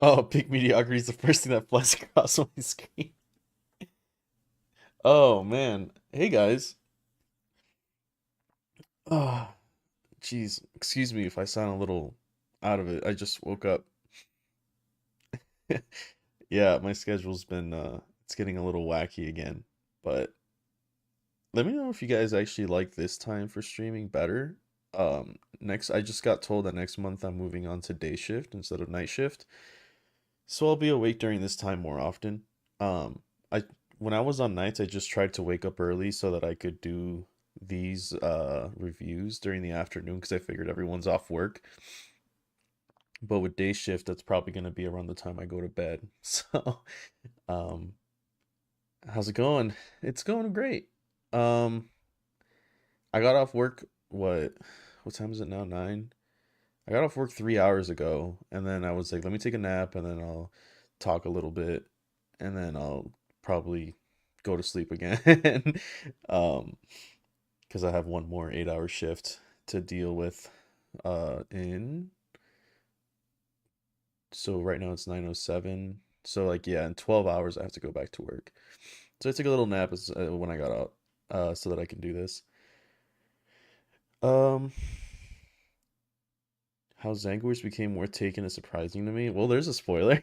Oh, Big Mediocrity is the first thing that flies across my screen. Oh man. Hey guys. Oh, jeez. Excuse me if I sound a little out of it. I just woke up. Yeah, my schedule's been it's getting a little wacky again. But let me know if you guys actually like this time for streaming better. Next I just got told that next month I'm moving on to day shift instead of night shift. So I'll be awake during this time more often. I when I was on nights, I just tried to wake up early so that I could do these reviews during the afternoon because I figured everyone's off work. But with day shift, that's probably going to be around the time I go to bed. So, um, how's it going? It's going great. Um, I got off work, what time is it now? 9? I got off work 3 hours ago, and then I was like, let me take a nap, and then I'll talk a little bit, and then I'll probably go to sleep again. Um, because I have one more 8 hour shift to deal with. In So right now it's 9:07. So like yeah, in 12 hours I have to go back to work. So I took a little nap when I got out, so that I can do this. Um, how Zangors became worth taking is surprising to me. Well, there's a spoiler.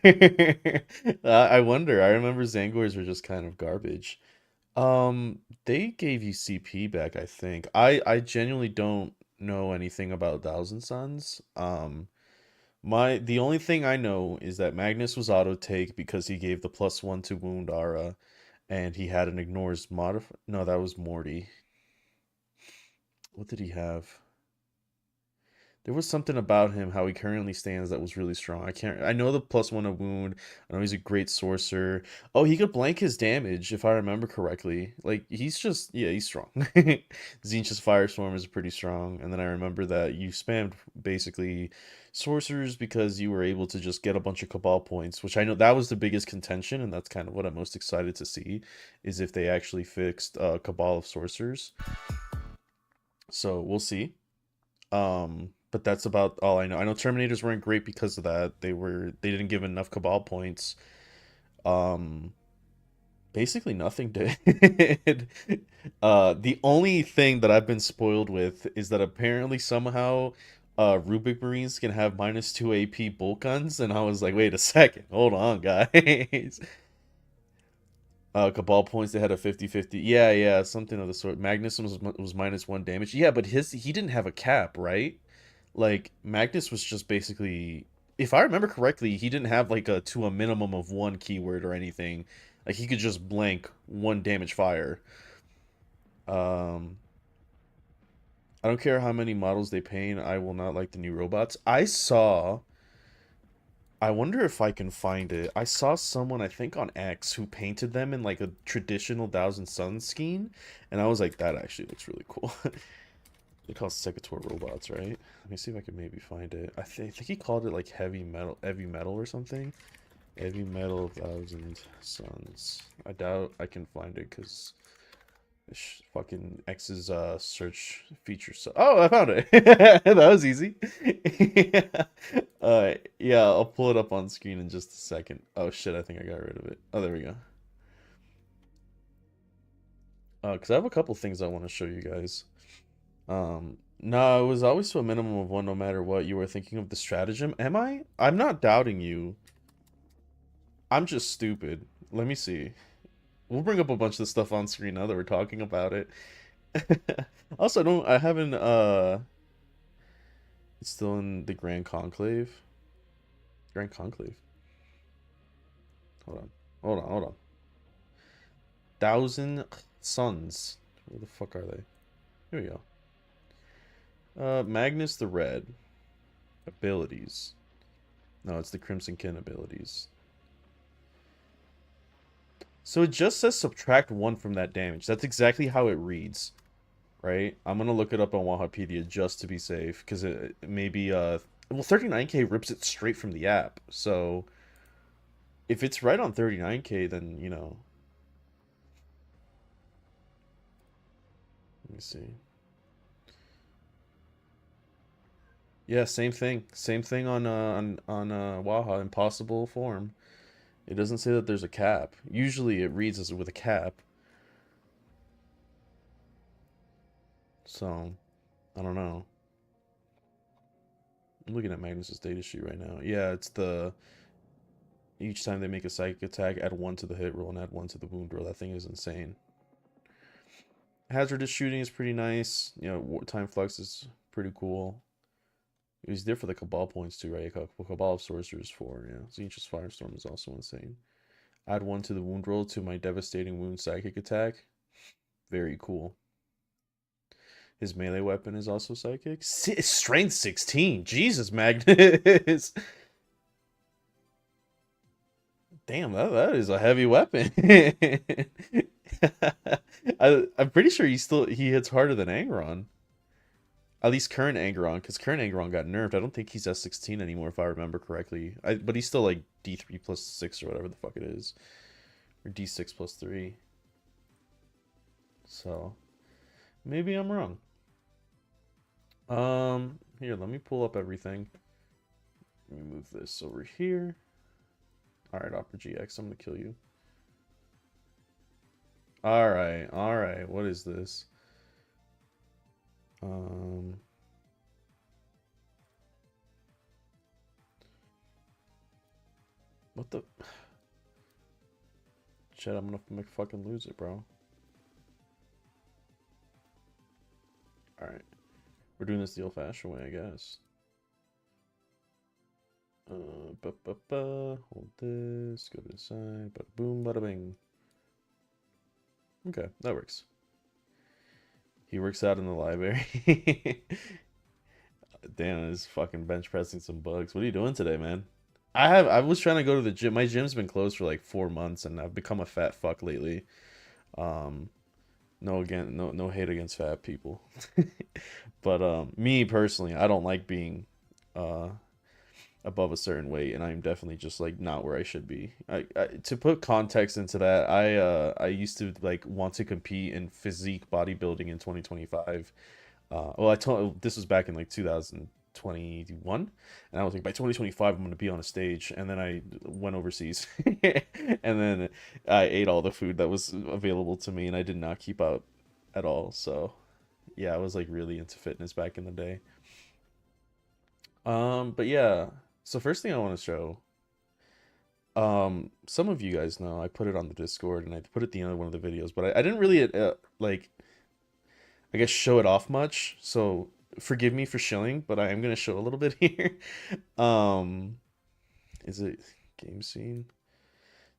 I wonder. I remember Zangors were just kind of garbage. They gave you CP back, I think. I genuinely don't know anything about Thousand Suns. The only thing I know is that Magnus was auto take because he gave the +1 to wound Ara, and he had an ignores modif. No, that was Morty. What did he have? There was something about him, how he currently stands, that was really strong. I know the +1 a wound. I know he's a great sorcerer. Oh, he could blank his damage if I remember correctly. Like he's just yeah, he's strong. Zinch's Firestorm is pretty strong. And then I remember that you spammed basically sorcerers because you were able to just get a bunch of Cabal points, which I know that was the biggest contention, and that's kind of what I'm most excited to see, is if they actually fixed Cabal of sorcerers. So we'll see. But that's about all I know. I know Terminators weren't great because of that. They didn't give enough Cabal points. Um, Basically nothing did. The only thing that I've been spoiled with is that apparently somehow Rubik Marines can have -2 AP bolt guns, and I was like, wait a second, hold on, guys. Cabal points, they had a 50-50. Yeah, yeah, something of the sort. Magnus was -1 damage. Yeah, but he didn't have a cap, right? Like Magnus was just basically, if I remember correctly, he didn't have like a to a minimum of one keyword or anything. Like he could just blank one damage fire. Um, I don't care how many models they paint. I will not like the new robots. I wonder if I can find it. I saw someone, I think on X, who painted them in like a traditional Thousand Suns scheme, and I was like, that actually looks really cool. They call Secator robots, right? Let me see if I can maybe find it. I think he called it like heavy metal or something. Heavy metal Thousand Suns. I doubt I can find it because fucking X's search feature. So oh, I found it. That was easy. Yeah, I'll pull it up on screen in just a second. Oh shit, I think I got rid of it. Oh, there we go. Because I have a couple things I want to show you guys. No, it was always to a minimum of one no matter what. You were thinking of the stratagem. Am I? I'm not doubting you. I'm just stupid. Let me see. We'll bring up a bunch of the stuff on screen now that we're talking about it. Also, I haven't, it's still in the Grand Conclave. Grand Conclave. Hold on. Hold on. Thousand Suns. Where the fuck are they? Here we go. Magnus the Red. Abilities. No, it's the Crimson Kin abilities. So it just says subtract 1 from that damage. That's exactly how it reads, right? I'm gonna look it up on Wahapedia just to be safe, because it maybe well 39k rips it straight from the app. So if it's right on 39k, then you know. Let me see. Yeah, same thing. Same thing on Waha, impossible form. It doesn't say that there's a cap. Usually it reads as with a cap. So, I don't know. I'm looking at Magnus's data sheet right now. Yeah, it's the each time they make a psychic attack, add 1 to the hit roll and add 1 to the wound roll. That thing is insane. Hazardous shooting is pretty nice. You know, time flux is pretty cool. It was there for the Cabal points too, right? Cabal of Sorcerers 4, yeah. Zinch's Firestorm is also insane. Add 1 to the wound roll to my devastating wound psychic attack. Very cool. His melee weapon is also psychic. Strength 16. Jesus, Magnus. Damn, that is a heavy weapon. I'm pretty sure he hits harder than Angron. At least current Angron, because current Angron got nerfed. I don't think he's S16 anymore, if I remember correctly. But he's still like D3 plus 6 or whatever the fuck it is. Or D6 plus 3. So, maybe I'm wrong. Here, let me pull up everything. Let me move this over here. Alright, Opera GX, I'm gonna kill you. Alright, what is this? What the? Shit, I'm gonna make fucking lose it, bro. Alright. We're doing this the old-fashioned way, I guess. Hold this, go to the side, bada boom, bada bing. Okay, that works. He works out in the library. Damn, is fucking bench pressing some bugs. What are you doing today, man? I was trying to go to the gym. My gym's been closed for like 4 months, and I've become a fat fuck lately. Um, no hate against fat people, but me personally, I don't like being uh above a certain weight, and I'm definitely just like not where I should be. To put context into that, I used to like want to compete in physique bodybuilding in 2025. Well, I told this was back in like 2021, and I was like, by 2025 I'm going to be on a stage, and then I went overseas, and then I ate all the food that was available to me, and I did not keep up at all. So yeah, I was like really into fitness back in the day. But yeah, so first thing I want to show, some of you guys know I put it on the Discord and I put it at the end of one of the videos, but I didn't really like, I guess, show it off much. So forgive me for showing, but I am gonna show a little bit here. Um, is it game scene?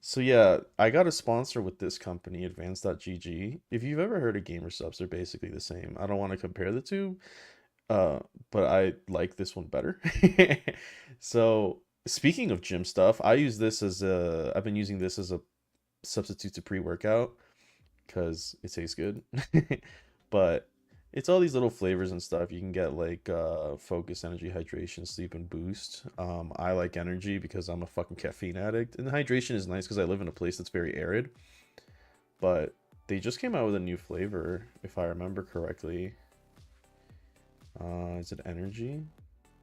So yeah, I got a sponsor with this company, Advanced.gg. If you've ever heard of gamer subs, they're basically the same. I don't want to compare the two, uh, but I like this one better. So speaking of gym stuff, I've been using this as a substitute to pre-workout because it tastes good. But it's all these little flavors and stuff. You can get like focus, energy, hydration, sleep, and boost. I like energy because I'm a fucking caffeine addict, and hydration is nice because I live in a place that's very arid. But they just came out with a new flavor, if I remember correctly. Is it energy?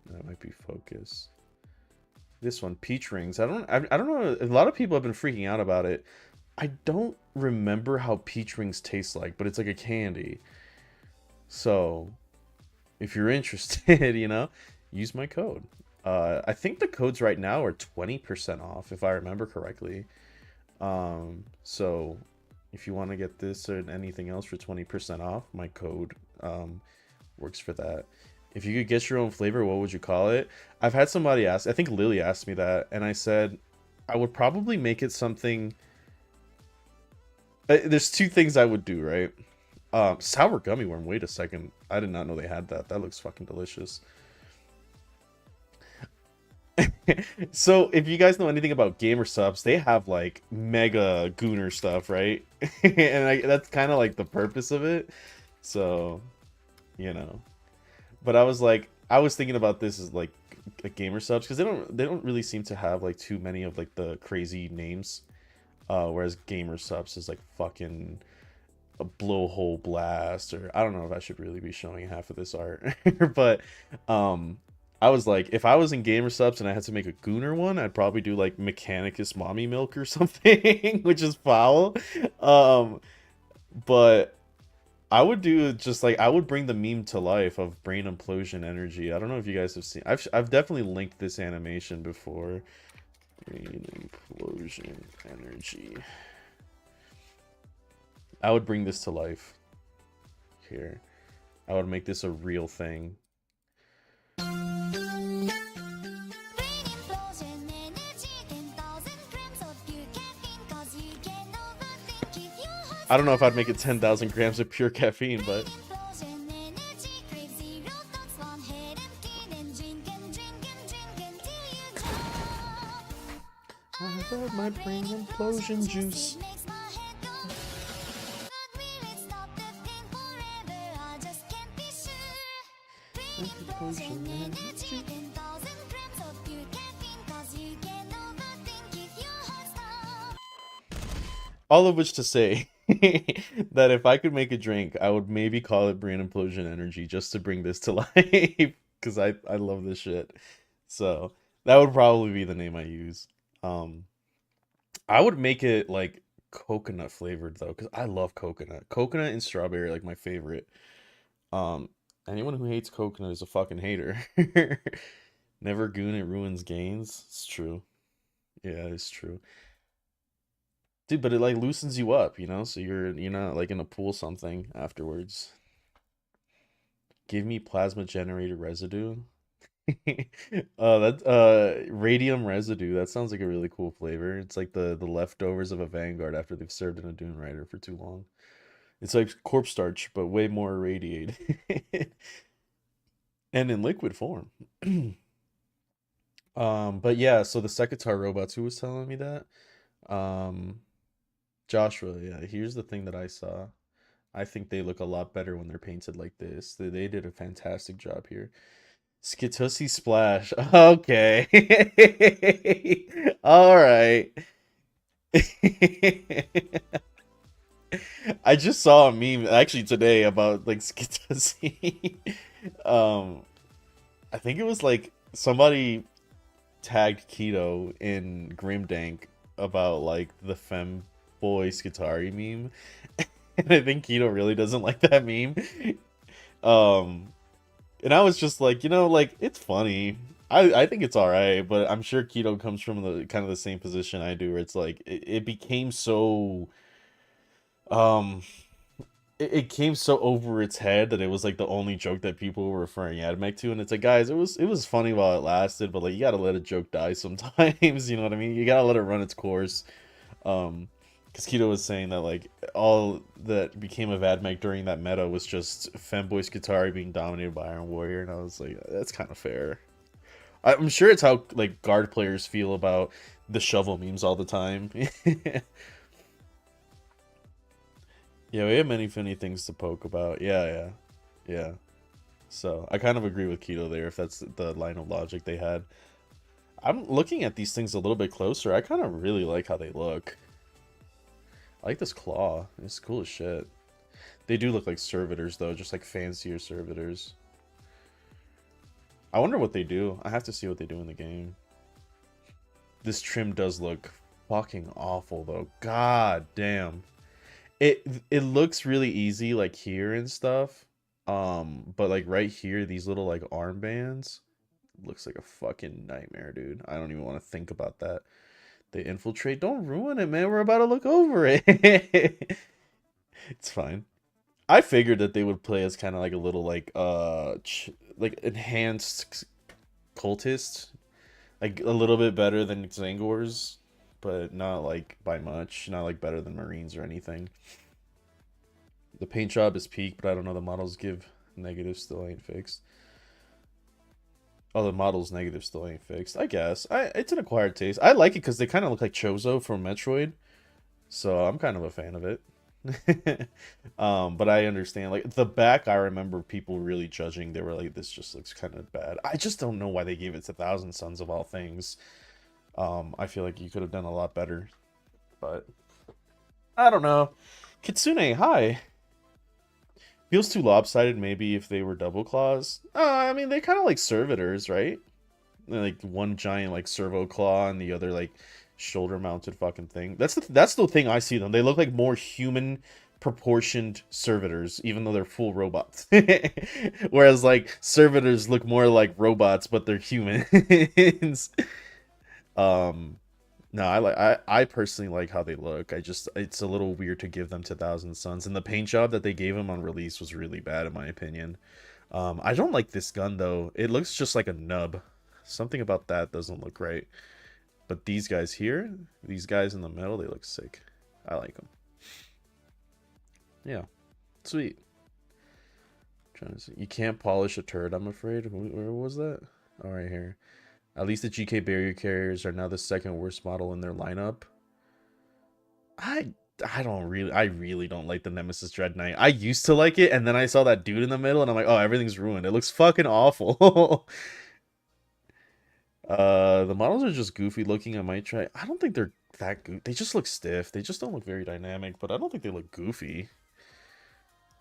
That might be focus. This one, peach rings. I don't know. A lot of people have been freaking out about it. I don't remember how peach rings taste like, but it's like a candy. So if you're interested, use my code. I think the codes right now are 20% off, if I remember correctly. So if you want to get this or anything else for 20% off, my code works for that. If you could get your own flavor, what would you call it? I've had somebody ask, I think Lily asked me that, and I said I would probably make it something. There's two things I would do, right? Sour gummy worm. Wait a second. I did not know they had that. That looks fucking delicious. So if you guys know anything about gamer subs, they have like mega gooner stuff, right? And that's kind of like the purpose of it. So, you know. But I was thinking about this as like gamer subs because they don't really seem to have like too many of like the crazy names. Whereas gamer subs is like fucking a blowhole blast, or I don't know if I should really be showing half of this art. But um I was like, if I was in Gamer Subs and I had to make a Gooner one, I'd probably do like Mechanicus Mommy Milk or something, which is foul. Um but I would do just like, I would bring the meme to life of brain implosion energy. I don't know if you guys have seen. I've definitely linked this animation before. Brain implosion energy. I would bring this to life here. I would make this a real thing. I don't know if I'd make it 10,000 grams of pure caffeine, but I love my brain implosion juice. All of which to say that if I could make a drink, I would maybe call it Brain Implosion Energy just to bring this to life because I love this shit. So that would probably be the name I use. Um, I would make it like coconut flavored though, because I love coconut. Coconut and strawberry are like my favorite. Um, Anyone who hates coconut is a fucking hater. Never goon, it ruins gains. It's true. Yeah, it's true. Dude, but it like loosens you up, you know? So you're not like in a pool something afterwards. Give me plasma generated residue. That radium residue. That sounds like a really cool flavor. It's like the leftovers of a Vanguard after they've served in a Dune Rider for too long. It's like corpse starch, but way more irradiated. And in liquid form. But yeah, so the Sekitar robots, who was telling me that? Um, Joshua, yeah, here's the thing that I saw. I think they look a lot better when they're painted like this. They did a fantastic job here. Skitoosie Splash. Okay. All right. I just saw a meme actually today about like Skitoosie. um I think it was like somebody tagged Keto in Grimdank about like the femboy Skitari meme. And I think Keto really doesn't like that meme. Um and I was just like, like it's funny. I think it's alright, but I'm sure Keto comes from the kind of the same position I do, where it's like it became so um it came so over its head that it was like the only joke that people were referring Admech to, and it's like, guys, it was funny while it lasted, but like you gotta let a joke die sometimes. You know what I mean? You gotta let it run its course. Um, because Keto was saying that like all that became of Admech during that meta was just Femboy Skitari being dominated by Iron Warrior, and I was like, that's kind of fair. I'm sure it's how like guard players feel about the shovel memes all the time. Yeah, we have many funny things to poke about. Yeah, yeah, yeah. So I kind of agree with Keto there, if that's the line of logic they had. I'm looking at these things a little bit closer. I kind of really like how they look. I like this claw. It's cool as shit. They do look like servitors, though, just like fancier servitors. I wonder what they do. I have to see what they do in the game. This trim does look fucking awful, though. God damn. It looks really easy, like here and stuff. But like right here, these little like armbands looks like a fucking nightmare, dude. I don't even want to think about that. They infiltrate. Don't ruin it, man. We're about to look over it. It's fine. I figured that they would play as kind of like a little like like enhanced cultist, like a little bit better than Zangors, but not like by much. Not like better than Marines or anything. The paint job is peak, but I don't know. The models give negative still ain't fixed. Oh, the model's negative still ain't fixed. I guess. It's an acquired taste. I like it because they kind of look like Chozo from Metroid. So I'm kind of a fan of it. But I understand. Like, the back, I remember people really judging. They were like, this just looks kind of bad. I just don't know why they gave it to Thousand Sons of all things. I feel like you could have done a lot better. But I don't know. Kitsune, hi. Feels too lopsided maybe if they were double claws. I mean, they kind of like servitors, right? They're like one giant like servo claw and the other like shoulder mounted fucking thing. That's the thing I see them. They look like more human proportioned servitors, even though they're full robots. Whereas like servitors look more like robots, but they're humans. um no, I personally like how they look. It's a little weird to give them to Thousand Suns, and the paint job that they gave them on release was really bad in my opinion. I don't like this gun though. It looks just like a nub. Something about that doesn't look right. But these guys here, these guys in the middle, they look sick. I like them. Yeah, sweet. Trying to see. You can't polish a turret, I'm afraid. Where was that? Oh, right here. At least the GK barrier carriers are now the second worst model in their lineup. I I really don't like the Nemesis Dread Knight. I used to like it, and then I saw that dude in the middle, and I'm like, oh, everything's ruined. It looks fucking awful. The models are just goofy looking. I might try. I don't think they're that goofy. They just look stiff. They just don't look very dynamic, but I don't think they look goofy.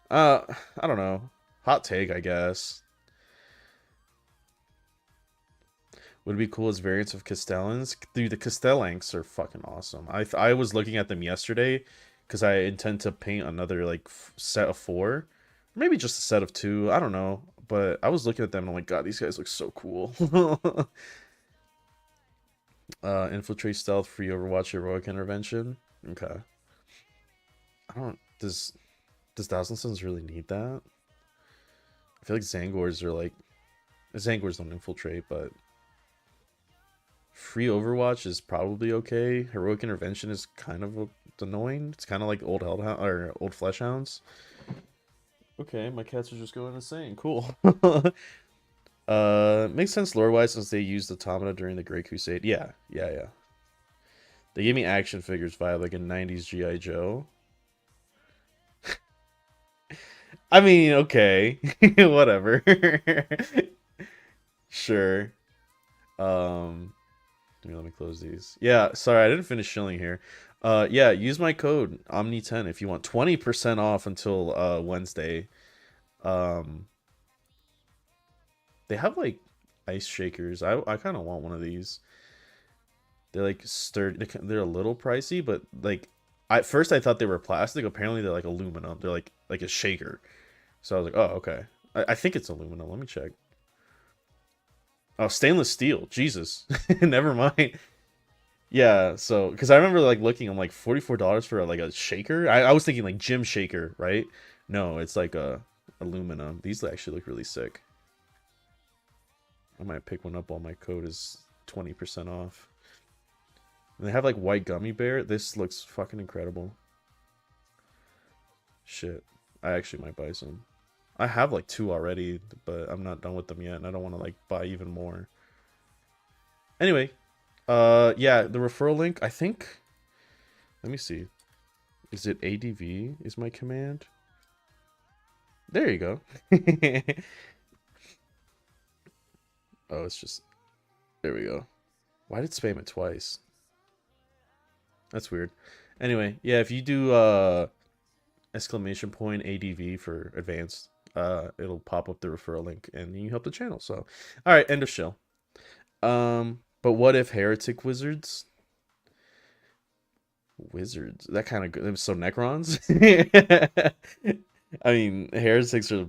Uh, I don't know. Hot take, I guess. Would it be cool as variants of Castellans? Dude, the Castellanks are fucking awesome. I was looking at them yesterday because I intend to paint another like set of 4, maybe just a set of 2. I don't know, but I was looking at them and I'm like, God, these guys look so cool. Infiltrate, stealth, free Overwatch, heroic intervention. Okay. I don't. Does Thousand Suns really need that? I feel like Zangors are like Zangors don't infiltrate, but free Overwatch is probably okay. Heroic intervention is kind of annoying. It's kind of like old Hellhound or old Fleshhounds. Okay, my cats are just going insane. Cool. Makes sense lore-wise since they used Automata during the Great Crusade. Yeah. They gave me action figures vibe like a 90s G.I. Joe. I mean, okay. Whatever. Sure. Let me close these. Yeah, sorry, I didn't finish shilling here. Yeah, use my code Omni10 if you want 20% off until Wednesday. They have like ice shakers. I kind of want one of these. They're like sturdy. They're a little pricey, but like at first I thought they were plastic. Apparently they're like aluminum. They're like a shaker. So I was like, oh, okay. I think it's aluminum. Let me check. Oh, stainless steel. Jesus. Never mind. Yeah, so because I remember like looking, I'm like $44 for like a shaker. I was thinking like gym shaker, right? No, it's like a aluminum. These actually look really sick. I might pick one up while my code is 20% off. And they have like white gummy bear. This looks fucking incredible. Shit, I actually might buy some. I have like 2 already, but I'm not done with them yet, and I don't want to like buy even more. Anyway, yeah, the referral link, I think, let me see. Is it ADV is my command? There you go. Oh, it's just, there we go. Why did it spam it twice? That's weird. Anyway, yeah, if you do exclamation point ADV for advanced, it'll pop up the referral link and you help the channel. So, all right, end of show. But what if heretic wizards? Wizards, that kind of good. So Necrons. I mean, heretics are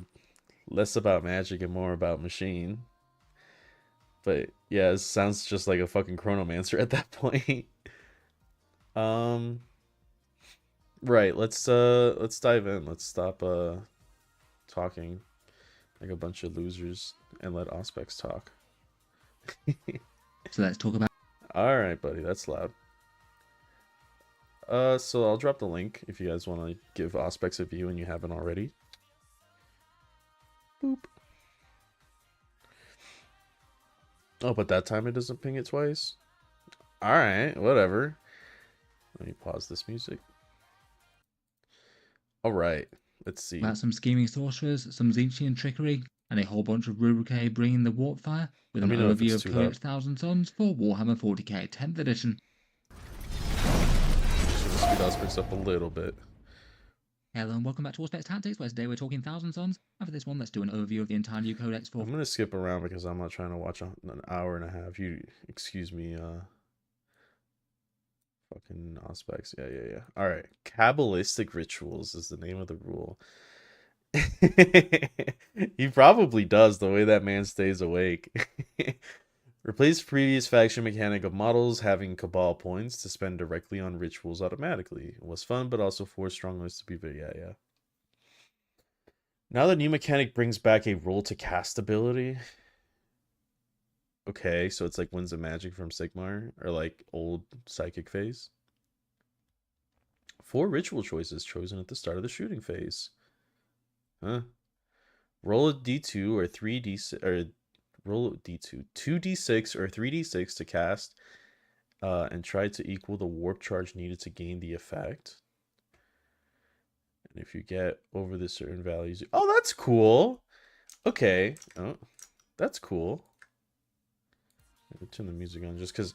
less about magic and more about machine. But yeah, it sounds just like a fucking chronomancer at that point. Right, let's dive in. Let's stop talking like a bunch of losers and let Auspex talk. So let's talk about. All right, buddy, that's loud. So I'll drop the link if you guys want to give Auspex a view and you haven't already. Boop. Oh, but that time it doesn't ping it twice? Alright, whatever. Let me pause this music. Alright, let's see. About some scheming sorcerers, some Zinchian trickery, and a whole bunch of Rubricate bringing the Warpfire with an overview of Codex Thousand Suns for Warhammer 40k 10th edition. Should speed Auspex up a little bit. Hello and welcome back to Warspec Tactics, where today we're talking Thousand Sons. And for this one, let's do an overview of the entire new Codex for... I'm gonna skip around because I'm not trying to watch an hour and a half. You excuse me, fucking aspects. Yeah. All right, Kabbalistic rituals is the name of the rule. He probably does the way that man stays awake. Replace previous faction mechanic of models having Cabal points to spend directly on rituals automatically. It was fun, but also forced strong lists to be very yeah. Now the new mechanic brings back a roll to cast ability. Okay, so it's like Winds of Magic from Sigmar, or like old Psychic phase. 4 ritual choices chosen at the start of the shooting phase. Huh. Roll a d2 or 3d6, or roll a d2, 2d6 or 3d6 to cast, and try to equal the warp charge needed to gain the effect. And if you get over the certain values, oh, that's cool. Okay, oh, that's cool. Turn the music on just because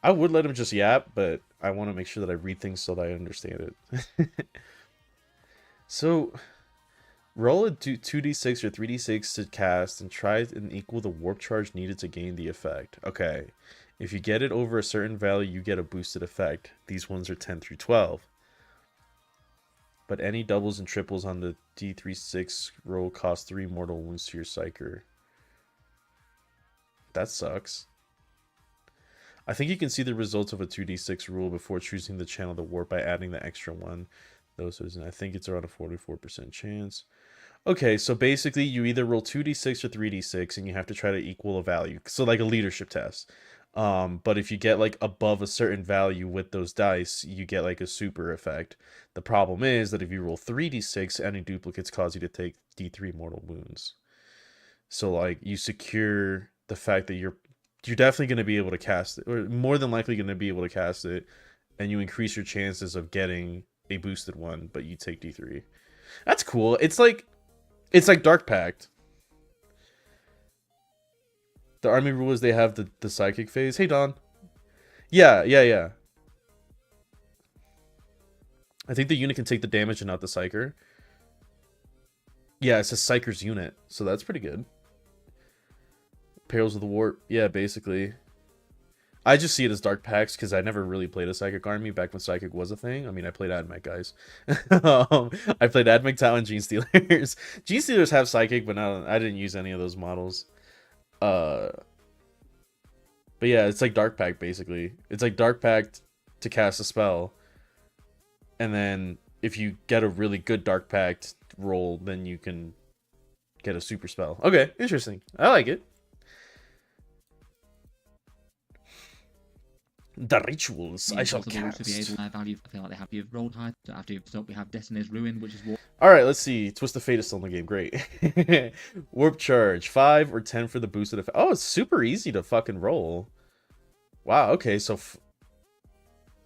I would let him just yap, but I want to make sure that I read things so that I understand it. So, roll a 2d6 or 3d6 to cast and try and equal the warp charge needed to gain the effect. Okay. If you get it over a certain value, you get a boosted effect. These ones are 10 through 12. But any doubles and triples on the D36 roll cost 3 mortal wounds to your Psyker. That sucks. I think you can see the results of a 2d6 rule before choosing to channel the warp by adding the extra one. I think it's around a 44% chance. Okay, so basically you either roll 2d6 or 3d6 and you have to try to equal a value. So like a leadership test. But if you get like above a certain value with those dice, you get like a super effect. The problem is that if you roll 3d6, any duplicates cause you to take d3 mortal wounds. So like you secure the fact that you're definitely going to be able to cast it, or more than likely going to be able to cast it, and you increase your chances of getting a boosted one, but you take D3. That's cool. It's like Dark Pact. The army rule is they have the psychic phase. Hey Don. Yeah. I think the unit can take the damage and not the psyker. Yeah, it's a psyker's unit, so that's pretty good. Perils of the Warp. Yeah, basically. I just see it as Dark Pacts because I never really played a Psychic army back when Psychic was a thing. I mean, I played Admech, guys. I played Admech, Tau, and Gene Stealers. Gene Stealers have Psychic, but I didn't use any of those models. But yeah, it's like Dark Pact, basically. It's like Dark Pact to cast a spell. And then if you get a really good Dark Pact roll, then you can get a super spell. Okay, interesting. I like it. The rituals I shall cast. To be able to value, I feel like they have you rolled high. So after you've stopped, we have Destiny's Ruin, which is what. All right, let's see. Twist of Fate is still in the game. Great. Warp charge 5 or 10 for the boosted effect. Oh, it's super easy to fucking roll. Wow. Okay, so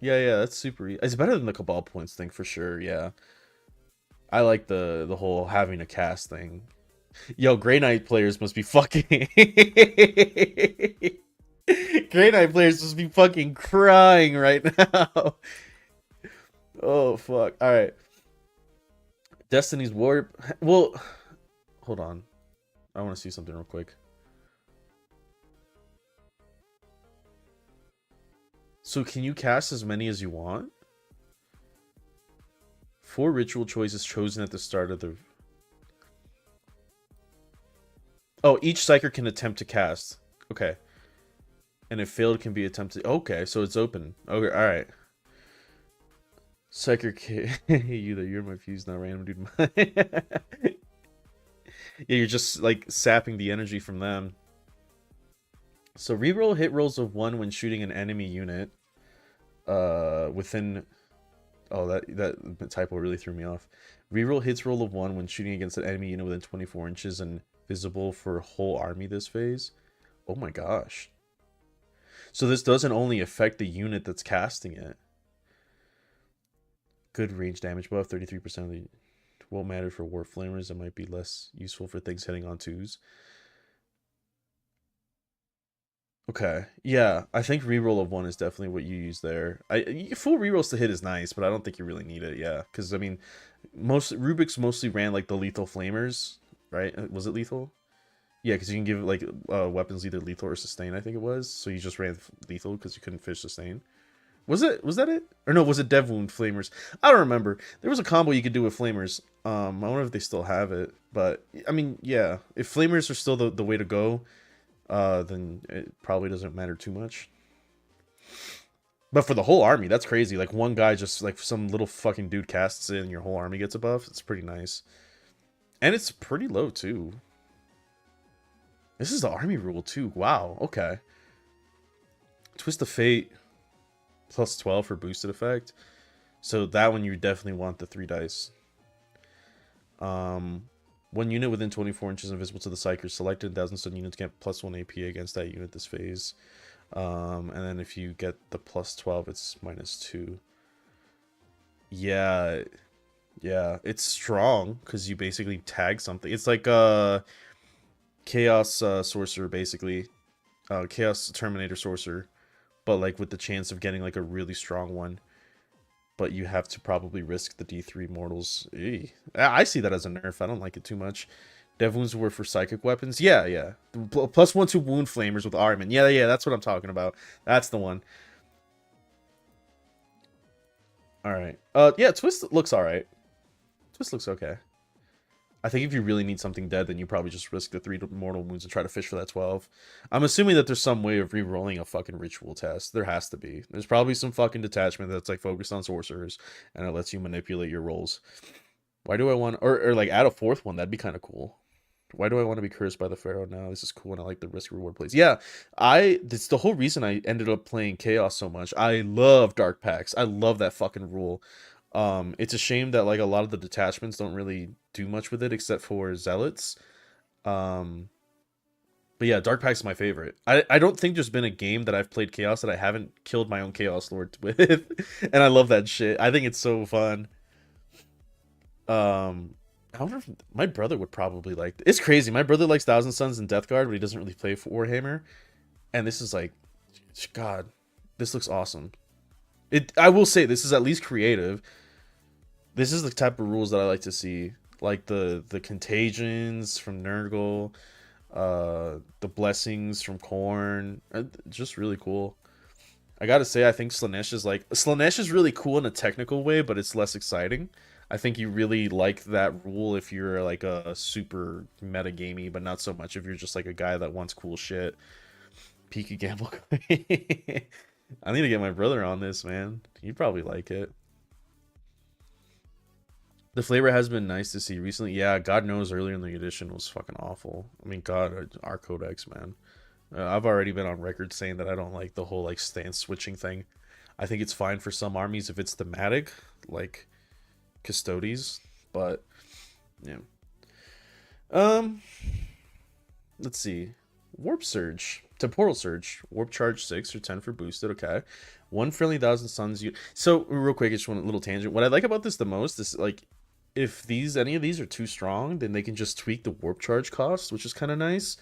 yeah, that's super easy. It's better than the Cabal points thing for sure. Yeah, I like the whole having a cast thing. Yo, Grey Knight players must be fucking. Grey Knight players must be fucking crying right now. Oh fuck. All right. Destiny's Warp. Well, hold on. I want to see something real quick. So can you cast as many as you want? 4 ritual choices chosen at the start of the... Oh, each Psyker can attempt to cast. Okay. And if failed, can be attempted. Okay, so it's open. Okay, alright. Psyker you're my fuse, not random dude. Yeah, you're just like sapping the energy from them. So reroll hit rolls of 1 when shooting an enemy unit. Within... Oh, that typo really threw me off. Reroll hits roll of 1 when shooting against an enemy unit within 24 inches and visible for whole army this phase. Oh my gosh. So this doesn't only affect the unit that's casting it. Good range damage buff, 33% of the... Won't matter for Warp Flamers. It might be less useful for things hitting on 2s. Okay. Yeah, I think reroll of one is definitely what you use there. Full rerolls to hit is nice, but I don't think you really need it. Yeah, because I mean, most Rubik's mostly ran like the lethal flamers, right? Was it lethal? Yeah, because you can give like weapons either lethal or sustain. I think it was. So you just ran lethal because you couldn't fish sustain. Was that it? Or no, was it Dev Wound Flamers? I don't remember. There was a combo you could do with Flamers. I wonder if they still have it. But I mean, yeah, if Flamers are still the way to go, then it probably doesn't matter too much. But for the whole army, that's crazy. Like one guy just like some little fucking dude casts it and your whole army gets a buff. It's pretty nice. And it's pretty low too. This is the army rule too. Wow, okay. Twist of Fate plus 12 for boosted effect. So that one you definitely want the 3 dice. Um, one unit within 24 inches invisible to the psyker selected 1,000 units get plus 1 AP against that unit this phase. And then if you get the plus 12, it's minus 2. Yeah, yeah, it's strong because you basically tag something. It's like Chaos Sorcerer, basically. Chaos Terminator Sorcerer, but like with the chance of getting like a really strong one. But you have to probably risk the D3 mortals. Eey. I see that as a nerf. I don't like it too much. Dev wounds were for psychic weapons. Yeah, yeah. Plus 1 to wound flamers with Armin. Yeah, yeah, that's what I'm talking about. That's the one. All right. Yeah, Twist looks all right. Twist looks okay. I think if you really need something dead, then you probably just risk the 3 mortal wounds and try to fish for that 12. I'm assuming that there's some way of re-rolling a fucking ritual test. There has to be. There's probably some fucking detachment that's like focused on sorcerers, and it lets you manipulate your rolls. Why do I want, or like add a 4th one? That'd be kind of cool. Why do I want to be cursed by the Pharaoh now? This is cool, and I like the risk reward plays. Yeah, that's the whole reason I ended up playing Chaos so much. I love Dark Pacts. I love that fucking rule. It's a shame that like a lot of the detachments don't really do much with it except for zealots. Um, but yeah, Dark Pact's my favorite. I don't think there's been a game that I've played Chaos that I haven't killed my own Chaos Lord with, and I love that shit. I think it's so fun. I wonder if my brother would probably like. It's crazy. My brother likes Thousand Suns and Death Guard, but he doesn't really play for Warhammer. And this is like, God, this looks awesome. I will say this is at least creative. This is the type of rules that I like to see, like the contagions from Nurgle, the blessings from Korn. Just really cool. I gotta say, I think Slanesh is really cool in a technical way, but it's less exciting. I think you really like that rule if you're like a super meta gamey, but not so much if you're just like a guy that wants cool shit. Peaky Gamble. I need to get my brother on this, man. He'd probably like it. The flavor has been nice to see recently. Yeah, God knows earlier in the edition was fucking awful. I mean, God, our Codex, man. I've already been on record saying that I don't like the whole like stance switching thing. I think it's fine for some armies if it's thematic, like Custodes, but yeah. Um, let's see. Warp Surge, Temporal Surge, Warp Charge 6 or 10 for boosted. Okay, one friendly thousand suns. So real quick, just one little tangent. What I like about this the most is like if any of these are too strong, then they can just tweak the warp charge cost, which is kind of nice.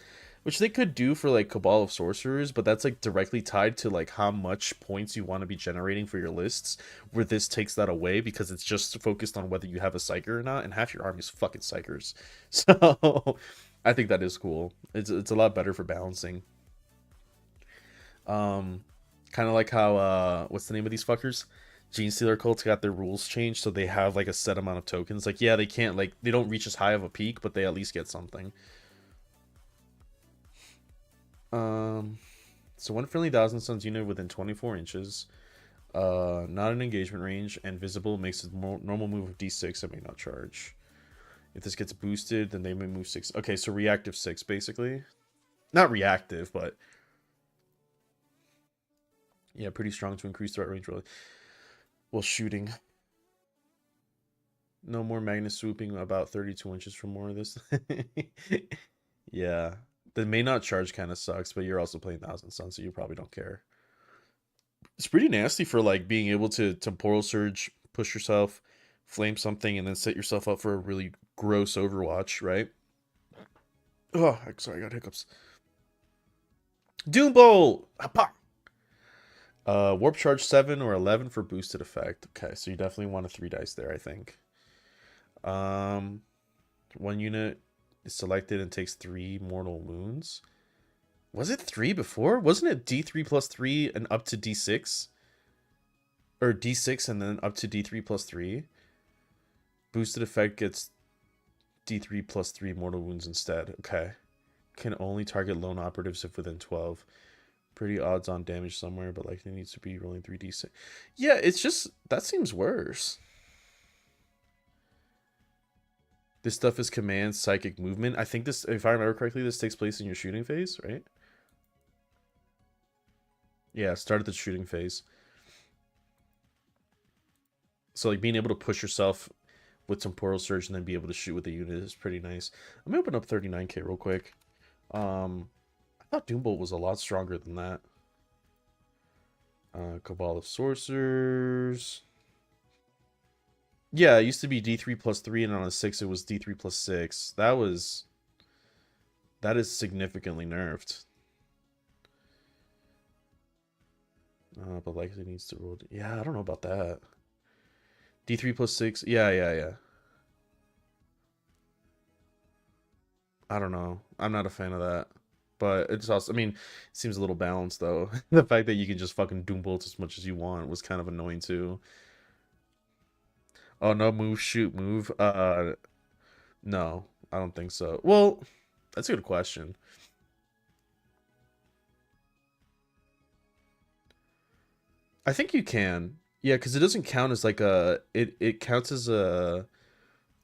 Which they could do for like Cabal of Sorcerers, but that's like directly tied to like how much points you want to be generating for your lists. Where this takes that away because it's just focused on whether you have a psyker or not, and half your army is fucking psychers. So I think that is cool. It's a lot better for balancing. Um, Kind of like how what's the name of these fuckers? Gene Stealer cults got their rules changed, so they have like a set amount of tokens. Like, yeah, they can't like they don't reach as high of a peak, but they at least get something. Um, so one friendly Thousand Suns unit within 24 inches, not an engagement range, and visible makes a normal move of D6 and may not charge. If this gets boosted, then they may move 6. Okay, so reactive 6 basically. Not reactive, but yeah, pretty strong to increase threat range really. Well, shooting. No more Magnus swooping about 32 inches from more of this. Yeah. The may not charge kind of sucks, but you're also playing Thousand Suns, so you probably don't care. It's pretty nasty for like being able to temporal surge, push yourself, flame something, and then set yourself up for a really gross Overwatch, right? Oh, sorry, I got hiccups. Doom Bolt! Warp Charge 7 or 11 for boosted effect. Okay, so you definitely want a 3 dice there, I think. Um, one unit is selected and takes 3 mortal wounds. Was it 3 before? Wasn't it D3 plus 3 and up to D6? Or D6 and then up to D3 plus 3? Boosted effect gets D3 plus 3 mortal wounds instead. Okay. Can only target lone operatives if within 12. Pretty odds on damage somewhere, but likely needs to be rolling 3d6. Yeah, it's just, that seems worse. This stuff is command, psychic movement. I think this, if I remember correctly, this takes place in your shooting phase, right? Yeah, start at the shooting phase. So like being able to push yourself with some portal surge and then be able to shoot with the unit is pretty nice. I'm gonna open up 39k real quick. I thought Doombolt was a lot stronger than that. Cabal of Sorcerers. Yeah, it used to be D3 plus 3, and on a 6 it was D3 plus 6. That is significantly nerfed. But likely needs to roll. Yeah, I don't know about that. D3 plus 6. Yeah. I don't know. I'm not a fan of that. But it's also, I mean, it seems a little balanced though. The fact that you can just fucking doom bolt as much as you want was kind of annoying too. Oh, no move, shoot, move. No, I don't think so. Well, that's a good question. I think you can. Yeah, because it doesn't count as like a. It counts as a.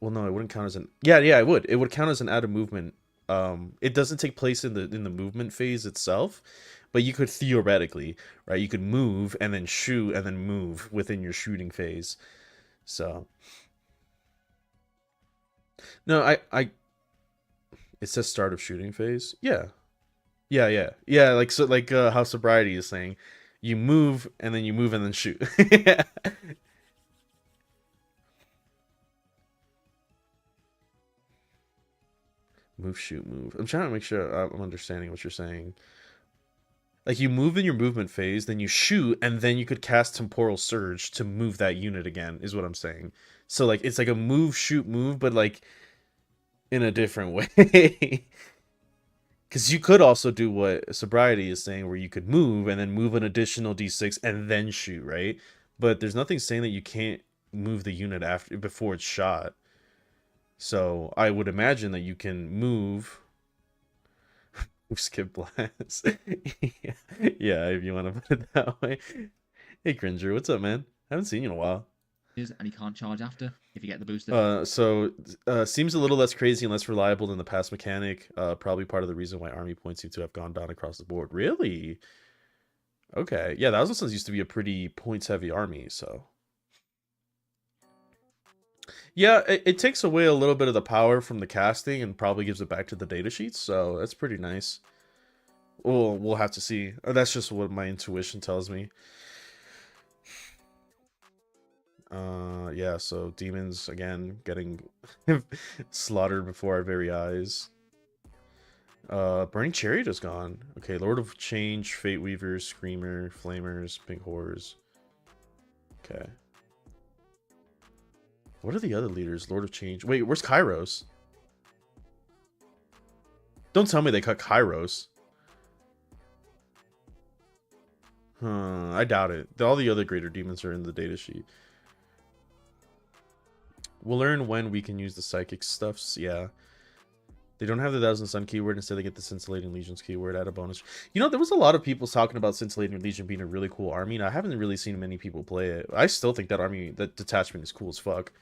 Well, no, it wouldn't count as an. Yeah, it would. It would count as an out of movement. It doesn't take place in the movement phase itself, but you could theoretically, right? You could move and then shoot and then move within your shooting phase. So no, it says start of shooting phase. Yeah. Like so, like how sobriety is saying, you move and then you move and then shoot. Move, shoot, move. I'm trying to make sure I'm understanding what you're saying. Like you move in your movement phase, then you shoot, and then you could cast Temporal Surge to move that unit again, is what I'm saying. So like it's like a move, shoot, move, but like in a different way. Because you could also do what sobriety is saying, where you could move and then move an additional d6 and then shoot, right? But there's nothing saying that you can't move the unit after before it's shot. So I would imagine that you can move skip blast. Yeah. Yeah, if you want to put it that way. Hey Cringer, what's up, man? Haven't seen you in a while. And he can't charge after if you get the booster. Seems a little less crazy and less reliable than the past mechanic. Probably part of the reason why army points seem to have gone down across the board. Really? Okay. Yeah, Thousands used to be a pretty points heavy army, so. Yeah, it takes away a little bit of the power from the casting and probably gives it back to the data sheets, so that's pretty nice. We'll have to see. That's just what my intuition tells me. Yeah, so demons again getting slaughtered before our very eyes. Burning Chariot is gone. Okay, Lord of Change, Fate Weavers, Screamer, Flamers, Pink Horrors. Okay. What are the other leaders? Lord of Change. Wait, where's Kairos? Don't tell me they cut Kairos. I doubt it. All the other greater demons are in the datasheet. We'll learn when we can use the psychic stuffs. Yeah. They don't have the Thousand Sun keyword. Instead, they get the Scintillating Legions keyword. Add a bonus. You know, there was a lot of people talking about Scintillating Legion being a really cool army, and I haven't really seen many people play it. I still think that army, that detachment is cool as fuck.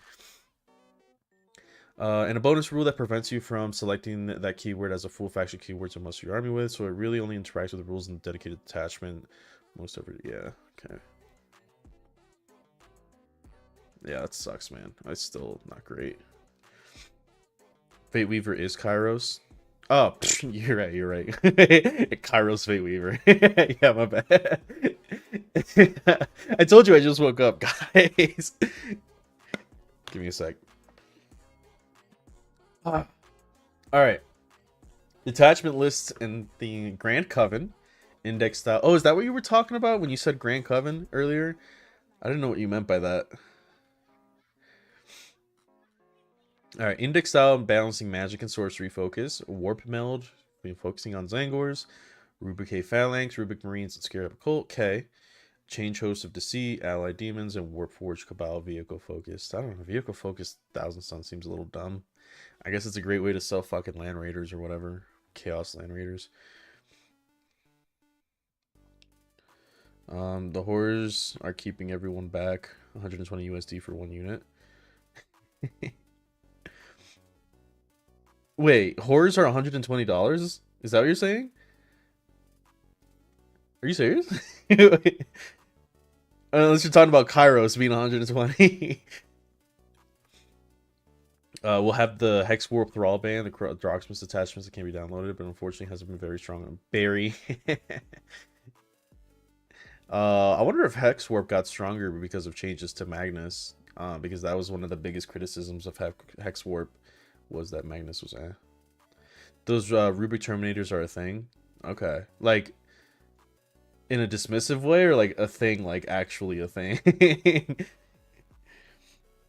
And a bonus rule that prevents you from selecting that keyword as a full faction keyword to most of your army with, so it really only interacts with the rules in the dedicated detachment. Most of it, yeah, okay. Yeah, that sucks, man. It's still not great. Fate Weaver is Kairos. Oh, you're right. Kairos Fate Weaver. Yeah, my bad. I told you I just woke up, guys. Give me a sec. Alright. Detachment lists in the Grand Coven Index style. Oh, is that what you were talking about when you said Grand Coven earlier? I didn't know what you meant by that. All right, index style balancing magic and sorcery focus. Warp meld, been focusing on Zangors. Rubric Phalanx, Rubric Marines, and Scared Up Cult. K. Change Host of Deceit, Allied Demons, and Warpforged Cabal vehicle focused. I don't know. Vehicle focused Thousand Sun seems a little dumb. I guess it's a great way to sell fucking Land Raiders or whatever. Chaos Land Raiders. The horrors are keeping everyone back. 120 USD for one unit. Wait, horrors are $120? Is that what you're saying? Are you serious? Unless you're talking about Kairos being 120. We'll have the Hex Warp Thrall Band, the Droxmus attachments that can be downloaded, but unfortunately hasn't been very strong on Barry. I wonder if Hex Warp got stronger because of changes to Magnus. Because that was one of the biggest criticisms of Hex Warp, was that Magnus was Those Rubric Terminators are a thing? Okay. Like, in a dismissive way, or like a thing, like actually a thing?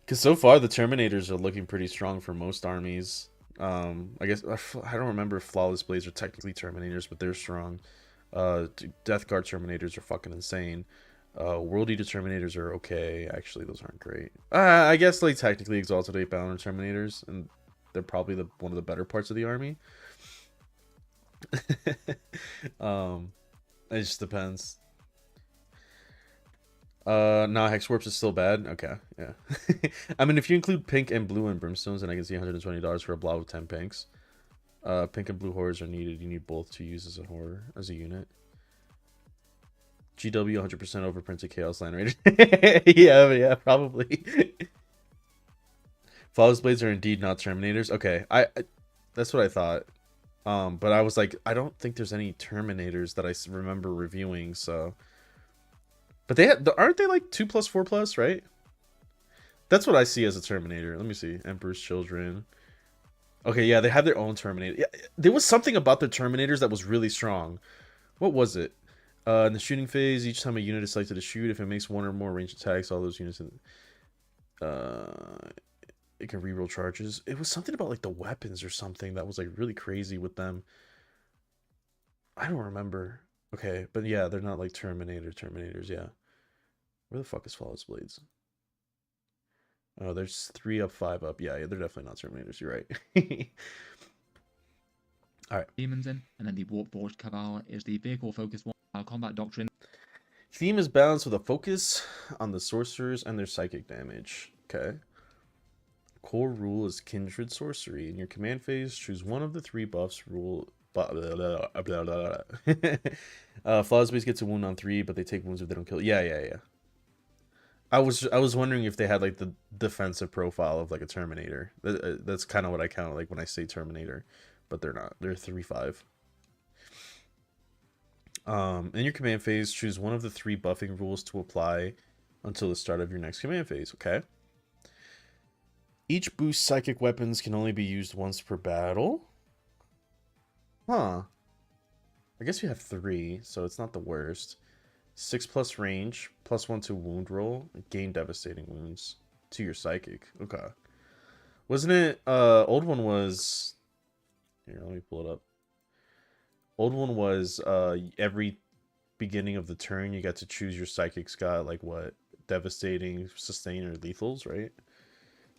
Because so far the Terminators are looking pretty strong for most armies. I guess I don't remember if Flawless Blades are technically Terminators, but they're strong. Death Guard Terminators are fucking insane. World Eater Terminators are okay. Actually, those aren't great. I guess like technically Exalted 8 Bound Terminators, and they're probably one of the better parts of the army. It just depends. No, Hex Warps is still bad. Okay, yeah. I mean, if you include pink and blue and brimstones, then I can see $120 for a blob of 10 pinks. Pink and blue horrors are needed. You need both to use as a horror, as a unit. GW 100% overprinted Chaos Land Raider. Yeah, probably. Flawless Blades are indeed not Terminators. Okay, I that's what I thought. But I was like, I don't think there's any Terminators that I remember reviewing, so. But aren't they like 2+, 4+, right? That's what I see as a Terminator. Let me see. Emperor's Children. Okay, yeah, they have their own Terminator. Yeah, there was something about the Terminators that was really strong. What was it? In the shooting phase, each time a unit is selected to shoot, if it makes one or more ranged attacks, all those units it can reroll charges. It was something about like the weapons or something that was like really crazy with them. I don't remember. Okay, but yeah, they're not like Terminators, yeah. Where the fuck is Flawless Blades? Oh, there's 3 up, 5 up. Yeah, they're definitely not Terminators. You're right. All right. Demons in, and then the Warpforged Cabal is the vehicle-focused one. Combat Doctrine. Theme is balanced with a focus on the sorcerers and their psychic damage. Okay. Core rule is Kindred Sorcery. In your command phase, choose one of the 3 buffs. Rule. Flawless Base gets a wound on 3, but they take wounds if they don't kill. Yeah. I was wondering if they had like the defensive profile of like a Terminator. That's kind of what I count like when I say Terminator, but they're not. They're 3/5. In your command phase, choose one of the 3 buffing rules to apply until the start of your next command phase. Okay. Each boost psychic weapons can only be used once per battle. Huh. I guess you have 3, so it's not the worst. 6+ range, +1 to wound roll, gain devastating wounds to your psychic. Okay. Wasn't it old one was here, let me pull it up. Old one was every beginning of the turn you got to choose your psychic's got like what? Devastating, sustain, or lethals, right?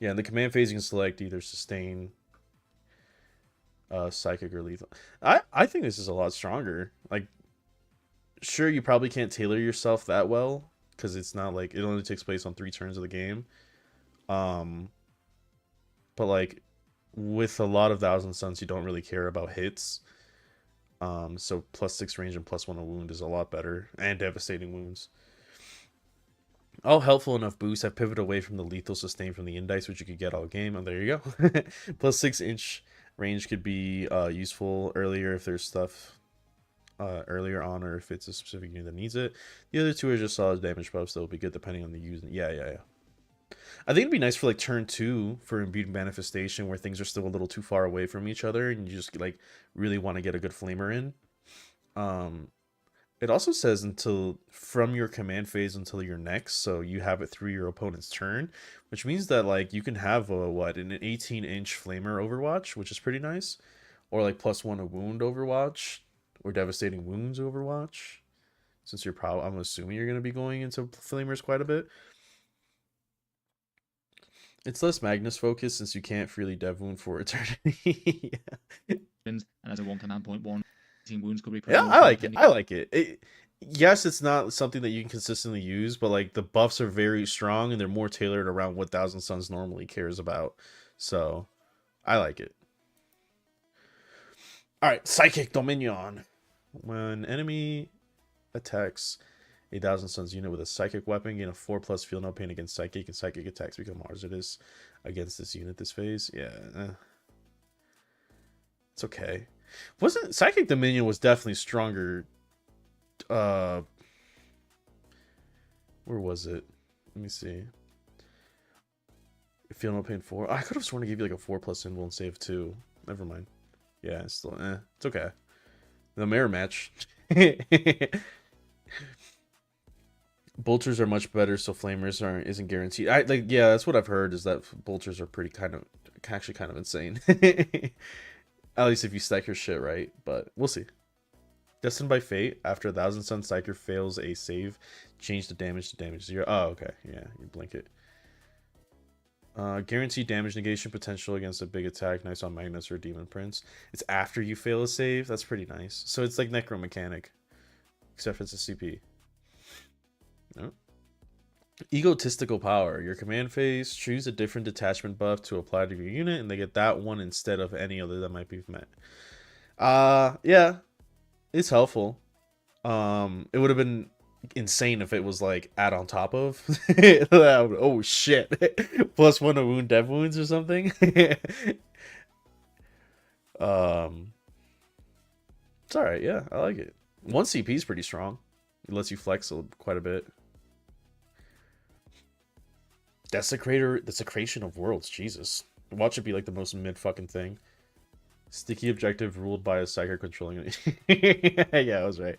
Yeah, in the command phase you can select either sustain, psychic, or lethal. I think this is a lot stronger. Like, sure, you probably can't tailor yourself that well because it's not like it only takes place on 3 turns of the game. But like with a lot of Thousand Suns, you don't really care about hits. So +6 range and +1 a wound is a lot better, and devastating wounds. All helpful enough boosts have pivoted away from the lethal sustain from the Indice, which you could get all game. And there you go. +6-inch range could be useful earlier if there's stuff earlier on, or if it's a specific unit that needs it. The other 2 are just solid damage buffs that will be good depending on the use. Yeah. I think it'd be nice for like turn 2 for Imbued Manifestation, where things are still a little too far away from each other, and you just like really want to get a good flamer in. It also says until from your command phase until your next, so you have it through your opponent's turn, which means that like you can have a what an 18-inch flamer Overwatch, which is pretty nice, or like +1 a wound Overwatch, or devastating wounds Overwatch. Since you're probably, I'm assuming you're going to be going into flamers quite a bit. It's less Magnus focused since you can't freely dev wound for eternity. Yeah. And as a one command point, 18 wounds could be pretty Yeah, I awesome. like it. I like it. Yes, it's not something that you can consistently use, but like the buffs are very strong and they're more tailored around what Thousand Suns normally cares about. So I like it. All right, Psychic Dominion. When enemy attacks a Thousand Suns unit with a psychic weapon, gain a 4+ feel no pain against psychic, and psychic attacks become hazardous against this unit this phase. Yeah, it's okay. Wasn't Psychic Dominion was definitely stronger. Uh, where was it? Let me see. Feel no pain 4. I could have sworn to give you like a 4+ invuln save too. Never mind. Yeah, it's still it's okay. The mirror match. Bolters are much better, so flamers isn't guaranteed. I like yeah, that's what I've heard is that bolters are pretty actually kind of insane. At least if you stack your shit right, but we'll see. Destined by Fate, after a Thousand Sun Psyker fails a save, change the damage to damage 0. Oh, okay. Yeah, you blink it. Guaranteed damage negation potential against a big attack, nice on Magnus or Demon Prince. It's after you fail a save. That's pretty nice. So it's like Necromechanic, except for it's a CP. No. Egotistical power. Your command phase, choose a different detachment buff to apply to your unit, and they get that one instead of any other that might be met. Yeah, it's helpful. It would have been insane if it was like add on top of. Oh shit! +1 to wound dev wounds or something. It's all right. Yeah, I like it. 1 CP is pretty strong. It lets you flex quite a bit. Desecration of Worlds. Jesus, watch it be like the most mid fucking thing. Sticky objective ruled by a psychic controlling it. Yeah, I was right.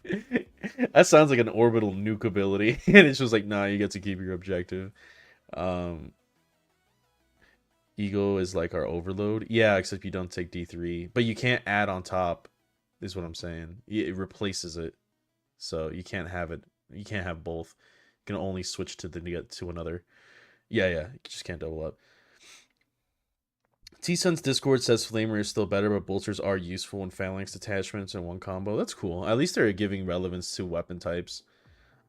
That sounds like an orbital nuke ability. And it's just like, nah, you get to keep your objective. Ego is like our overload. Yeah, except you don't take D3. But you can't add on top, is what I'm saying. It replaces it. So you can't have it. You can't have both. You can only switch to another. Yeah, you just can't double up. T-Sun's Discord says Flamer is still better, but Bolters are useful in Phalanx detachments in one combo. That's cool. At least they're giving relevance to weapon types.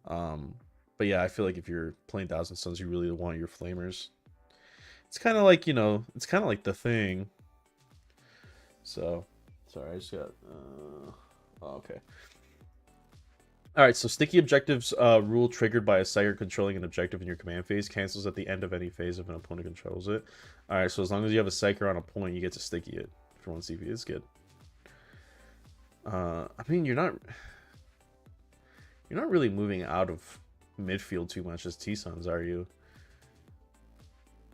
But yeah, I feel like if you're playing Thousand Suns, you really want your Flamers. It's kind of like, it's kind of like the thing. So, sorry, I just got... okay. Alright, so sticky objectives rule triggered by a Psyker controlling an objective in your command phase cancels at the end of any phase if an opponent controls it. Alright, so as long as you have a Psyker on a point, you get to sticky it for 1 CP. It's good. I mean, you're not really moving out of midfield too much as T-Suns, are you?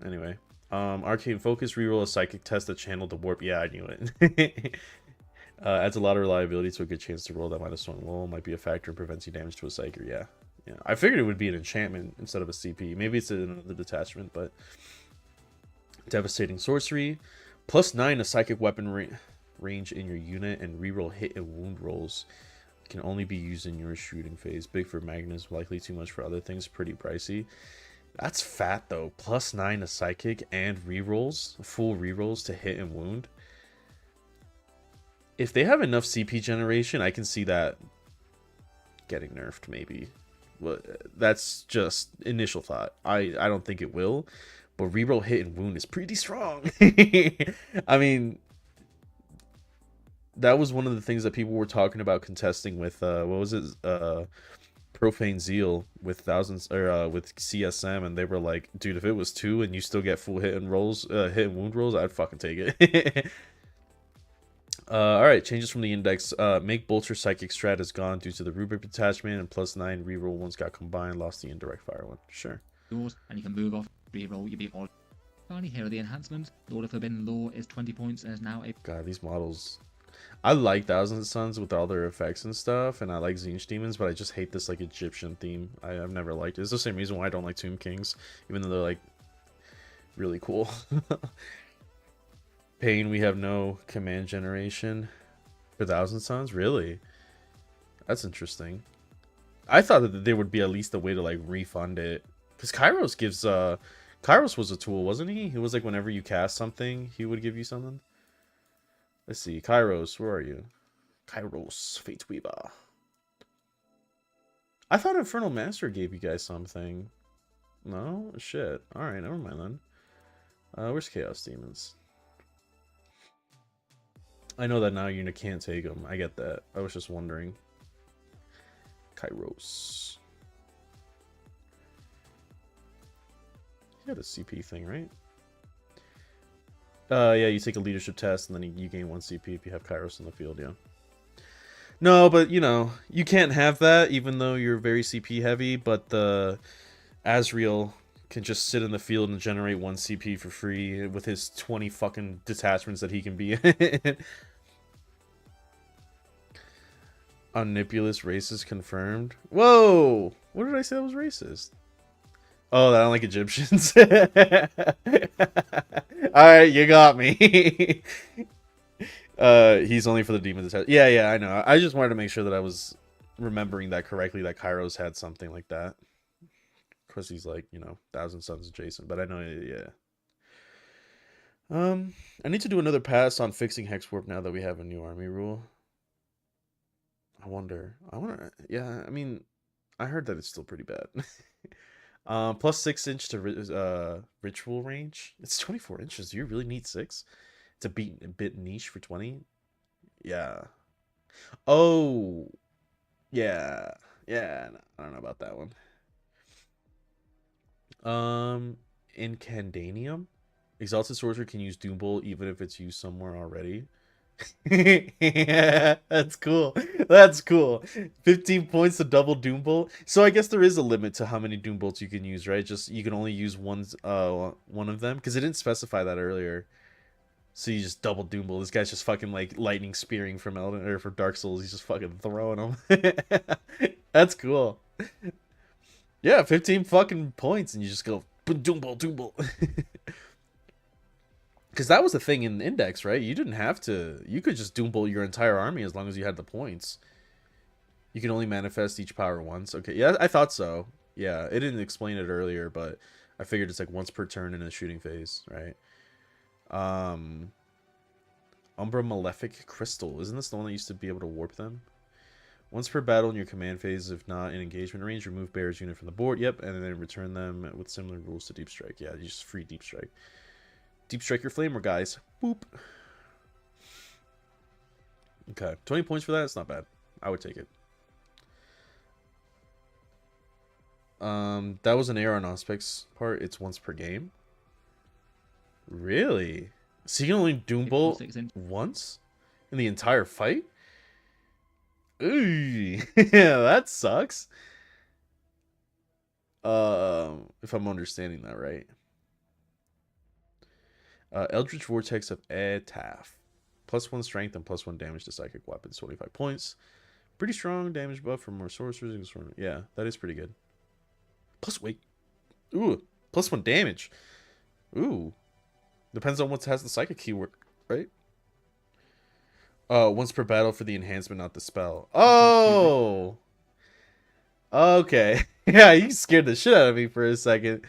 Anyway, Arcane Focus, reroll a Psychic test that channeled the warp. Yeah, I knew it. Adds a lot of reliability to a good chance to roll that -1 roll. Might be a factor in preventing damage to a Psyker. Yeah. I figured it would be an enchantment instead of a CP. Maybe it's another detachment, but devastating sorcery, +9 a psychic weapon range in your unit, and reroll hit and wound rolls. Can only be used in your shooting phase. Big for Magnus, likely too much for other things. Pretty pricey. That's fat though. +9 a psychic and rerolls, full rerolls to hit and wound. If they have enough CP generation, I can see that getting nerfed maybe. But that's just initial thought. I don't think it will, but reroll hit and wound is pretty strong. I mean, that was one of the things that people were talking about contesting with what was it? Profane Zeal with thousands or with CSM, and they were like, dude, if it was 2 and you still get full hit and wound rolls, I'd fucking take it. All right, changes from the index. Make Bolter Psychic Strat is gone due to the Rubric detachment, and +9 reroll ones got combined, lost the indirect fire one. Sure. And you can move off, reroll, you beat all. Finally, here are the enhancements. Lord of Forbidden Law is 20 points and is now a... God, these models. I like Thousand Suns with all their effects and stuff, and I like Zinch Demons, but I just hate this like Egyptian theme. I've never liked it. It's the same reason why I don't like Tomb Kings, even though they're like really cool. Pain, we have no command generation for Thousand Suns. Really? That's interesting. I thought that there would be at least a way to like refund it, because Kairos gives Kairos was a tool, wasn't he? It was like whenever you cast something, he would give you something. Let's see, Kairos, where are you? Kairos, Fate Weaver. I thought Infernal Master gave you guys something. No? Shit. Alright, never mind then. Where's Chaos Demons? I know that now you can't take them. I get that. I was just wondering. Kairos. You had a CP thing, right? Yeah, you take a leadership test and then you gain 1 CP if you have Kairos in the field, yeah. No, but you know, you can't have that even though you're very CP heavy, but the Asriel can just sit in the field and generate 1 CP for free with his 20 fucking detachments that he can be in. Omnipulous racist confirmed. Whoa! What did I say that was racist? Oh, I don't like Egyptians. Alright, you got me. He's only for the demon detach. Yeah, I know. I just wanted to make sure that I was remembering that correctly, that Kairos had something like that. Of course, he's like, you know, Thousand Suns adjacent, but I know, yeah. I need to do another pass on fixing Hex Warp now that we have a new army rule. I wonder. Yeah, I mean, I heard that it's still pretty bad. Plus 6 inch to ritual range. It's 24 inches. Do you really need 6? It's a bit niche for 20. Yeah. Oh, yeah. Yeah, no, I don't know about that one. Incandanium. Exalted Sorcerer can use Doom Bolt even if it's used somewhere already. Yeah, that's cool. That's cool. 15 points to double Doom Bolt. So I guess there is a limit to how many Doom Bolts you can use, right? Just you can only use one of them because it didn't specify that earlier. So you just double Doom Bolt. This guy's just fucking like lightning spearing from Elden or for Dark Souls. He's just fucking throwing them. That's cool. Yeah, 15 fucking points and you just go Doom Bolt, Doom Bolt. Because that was the thing in Index, right? You didn't have to. You could just Doom Bolt your entire army as long as you had the points. You can only manifest each power once. Okay, yeah, I thought so. Yeah, it didn't explain it earlier, but I figured it's like once per turn in a shooting phase, right? Umbra Malefic Crystal. Isn't this the one that used to be able to warp them? Once per battle in your command phase, if not in engagement range, remove Bear's unit from the board. Yep, and then return them with similar rules to Deep Strike. Yeah, you just free Deep Strike. Deep Strike your Flamer, guys. Boop. Okay, 20 points for that? It's not bad. I would take it. That was an error on Auspec's part. It's once per game. Really? So you can only Doom Bolt once in the entire fight? Ooh, yeah, that sucks. If I'm understanding that right. Eldritch Vortex of Etaf. +1 strength and +1 damage to psychic weapons, 25 points. Pretty strong damage buff for more sorcerers. Yeah, that is pretty good. Plus, wait. Ooh, +1 damage. Ooh. Depends on what has the psychic keyword, right? Once per battle for the enhancement, not the spell. Oh! Okay. Yeah, you scared the shit out of me for a second.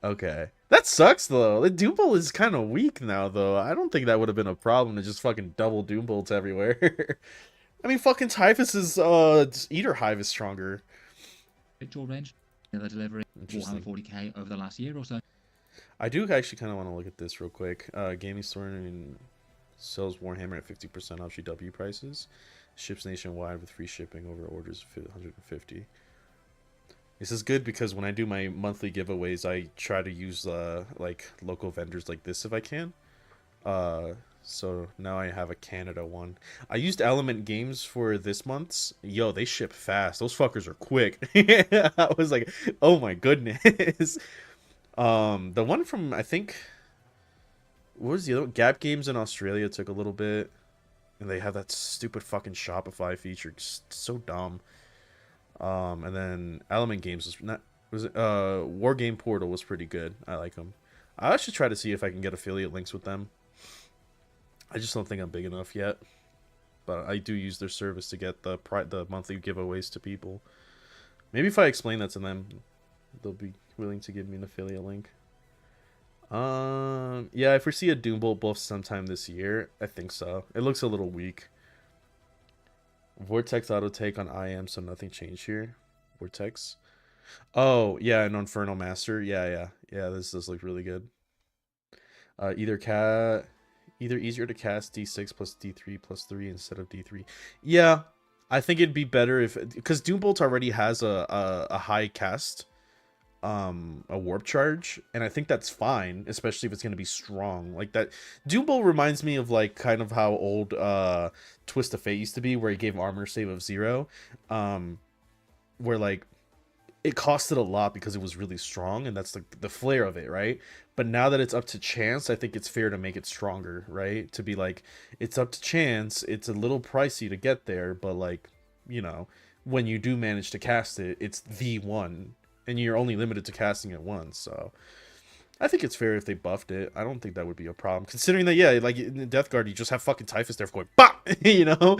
Okay. That sucks, though. The Doom Bolt is kind of weak now, though. I don't think that would have been a problem to just fucking double Doom Bolts everywhere. I mean, fucking Typhus's Eater Hive is stronger. Ritual range. They're delivering Warhammer 40k over the last year or so. I do actually kind of want to look at this real quick. Gaming Store sells Warhammer at 50% off GW prices. Ships nationwide with free shipping over orders of 150. This is good because when I do my monthly giveaways, I try to use like local vendors like this if I can. So now I have a Canada one. I used Element Games for this month's. Yo, they ship fast. Those fuckers are quick. I was like, oh my goodness. The one from I think what was the other Gap Games in Australia took a little bit. And they have that stupid fucking Shopify feature. Just so dumb. And then Element Games was it, War Game Portal was pretty good. I like them. I should try to see if I can get affiliate links with them. I just don't think I'm big enough yet. But I do use their service to get the monthly giveaways to people. Maybe if I explain that to them, they'll be willing to give me an affiliate link. Yeah, I foresee a Doombolt buff sometime this year. I think so. It looks a little weak. Vortex auto take on IM, so nothing changed here. Vortex. Oh, yeah, an Infernal Master. Yeah, this does look really good. Either easier to cast D6 plus D3 plus 3 instead of D3. Yeah, I think it'd be better if, because Doombolt already has a high cast, a warp charge, and I think that's fine, especially if it's going to be strong like that. Doombolt reminds me of like kind of how old Twist of Fate used to be, where he gave armor save of 0, where like it costed a lot because it was really strong, and that's the flair of it, right? But now that it's up to chance, I think it's fair to make it stronger, right? To be like, it's up to chance, it's a little pricey to get there, but like, you know, when you do manage to cast it, it's the one, and you're only limited to casting it once. So I think it's fair if they buffed it. I don't think that would be a problem, considering that, yeah, like in the Death Guard, you just have fucking Typhus there going bop, you know.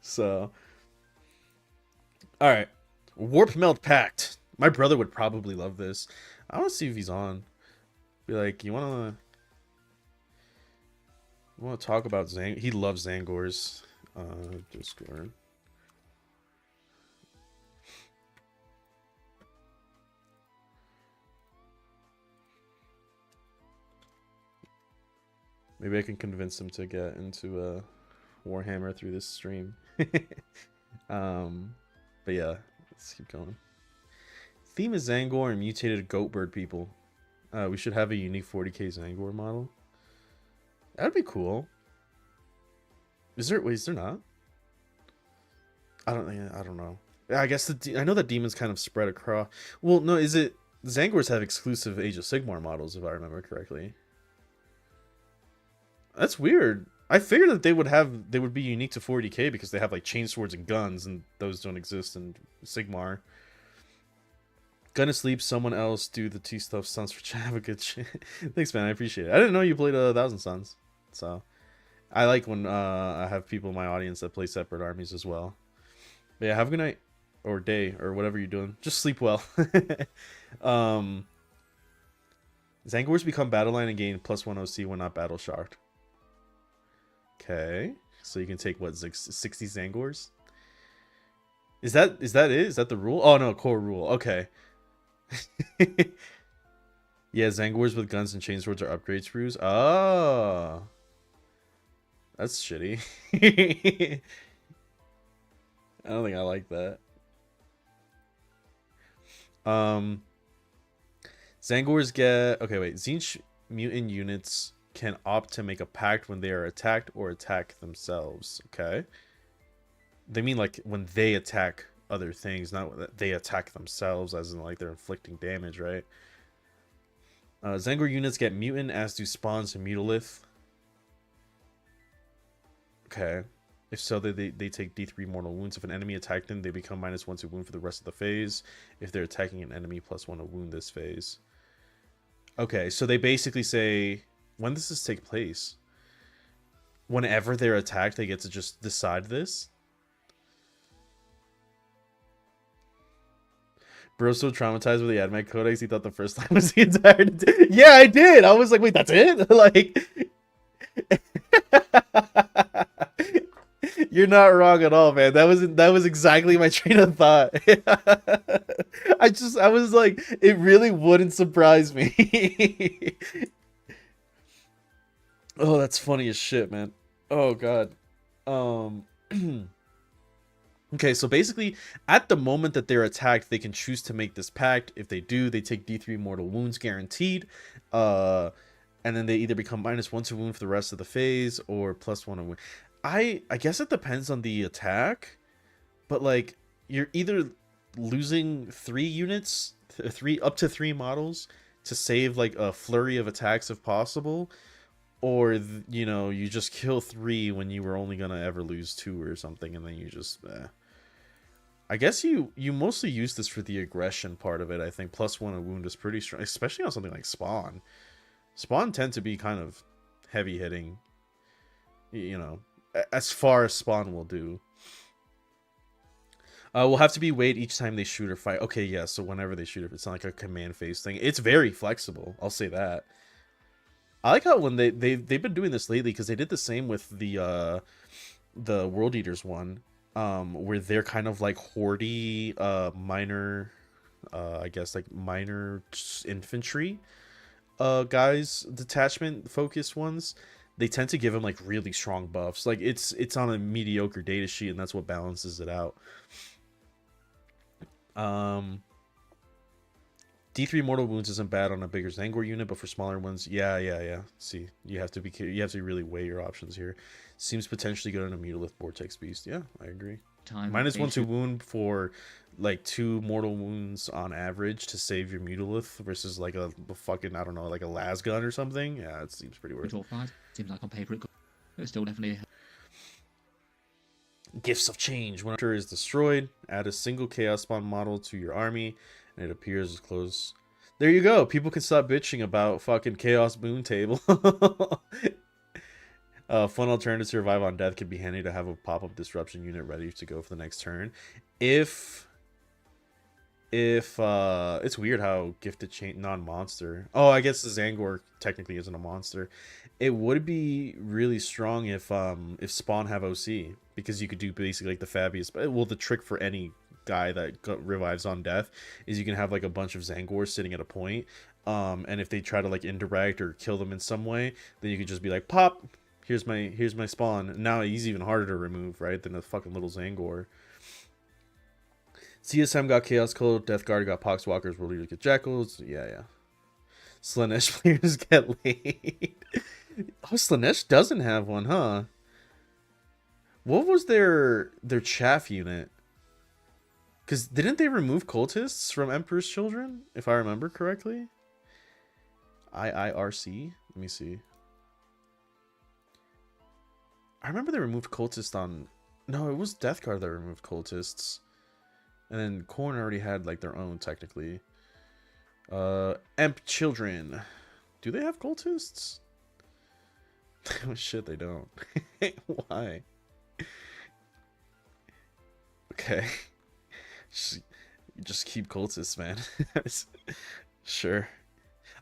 So all right, Warp Melt Pact. My brother would probably love this. I want to see if he's on. Be like, you want to talk about Zang? He loves Zangors. Discord. Maybe I can convince him to get into Warhammer through this stream. But yeah, let's keep going. Theme is Zangor and mutated goatbird people. We should have a unique 40k Zangor model. That'd be cool. Is there? Wait, is there not? I don't know. I guess I know that demons kind of spread across. Well, no, is it Zangors have exclusive Age of Sigmar models, if I remember correctly? That's weird. I figured that they would be unique to 40k because they have like chain swords and guns, and those don't exist in Sigmar. Gonna sleep. Someone else do the T stuff. Suns for have a good shit. Thanks, man. I appreciate it. I didn't know you played 1,000 Suns, so I like when I have people in my audience that play separate armies as well. But yeah, have a good night or day or whatever you're doing. Just sleep well. Zangors become battle line and gain +1 OC when not battle shocked. Okay, so you can take what 60 Zangors. Is that it? Is that the rule? Oh no, core rule. Okay. Yeah, Zangors with guns and chainswords are upgrade screws. Oh, that's shitty. I don't think I like that. Zangors get okay. Wait, Tzeentch mutant units can opt to make a pact when they are attacked or attack themselves. Okay, they mean like when they attack other things, not that they attack themselves, as in like they're inflicting damage, right? Zangor units get mutant, as do spawns and mutalith. Okay. If so, they take D3 mortal wounds. If an enemy attacked them, they become -1 to wound for the rest of the phase. If they're attacking an enemy, +1 to wound this phase. Okay, so they basically say, when does this take place? Whenever they're attacked, they get to just decide this? Bro's so traumatized with the anime codex, he thought the first line was the entire. Yeah, I did. I was like, wait, that's it? Like, you're not wrong at all, man. That was exactly my train of thought. I was like, it really wouldn't surprise me. Oh, that's funny as shit, man. Oh god. Okay, so basically, at the moment that they're attacked, they can choose to make this pact. If they do, they take D3 mortal wounds guaranteed. And then they either become -1 to wound for the rest of the phase, or +1 to wound. I guess it depends on the attack, but like you're either losing 3 units, up to 3 models to save like a flurry of attacks if possible, or you know, you just kill 3 when you were only gonna ever lose 2 or something, and then you just I guess you mostly use this for the aggression part of it. I think +1 a wound is pretty strong, especially on something like Spawn. Spawn tend to be kind of heavy hitting, you know, as far as Spawn will do. Will have to be weighed each time they shoot or fight. Okay, yeah, so whenever they shoot, if it's not like a command phase thing, it's very flexible. I'll say that. I like how when they've been doing this lately, because they did the same with the World Eaters one, where they're kind of like hordy minor, I guess like minor infantry guys, detachment focused ones. They tend to give them like really strong buffs. Like it's on a mediocre data sheet, and that's what balances it out. D3 mortal wounds isn't bad on a bigger Zangor unit, but for smaller ones, yeah. See, you have to really weigh your options here. Seems potentially good on a Mutolith Vortex Beast. Yeah, I agree. -1 to wound for like 2 mortal wounds on average to save your Mutolith versus like a fucking, I don't know, like a las gun or something. Yeah, it seems pretty worth it. Seems like on paper it could, but it's still definitely Gifts of Change. When after is destroyed, add a single Chaos Spawn model to your army, and it appears as close. There you go. People can stop bitching about fucking Chaos Boon Table. Fun alternative to survive on death could be handy to have a pop-up disruption unit ready to go for the next turn. If it's weird how gifted chain non-monster. Oh, I guess the Zangor technically isn't a monster. It would be really strong if Spawn have OC, because you could do basically like the Fabius. Well, the trick for any guy that revives on death is you can have like a bunch of Zangors sitting at a point, and if they try to like indirect or kill them in some way, then you could just be like, pop, here's my spawn. Now he's even harder to remove, right, than a fucking little Zangor. CSM got Chaos Code, Death Guard got Poxwalkers, World Eaters get Jackals. Yeah. Slanesh players get laid. Oh, Slanesh doesn't have one, huh? What was their chaff unit? Because didn't they remove cultists from Emperor's Children, if I remember correctly? IIRC? Let me see. I remember they removed cultists on... No, it was Death Guard that removed cultists. And then Korn already had like their own technically. Emp Children. Do they have cultists? Oh shit, they don't. Why? Okay. Just keep cultists, man. Sure.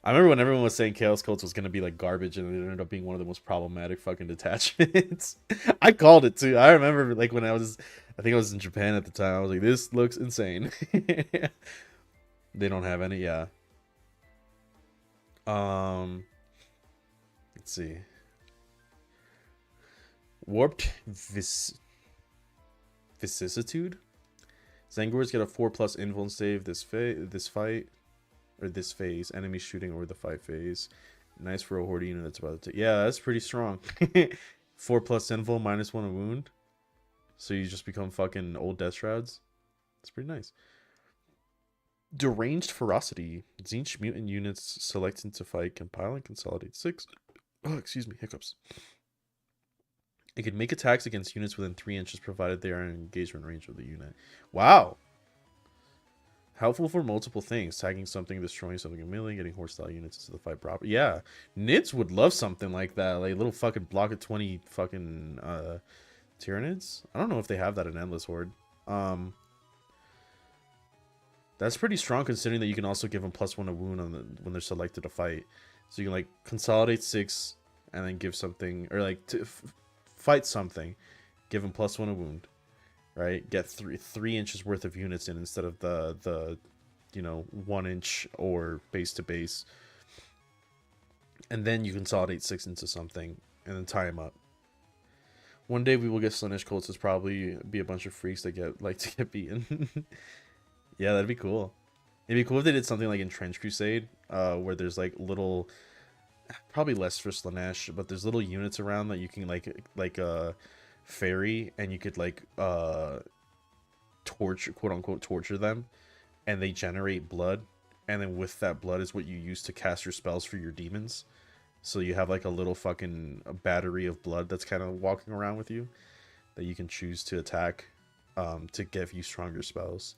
I remember when everyone was saying Chaos Cults was gonna be like garbage, and it ended up being one of the most problematic fucking detachments. I called it too. I remember like when I think I was in Japan at the time. I was like, this looks insane. They don't have any, yeah. Let's see. Warped Vicissitude. Zangors get a 4+ invuln save this fight. Or this phase. Enemy shooting over the fight phase. Nice for a horde unit that's about to... Yeah, that's pretty strong. 4+ invul, -1 a wound. So you just become fucking old Death Shrouds. That's pretty nice. Deranged Ferocity. Tzeentch mutant units selected to fight, compile and consolidate 6. Oh, excuse me, hiccups. It can make attacks against units within 3 inches provided they are in engagement range of the unit. Wow. Helpful for multiple things. Tagging something, destroying something in melee, getting horde-style units into the fight proper. Yeah. Nits would love something like that. Like a little fucking block of 20 fucking Tyranids. I don't know if they have that in Endless Horde. That's pretty strong considering that you can also give them +1 a wound on when they're selected to fight. So you can like consolidate 6 and then give something, or like fight something, give them +1 a wound. Right, get 3 inches worth of units in instead of the 1 inch or base to base, and then you consolidate 6 into something and then tie them up. One day we will get Slanesh Colts. It's probably be a bunch of freaks that get beaten. Yeah, that'd be cool. It'd be cool if they did something like in Trench Crusade, where there's like little, probably less for Slanesh, but there's little units around that you can like ferry, and you could like torture, quote unquote torture them, and they generate blood, and then with that blood is what you use to cast your spells for your demons. So you have like a little fucking battery of blood that's kind of walking around with you that you can choose to attack to give you stronger spells.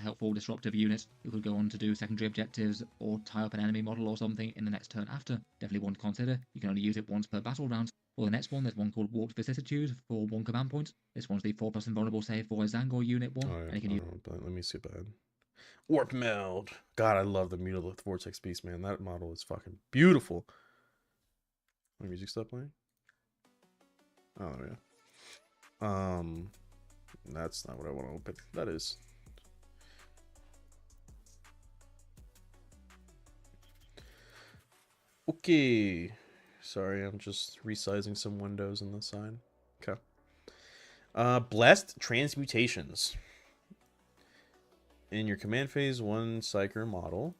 Helpful disruptive unit who could go on to do secondary objectives or tie up an enemy model or something in the next turn after. Definitely one to consider. You can only use it once per battle round. For the next one, there's one called Warped Vicissitude for 1 command point. This one's the 4+ invulnerable save for a Zangor unit 1, Oh, yeah, and you I can use don't know, but let me skip ahead. Warp Meld. God, I love the Mutilith Vortex Beast, man. That model is fucking beautiful. My music stop playing? Oh, yeah. That's not what I want to open. That is. Okay. Sorry, I'm just resizing some windows in the sign. Okay. Blessed Transmutations. In your command phase, one Psyker model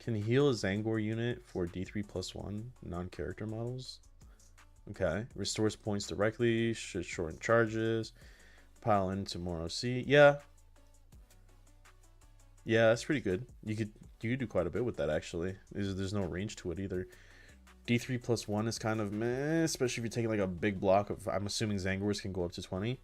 can heal a Zangor unit for D3+1 non-character models. Okay. Restores points directly, should shorten charges, pile into more OC. Yeah. Yeah, that's pretty good. You could do quite a bit with that actually. There's no range to it either. D3+1 is kind of meh, especially if you're taking like a big block of. I'm assuming Zangors can go up to 20.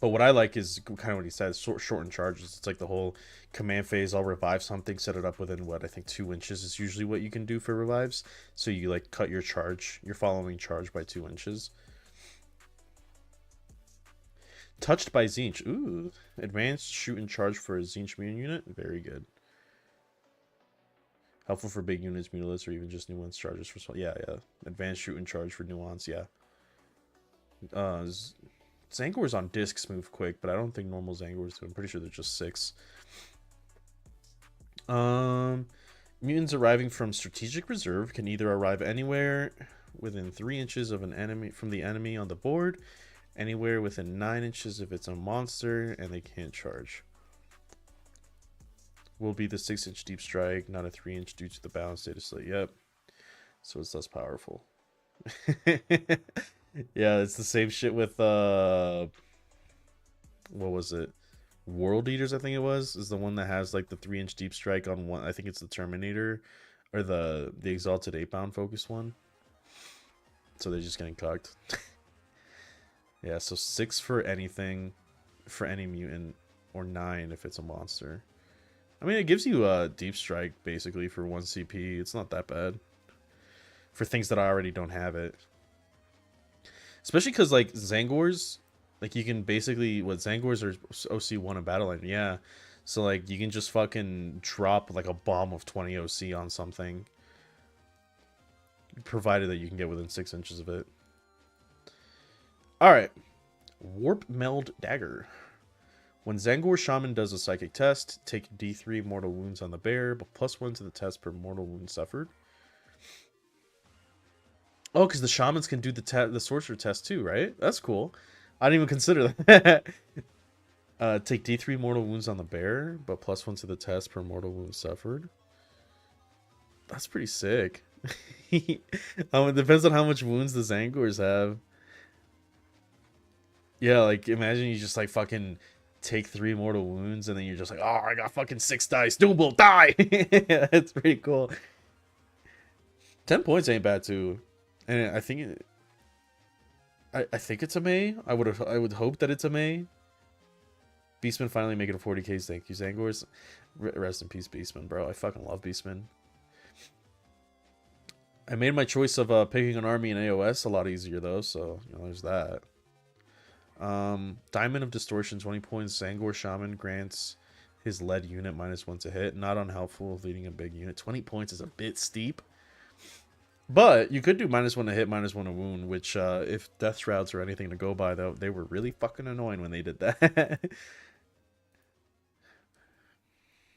But what I like is kind of what he says, shorten charges. It's like the whole command phase. I'll revive something, set it up within what I think 2 inches is usually what you can do for revives. So you like cut your charge, your following charge by 2 inches. Touched by Zinch. Ooh, advanced shoot and charge for a Zinch mutant unit. Very good. Helpful for big units, mutalisks, or even just nuance charges for small. Yeah, yeah. Advanced shoot and charge for nuance. Yeah. Zangors on discs move quick, but I don't think normal Zangors do. I'm pretty sure they're just 6. Mutants arriving from strategic reserve can either arrive anywhere within 3 inches of an enemy from the enemy on the board, anywhere within 9 inches if it's a monster, and they can't charge. Will be the 6-inch deep strike, not a 3-inch due to the balance data slate. Yep. So it's less powerful. Yeah, it's the same shit with what was it? World Eaters, I think it was, is the one that has like the 3-inch deep strike on one. I think it's the Terminator or the Exalted 8-bound focus one. So they're just getting cucked. Yeah, so 6 for anything, for any mutant, or 9 if it's a monster. I mean, it gives you a deep strike basically for 1 CP. It's not that bad for things that I already don't have it. Especially because like Zangors, like you can basically Zangors are OC1 in Battleline, yeah. So like you can just fucking drop like a bomb of 20 OC on something, provided that you can get within 6 inches of it. All right, Warp Meld Dagger. When Zangor Shaman does a psychic test, take D3 mortal wounds on the bear, but +1 to the test per mortal wound suffered. Oh, because the shamans can do the sorcerer test too, right? That's cool. I didn't even consider that. Take D3 mortal wounds on the bear, but +1 to the test per mortal wound suffered. That's pretty sick. It depends on how much wounds the Zangors have. Yeah, like imagine you just like fucking take 3 mortal wounds and then you're just like, oh, I got fucking 6 dice. Doomble, die! That's pretty cool. 10 points ain't bad too. And I think I think it's a May. I would hope that it's a May. Beastman finally making a 40Ks. Thank you, Zangors. Rest in peace, Beastman, bro. I fucking love Beastman. I made my choice of picking an army in AOS a lot easier though, so you know there's that. Diamond of Distortion, 20 points. Zangor Shaman grants his lead unit -1 to hit. Not unhelpful of leading a big unit. 20 points is a bit steep. But you could do -1 to hit, -1 to wound, which if death shrouds are anything to go by, though, they were really fucking annoying when they did that.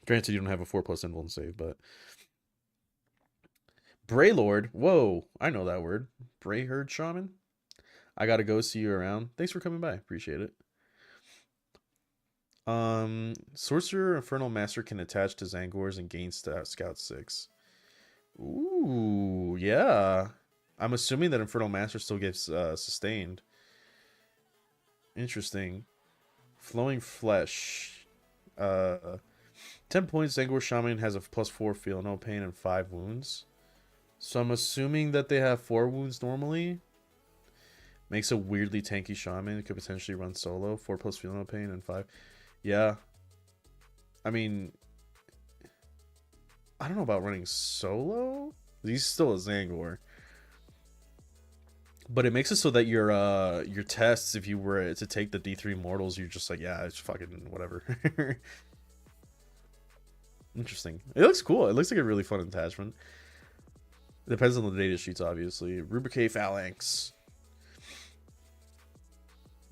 Granted, you don't have a 4+ invuln save, but Braylord. Whoa, I know that word. Brayherd Shaman. I gotta go. See you around. Thanks for coming by. Appreciate it. Sorcerer Infernal Master can attach to Zangors and gain Scout 6. Ooh, yeah. I'm assuming that Infernal Master still gets sustained. Interesting. Flowing Flesh. 10 points. Zangor Shaman has a +4 feel no pain and 5 wounds. So I'm assuming that they have 4 wounds normally. Makes a weirdly tanky shaman. Could potentially run solo. 4 plus feel no pain and 5. Yeah. I mean, I don't know about running solo. He's still a Zangor. But it makes it so that your tests, if you were to take the D3 mortals, you're just like, yeah, it's fucking whatever. Interesting. It looks cool. It looks like a really fun attachment. It depends on the data sheets, obviously. Rubrique Phalanx.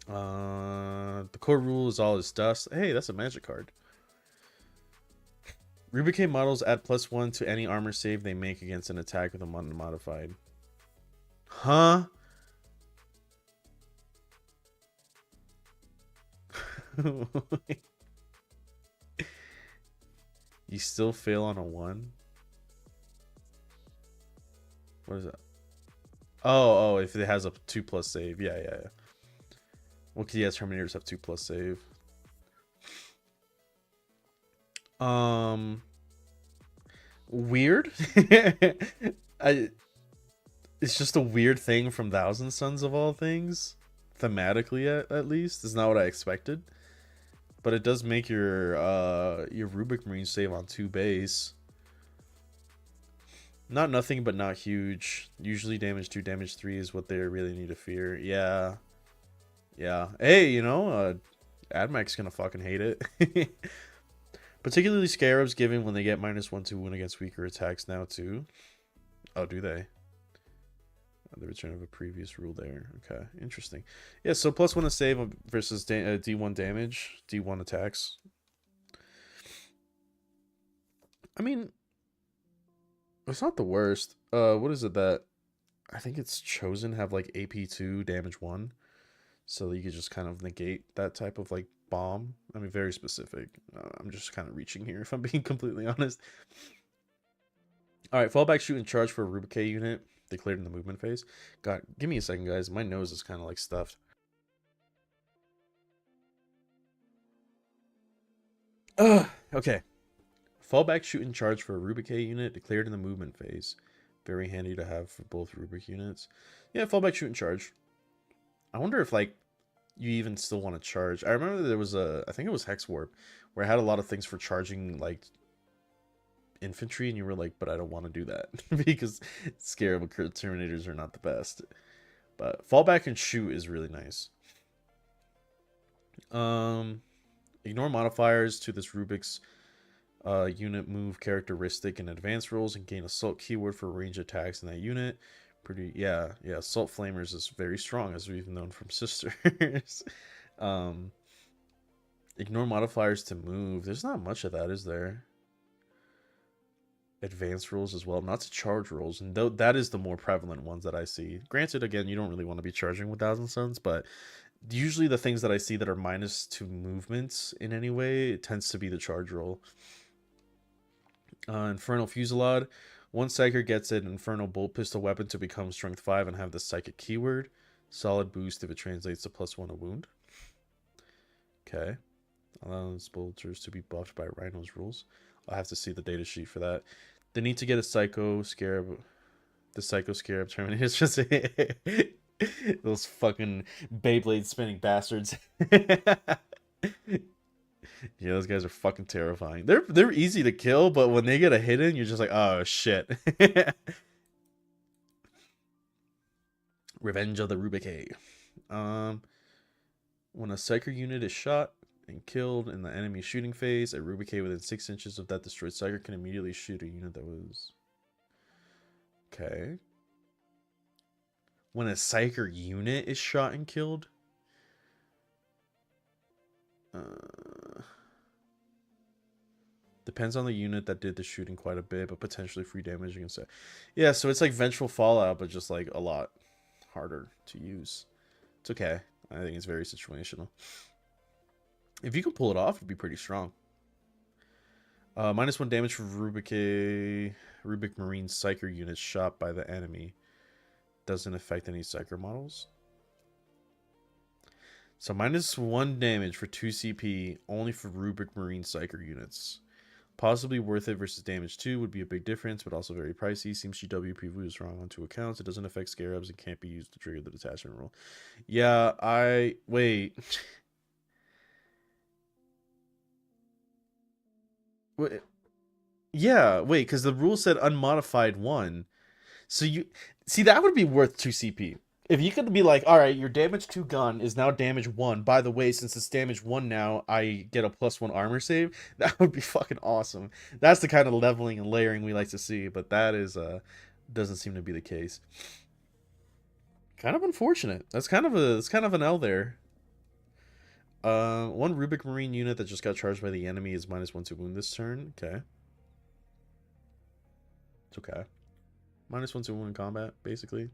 The core rule is all is dust. Hey, that's a magic card. Rubrique models add +1 to any armor save they make against an attack with a unmodified. Huh? You still fail on a 1? What is that? Oh, if it has a 2+ save. Yeah. Well, yeah, Terminators have 2+ save. Weird. I. It's just a weird thing from Thousand Sons of all things, thematically at least. It's not what I expected, but it does make your Rubik Marine save on 2 base. Not nothing, but not huge. Usually damage 2, damage 3 is what they really need to fear. Yeah. Hey, you know, Admech's gonna fucking hate it. Particularly Scarabs, given when they get -1 to wound against weaker attacks now too. Oh, do they? The return of a previous rule there. Okay, interesting. Yeah, so +1 to save versus D1 damage, D1 attacks. I mean, it's not the worst. What is it that I think it's chosen have like AP2 damage 1, so you could just kind of negate that type of like bomb. I mean, very specific. I'm just kind of reaching here if I'm being completely honest. All right, fallback shoot and charge for a Rubique unit declared in the movement phase. God, give me a second, guys. My nose is kind of like stuffed. Okay. Fallback shoot and charge for a Rubique unit declared in the movement phase. Very handy to have for both Rubik units. Yeah, fallback shoot and charge. I wonder if like you even still want to charge. I remember there was I think it was Hex Warp, where I had a lot of things for charging like infantry, and you were like, but I don't want to do that because Scarab Terminators are not the best. But fallback and shoot is really nice. Ignore modifiers to this Rubik's unit move characteristic and advanced rolls and gain assault keyword for range attacks in that unit. Yeah, assault flamers is very strong, as we've known from sisters. um Ignore modifiers to move. There's not much of that, is there? Advanced rolls as well, not to charge rolls, and though that is the more prevalent ones that I see. Granted, again, you don't really want to be charging with Thousand Suns, but usually the things that I see that are minus to movements in any way, it tends to be the charge roll. Infernal Fusillade. One Psyker gets an Infernal Bolt Pistol weapon to become Strength 5 and have the Psychic keyword. Solid boost if it translates to +1 a wound. Okay. Allows bolters to be buffed by Rhino's rules. I'll have to see the data sheet for that. They need to get a Psycho Scarab. The Psycho Scarab Terminator. It's just those fucking Beyblade spinning bastards. Yeah, those guys are fucking terrifying. They're easy to kill, but when they get a hit in, you're just like, oh shit. Revenge of the Rubique. When a Psyker unit is shot and killed in the enemy shooting phase, a Rubique within 6 inches of that destroyed Psyker can immediately shoot a unit that was... Okay. When a Psyker unit is shot and killed? Depends on the unit that did the shooting quite a bit, but potentially free damage against it. Yeah, so it's like Vengeful Fallout, but just like a lot harder to use. It's okay. I think it's very situational. If you can pull it off, it'd be pretty strong. -1 damage for Rubik Marine Psyker units shot by the enemy. Doesn't affect any Psyker models. So -1 damage for 2 CP only for Rubik Marine Psyker units. Possibly worth it versus damage 2 would be a big difference, but also very pricey. Seems GW preview is wrong on 2 accounts. It doesn't affect scarabs and can't be used to trigger the detachment rule. Yeah, wait. Wait. Yeah, wait, because the rule said unmodified 1. So you see that would be worth 2 CP. If you could be like, all right, your damage 2 gun is now damage 1. By the way, since it's damage 1 now, I get a +1 armor save. That would be fucking awesome. That's the kind of leveling and layering we like to see, but that is doesn't seem to be the case. Kind of unfortunate. That's kind of an L there. One Rubik Marine unit that just got charged by the enemy is -1 to wound this turn. Okay. It's okay. -1 to wound in combat, basically.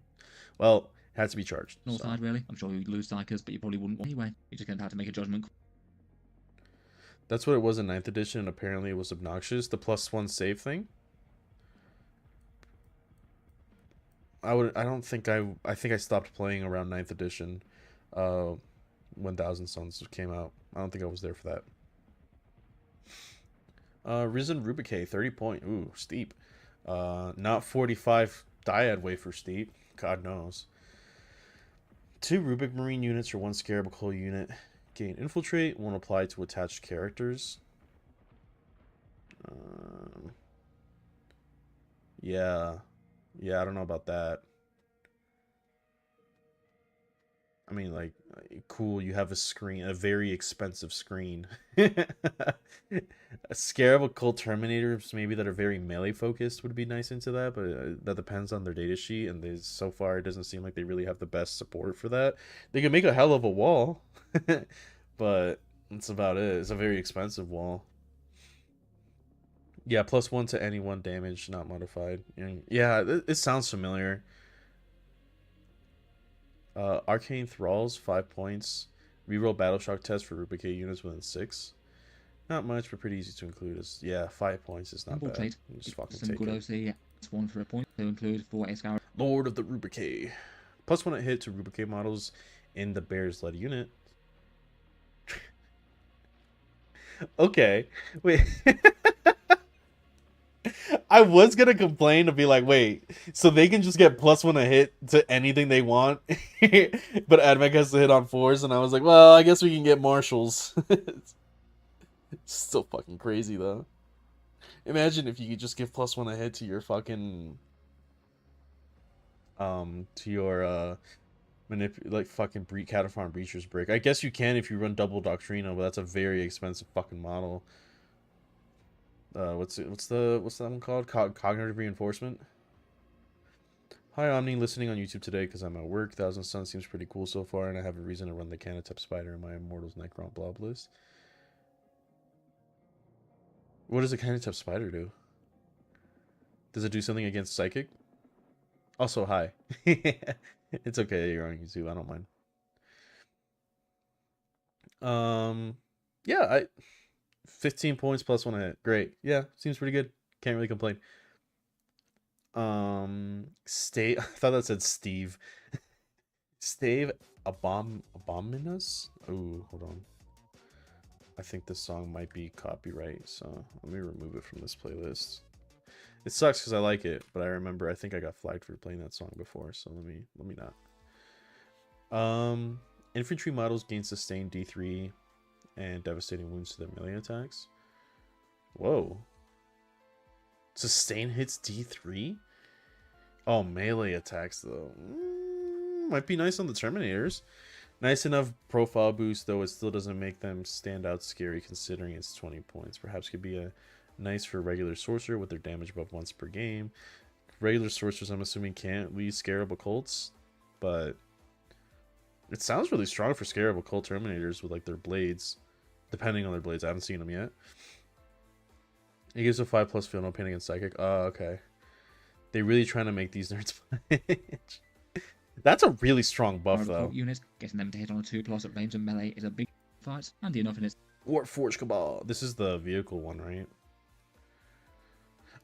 Well, it had to be charged. North So. side, really. I'm sure you'd lose Psychers, but you probably wouldn't anyway. You're just going to have to make a judgment. That's what it was in 9th edition, and apparently it was obnoxious. The +1 save thing. I don't think I think I stopped playing around 9th edition, when Thousand Suns came out. I don't think I was there for that. Risen Rubicay, 30 point. Ooh, steep. Not 45 dyad wafer steep. God knows. 2 Rubik Marine units or 1 Scarab Coal unit gain infiltrate. Won't apply to attached characters. Yeah. Yeah, I don't know about that. I mean, like, cool, you have a screen, a very expensive screen. A Scarab Occult Terminators, maybe that are very melee focused, would be nice into that, but that depends on their data sheet, and so far it doesn't seem like they really have the best support for that. They can make a hell of a wall, but that's about it. It's a very expensive wall. Yeah, +1 to any 1 damage, not modified. Yeah, it sounds familiar. Arcane Thralls, 5 points. Reroll Battleshock test for Rubicay units within 6. Not much, but pretty easy to include. Yeah, 5 points is not bad. Trait. Just fucking Some take good it. OC. It's 1 for a point. To include for a Scour. Lord of the Rubicay. +1 at hit to Rubicay models in the Bears led unit. Okay. Wait. I was gonna complain to be like, wait, so they can just get +1 a hit to anything they want, but Admech has to hit on 4s, and I was like, well, I guess we can get marshals. It's still fucking crazy though. Imagine if you could just give +1 a hit to your fucking to your like fucking Cataphon Breacher's Brick. I guess you can if you run double Doctrino, but that's a very expensive fucking model. What's that one called? Cognitive reinforcement. Hi Omni, listening on YouTube today because I'm at work. Thousand Suns seems pretty cool so far, and I have a reason to run the Canatep Spider in my Immortals Necron Blob list. What does the Canatep Spider do? Does it do something against Psychic? Also, hi. It's okay, you're on YouTube. I don't mind. Yeah, 15 points +1 a hit. Great. Yeah, seems pretty good. Can't really complain. I thought that said Steve. Stave Abominus? Ooh, hold on. I think this song might be copyright, so let me remove it from this playlist. It sucks because I like it, but I think I got flagged for playing that song before, so let me not. Infantry models gain sustained D3 and devastating wounds to their melee attacks. Whoa. Sustain hits D3? Oh, melee attacks though. Might be nice on the Terminators. Nice enough profile boost, though it still doesn't make them stand out scary considering it's 20 points. Perhaps could be a nice for regular sorcerer with their damage above once per game. Regular sorcerers, I'm assuming, can't lead Scarab Occults, but it sounds really strong for Scarab Occult Terminators with like their blades, depending on their blades. I haven't seen them yet. It gives a 5+ field no pain against Psychic. Oh, okay. They really trying to make these nerds punch. That's a really strong buff, though. Unit, getting them to hit on a 2+ at range and melee is a big fight, handy enough in its Warforged Cabal. This is the vehicle one, right?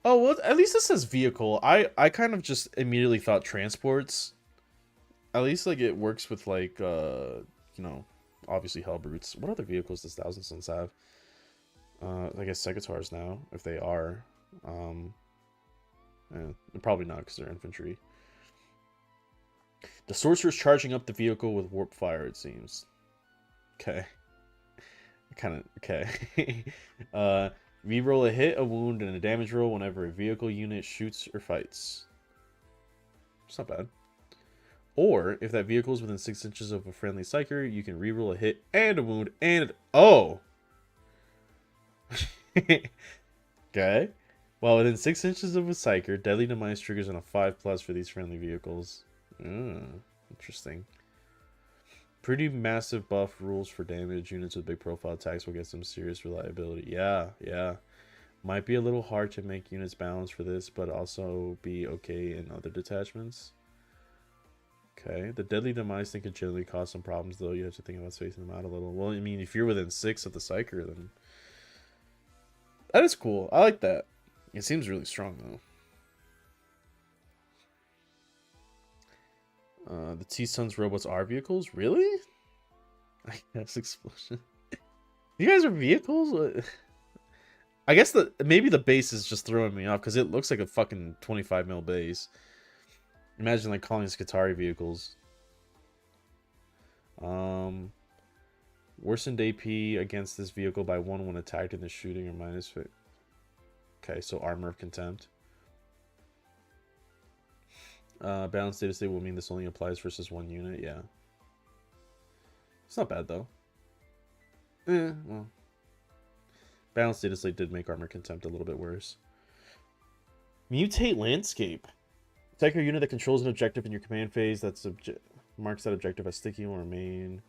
Oh, well, at least it says vehicle. I kind of just immediately thought transports. At least, like, it works with, like, you know, obviously Hellbrutes. What other vehicles does Thousand Suns have? I guess Secateurs now, if they are. Um, Probably not because they're infantry. The sorcerer's charging up the vehicle with warp fire, it seems. Okay. Kind of, okay. uh, Reroll a hit, a wound, and a damage roll whenever a vehicle unit shoots or fights. It's not bad. Or, if that vehicle is within 6 inches of a friendly psyker, you can reroll a hit and a wound and... Oh! Okay. While within 6 inches of a psyker, Deadly Demise triggers on a 5+ for these friendly vehicles. Interesting. Pretty massive buff rules for damage. Units with big profile attacks will get some serious reliability. Yeah, yeah. Might be a little hard to make units balance for this, but also be okay in other detachments. Okay. The Deadly Demise thing could generally cause some problems, though. You have to think about spacing them out a little. Well, I mean, if you're within 6 of the psyker, then... That is cool. I like that. It seems really strong, though. The T-Sun's robots are vehicles? Really? I guess explosion. You guys are vehicles? I guess maybe the base is just throwing me off because it looks like a fucking 25 mil base. Imagine like calling Skitarii vehicles. Worsened AP against this vehicle by 1 when attacked in the shooting or minus. Okay, so armor of contempt. Balanced data state will mean this only applies versus 1 unit. Yeah, it's not bad though. Well, balanced data state did make armor contempt a little bit worse. Mutate landscape. Attack your unit that controls an objective in your command phase that's marks that objective as sticky will remain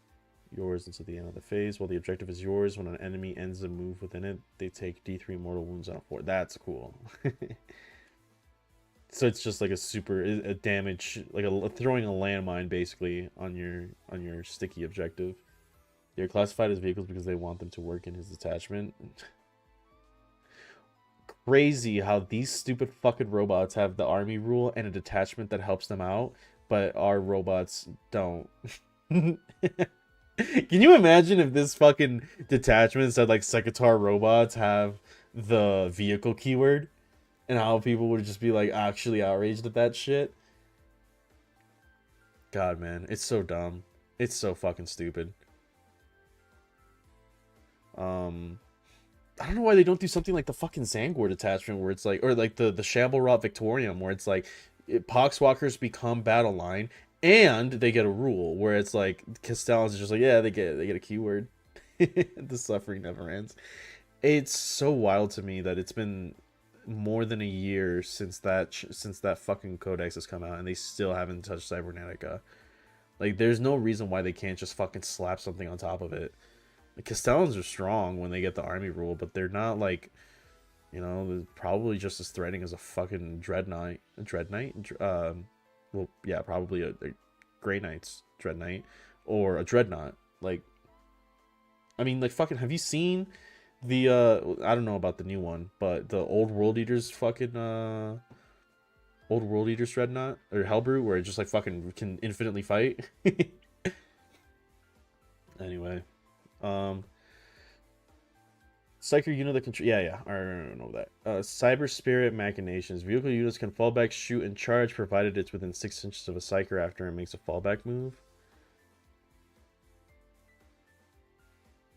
yours until the end of the phase. While the objective is yours, when an enemy ends a move within it, they take D3 mortal wounds on a 4. That's cool. So it's just like a damage, like throwing a landmine basically on your sticky objective. They're classified as vehicles because they want them to work in his detachment. Crazy how these stupid fucking robots have the army rule and a detachment that helps them out, but our robots don't. Can you imagine if this fucking detachment said like Sekitar robots have the vehicle keyword and how people would just be like actually outraged at that shit? God, man, it's so dumb. It's so fucking stupid. I don't know why they don't do something like the fucking Zangor detachment where it's like, or like the Shamble-Rot Victorium where it's like Poxwalkers become battle line and they get a rule where it's like Castellans is just like, yeah, they get a keyword. The suffering never ends. It's so wild to me that it's been more than a year since that fucking Codex has come out and they still haven't touched Cybernetica. Like, there's no reason why they can't just fucking slap something on top of it. The Castellans are strong when they get the army rule, but they're not like, you know, they're probably just as threatening as a fucking Dreadnought. A Dreadnought? Well, yeah, probably a Grey Knight's Dreadnought or a Dreadnought. Like, I mean, like, fucking, have you seen the, I don't know about the new one, but the Old World Eaters fucking, Old World Eaters Dreadnought or Hellbrute, where it just like fucking can infinitely fight? Anyway. Psyker unit that control. Yeah, I don't know that. Cyber Spirit Machinations. Vehicle units can fall back, shoot, and charge, provided it's within 6 inches of a Psyker after it makes a fallback move.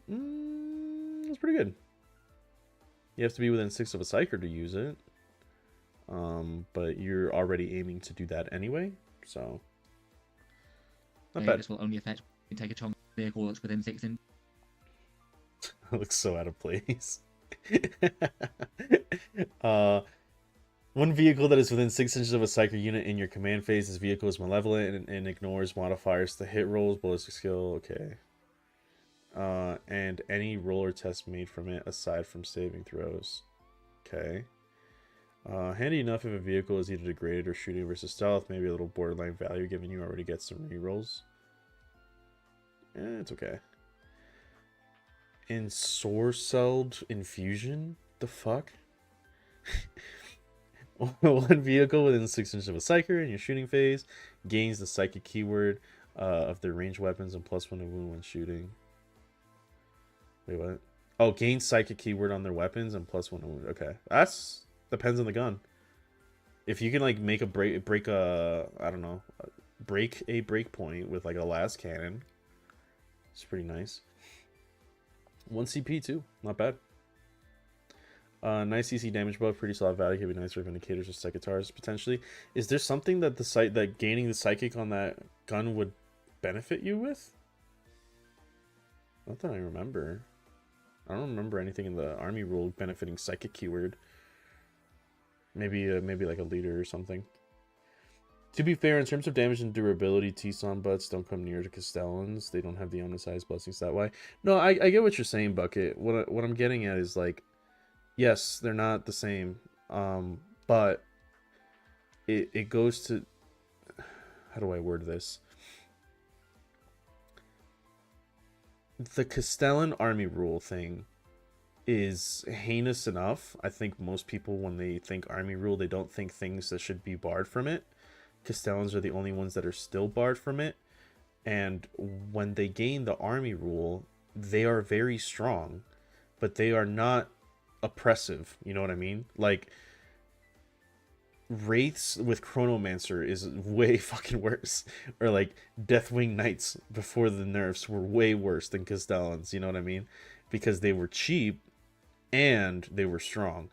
That's pretty good. You have to be within 6 of a Psyker to use it. But you're already aiming to do that anyway, so not bad. This will only affect you take a chunk vehicle that's within 6 inches. It looks so out of place. One vehicle that is within 6 inches of a Psyker unit in your command phase. This vehicle is malevolent and ignores modifiers to hit rolls, ballistic skill. Okay. And any roller test made from it aside from saving throws. Okay. Handy enough if a vehicle is either degraded or shooting versus stealth. Maybe a little borderline value given you already get some rerolls. It's okay. Ensorcelled Infusion? The fuck? One vehicle within 6 inches of a Psyker in your shooting phase gains the psychic keyword of their ranged weapons and +1 to wound when shooting. Wait, what? Oh, gain psychic keyword on their weapons and +1 wound. Okay, that's depends on the gun. If you can like make a break a I don't know, break a break point with like a last cannon, it's pretty nice. 1 CP too, not bad. Nice CC damage buff, pretty solid value. Could be nice for Vindicators or Secatars potentially. Is there something that the site that gaining the psychic on that gun would benefit you with? Not that I remember. I don't remember anything in the army rule benefiting psychic keyword. Maybe like a leader or something. To be fair, in terms of damage and durability, T-Son butts don't come near to Castellans. They don't have the omnisized blessings that way. No, I get what you're saying, Bucket. What I'm getting at is like, yes, they're not the same. But it goes to, how do I word this? The Castellan army rule thing is heinous enough. I think most people, when they think army rule, they don't think things that should be barred from it. Castellans are the only ones that are still barred from it. And when they gain the army rule, they are very strong, but they are not oppressive. You know what I mean? Like, Wraiths with Chronomancer is way fucking worse. Or like Deathwing Knights before the nerfs were way worse than Castellans, you know what I mean? Because they were cheap and they were strong.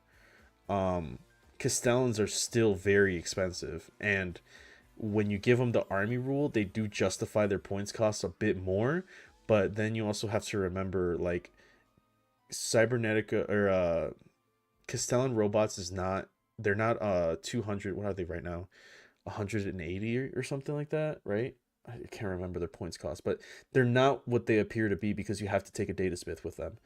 Castellans are still very expensive, and when you give them the army rule, they do justify their points cost a bit more, but then you also have to remember like Cybernetica or Castellan robots is not, they're not 200, what are they right now? 180 or something like that, right? I can't remember their points cost, but they're not what they appear to be because you have to take a data smith with them,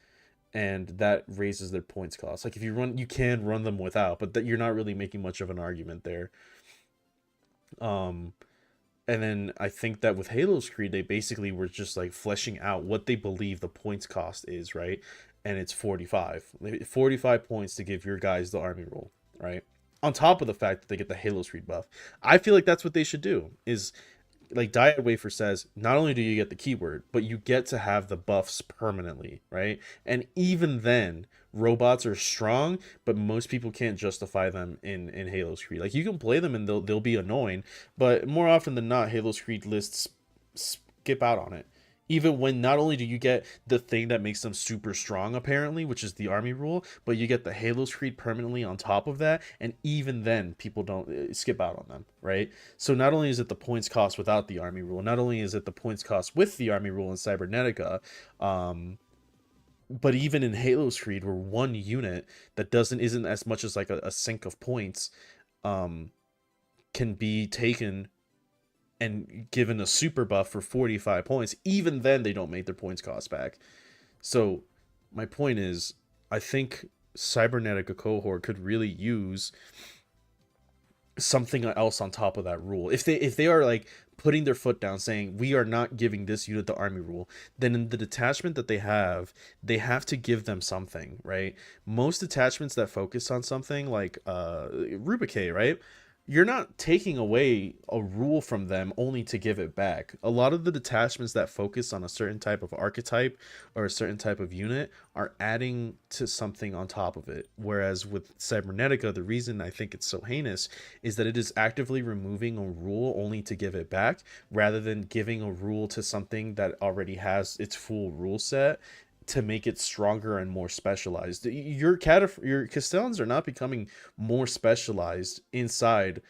and that raises their points cost. Like if you run, you can run them without, but that you're not really making much of an argument there. Um, and then I think that with Halo's Creed, they basically were just like fleshing out what they believe the points cost is, right? And it's 45. 45 points to give your guys the army rule, right? On top of the fact that they get the Halo's Creed buff. I feel like that's what they should do, is like Diet Wafer says, not only do you get the keyword, but you get to have the buffs permanently, right? And even then, robots are strong, but most people can't justify them in Halo's Creed. Like you can play them and they'll be annoying, but more often than not, Halo's Creed lists skip out on it. Even when not only do you get the thing that makes them super strong, apparently, which is the army rule, but you get the Halo's Creed permanently on top of that, and even then, people don't skip out on them, right? So not only is it the points cost without the army rule, not only is it the points cost with the army rule in Cybernetica, but even in Halo's Creed, where one unit that doesn't isn't as much as like a sink of points, um, can be taken and given a super buff for 45 points, even then they don't make their points cost back. So my point is, I think Cybernetica cohort could really use something else on top of that rule. If they are like putting their foot down saying we are not giving this unit the army rule, then in the detachment that they have to give them something, right? Most detachments that focus on something like Rubicay, right? You're not taking away a rule from them only to give it back. A lot of the detachments that focus on a certain type of archetype or a certain type of unit are adding to something on top of it. Whereas with Cybernetica, the reason I think it's so heinous is that it is actively removing a rule only to give it back, rather than giving a rule to something that already has its full rule set to make it stronger and more specialized. Your Castellans are not becoming more specialized inside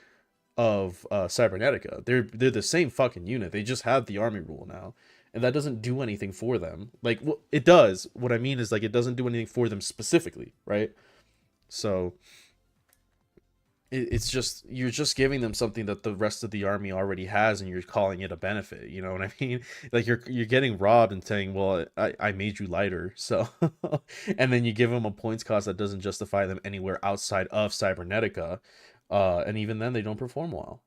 of Cybernetica. They're the same fucking unit. They just have the army rule now, and that doesn't do anything for them. Like, well, it does. What I mean is like it doesn't do anything for them specifically, right? So it's just, you're just giving them something that the rest of the army already has, and you're calling it a benefit. You know what I mean? Like you're getting robbed and saying, well, I made you lighter, so and then you give them a points cost that doesn't justify them anywhere outside of Cybernetica, and even then they don't perform well.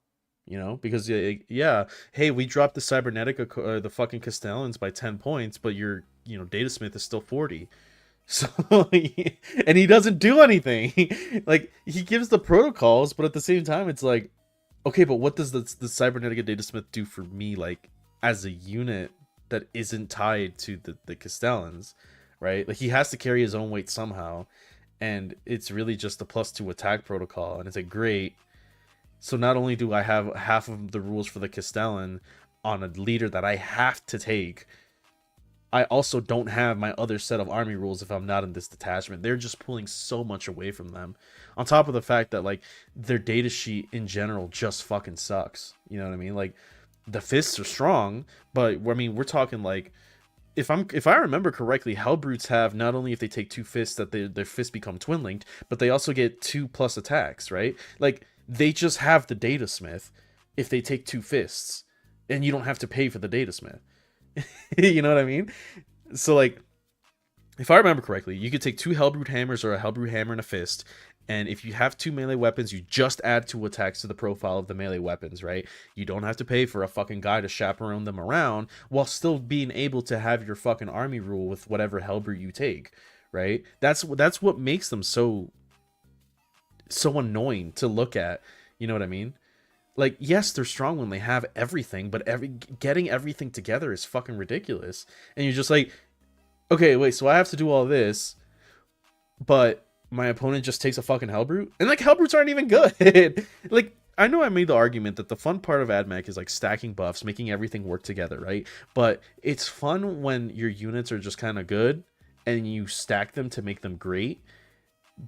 You know, because yeah, hey, we dropped the Cybernetica, the fucking Castellans by 10 points, but your Datasmith is still 40. So and he doesn't do anything. Like he gives the protocols, but at the same time, it's like, okay, but what does the Cybernetica Datasmith do for me, like as a unit that isn't tied to the Castellans, right? Like he has to carry his own weight somehow, and it's really just a +2 attack protocol, and it's like great. So not only do I have half of the rules for the Castellan on a leader that I have to take, I also don't have my other set of army rules if I'm not in this detachment. They're just pulling so much away from them. On top of the fact that like their data sheet in general just fucking sucks. You know what I mean? Like the fists are strong, but I mean we're talking like if I remember correctly, Hellbrutes have not only if they take 2 fists that their fists become twin linked, but they also get 2+ attacks, right? Like they just have the data smith if they take 2 fists, and you don't have to pay for the data smith. You know what I mean? So like if I remember correctly, you could take 2 Hellbrute hammers or a Hellbrute hammer and a fist, and if you have 2 melee weapons, you just add 2 attacks to the profile of the melee weapons, right? You don't have to pay for a fucking guy to chaperone them around while still being able to have your fucking army rule with whatever Hellbrute you take, right? That's what makes them so annoying to look at. You know what I mean? Like, yes, they're strong when they have everything, but getting everything together is fucking ridiculous. And you're just like, okay, wait, so I have to do all this, but my opponent just takes a fucking Hellbrute? And, like, Hellbrutes aren't even good. Like, I know I made the argument that the fun part of AdMech is, like, stacking buffs, making everything work together, right? But it's fun when your units are just kind of good, and you stack them to make them great,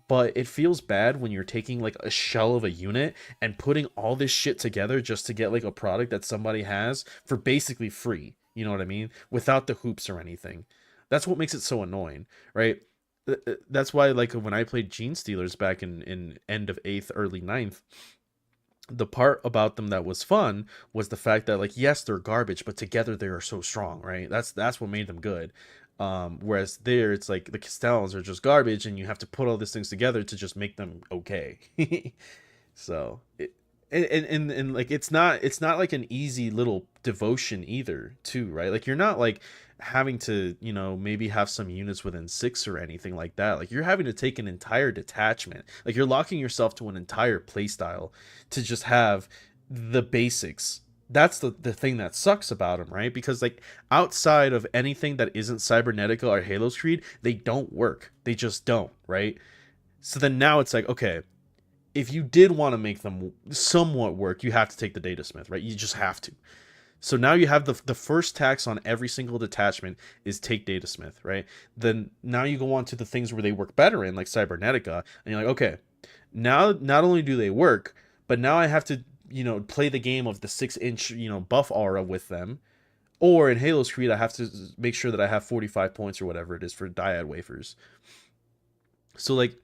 but it feels bad when you're taking like a shell of a unit and putting all this shit together just to get like a product that somebody has for basically free. You know what I mean? Without the hoops or anything. That's what makes it so annoying, right? That's why like when I played Gene Stealers back in end of 8th, early ninth, the part about them that was fun was the fact that like yes they're garbage but together they are so strong, right? That's what made them good. Whereas there it's like the Castellans are just garbage and you have to put all these things together to just make them okay. So it and like it's not like an easy little devotion either too, right? Like you're not like having to maybe have some units within 6 or anything like that. Like you're having to take an entire detachment, like you're locking yourself to an entire playstyle to just have the basics. That's the thing that sucks about them, right? Because like outside of anything that isn't Cybernetica or Halo's Creed, they don't work. They just don't, right? So then now it's like, okay, if you did want to make them somewhat work, you have to take the Data Smith, right? You just have to. So now you have the first tax on every single detachment is take Data Smith, right? Then now you go on to the things where they work better in, like Cybernetica, and you're like, okay, now not only do they work, but now I have to play the game of the 6-inch buff aura with them. Or in Halo's Creed, I have to make sure that I have 45 points or whatever it is for dyad wafers. So like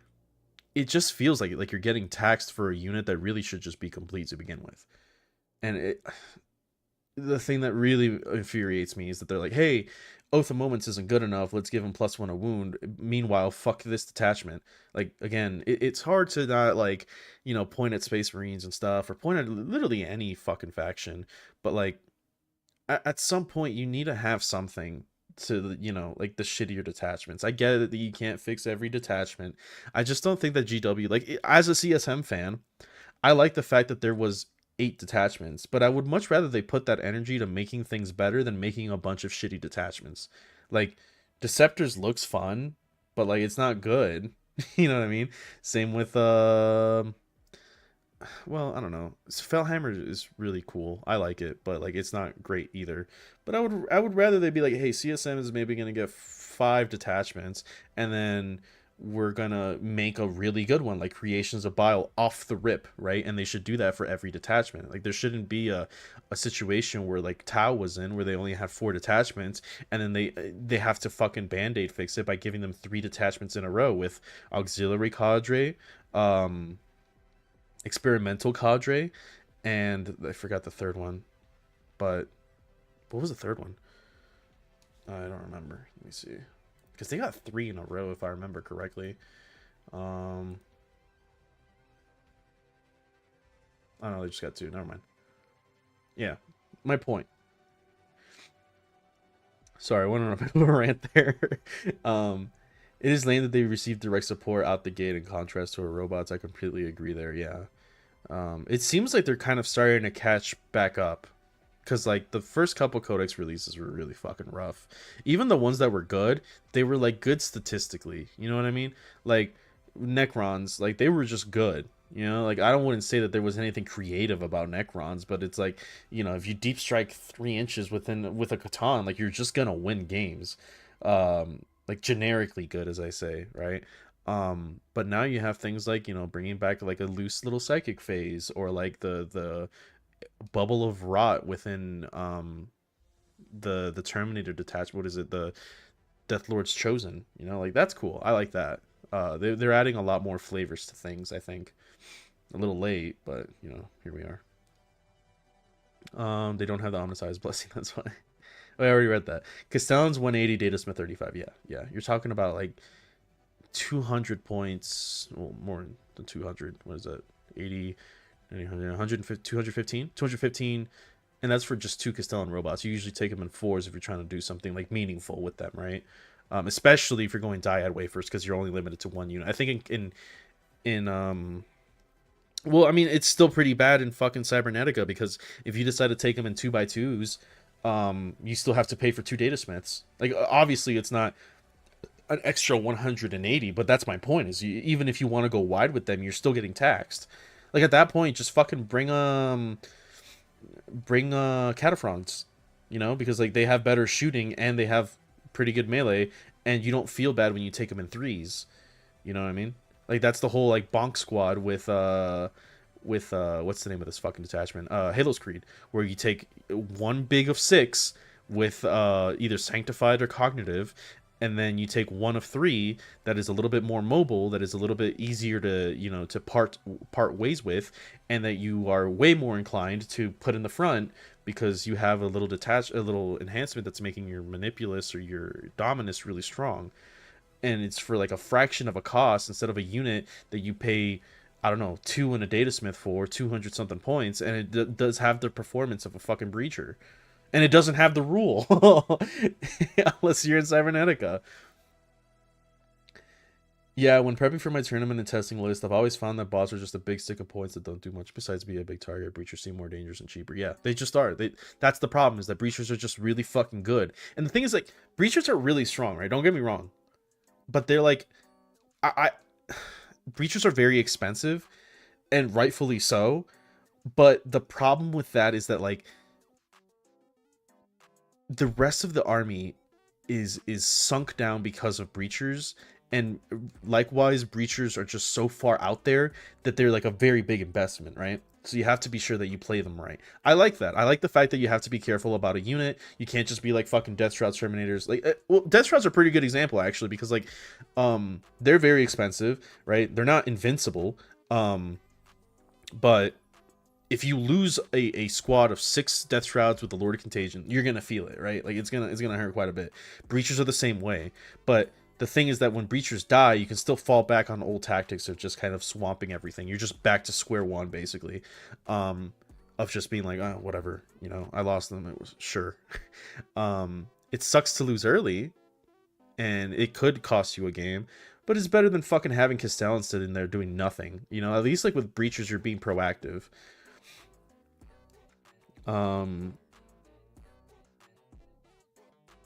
it just feels like you're getting taxed for a unit that really should just be complete to begin with. And the thing that really infuriates me is that they're like, hey, Oath of Moments isn't good enough, let's give him +1 a wound. Meanwhile, fuck this detachment. Like again, it's hard to not like point at Space Marines and stuff, or point at literally any fucking faction, but like at some point you need to have something to like the shittier detachments. I get it that you can't fix every detachment. I just don't think that GW, like as a CSM fan, I like the fact that there was 8 detachments, but I would much rather they put that energy to making things better than making a bunch of shitty detachments. Like Deceptors looks fun, but like it's not good. You know what I mean? Same with well, I don't know. Fellhammer is really cool. I like it, but like it's not great either. But I would rather they be like, hey, CSM is maybe gonna get 5 detachments, and then we're gonna make a really good one, like Creations of Bile off the rip, right? And they should do that for every detachment. Like there shouldn't be a situation where like Tau was in, where they only had 4 detachments, and then they have to fucking band-aid fix it by giving them 3 detachments in a row with auxiliary cadre, um experimental cadre, and I forgot the third one. But what was the third one? I don't remember. Let me see. Because they got 3 in a row, if I remember correctly. Um, I don't know. They just got 2. Never mind. Yeah, my point. Sorry, I went on a bit of a rant there. um, it is lame that they received direct support out the gate in contrast to our robots. I completely agree there. Yeah. It seems like they're kind of starting to catch back up, because like the first couple Codex releases were really fucking rough. Even the ones that were good, they were like good statistically. You know what I mean? Like Necrons, like they were just good. You know, like I don't wouldn't say that there was anything creative about Necrons, but it's like, you know, if you deep strike 3 inches with a Catan, like you're just gonna win games. Like generically good, as I say, right? But now you have things like, you know, bringing back like a loose little psychic phase, or like the bubble of rot within the Terminator detachment. What is it? The Death Lord's Chosen. You know, like that's cool. I like that. They're adding a lot more flavors to things, I think. A little late, but you know, here we are. They don't have the Omniscience blessing, that's why. Oh, I already read that. Castellan's 180, Data Smith 35. Yeah, yeah. You're talking about like 200 points, well, more than 200. What is that? 80, 150, 215? 215, and that's for just two Castellan robots. You usually take them in fours if you're trying to do something like meaningful with them, right? Especially if you're going dyad wafers, because you're only limited to one unit. I think in well, I mean, it's still pretty bad in fucking Cybernetica, because if you decide to take them in 2x2s, you still have to pay for two data smiths. Like, obviously, it's not an extra 180, but that's my point. Is even if you want to go wide with them, you're still getting taxed. Like at that point, just fucking bring Cataphrons, you know, because like they have better shooting and they have pretty good melee, and you don't feel bad when you take them in threes. You know what I mean? Like that's the whole like bonk squad with what's the name of this fucking detachment? Halo's Creed, where you take one big of six with either sanctified or cognitive, and then you take one of three that is a little bit more mobile, that is a little bit easier to, you know, to part ways with, and that you are way more inclined to put in the front, because you have a little enhancement that's making your manipulus or your dominus really strong, and it's for like a fraction of a cost instead of a unit that you pay, I don't know, two in a datasmith for 200 something points, and it does have the performance of a fucking breacher, and it doesn't have the rule unless you're in Cybernetica. Yeah, when prepping for my tournament and testing list, I've always found that bots are just a big stick of points that don't do much besides be a big target. Breachers seem more dangerous and cheaper. Yeah, they just are. That's the problem, is that breachers are just really fucking good. And the thing is, like, breachers are really strong, right? Don't get me wrong, but they're like, I breachers are very expensive, and rightfully so. But the problem with that is that like the rest of the army is sunk down because of breachers, and likewise breachers are just so far out there that they're like a very big investment, right? So you have to be sure that you play them right. I like that. I like the fact that you have to be careful about a unit. You can't just be like fucking Death Shrouds Terminators. Like, well, Death Shrouds are a pretty good example actually, because like, they're very expensive, right? They're not invincible, but if you lose a squad of 6 Death Shrouds with the Lord of Contagion, you're gonna feel it, right? Like it's gonna hurt quite a bit. Breachers are the same way, but the thing is that when breachers die, you can still fall back on old tactics of just kind of swamping everything. You're just back to square one, basically, of just being like, oh, whatever, you know, I lost them. It was sure. It sucks to lose early, and it could cost you a game, but it's better than fucking having Castellan sitting there doing nothing. You know, at least like with breachers, you're being proactive. Um,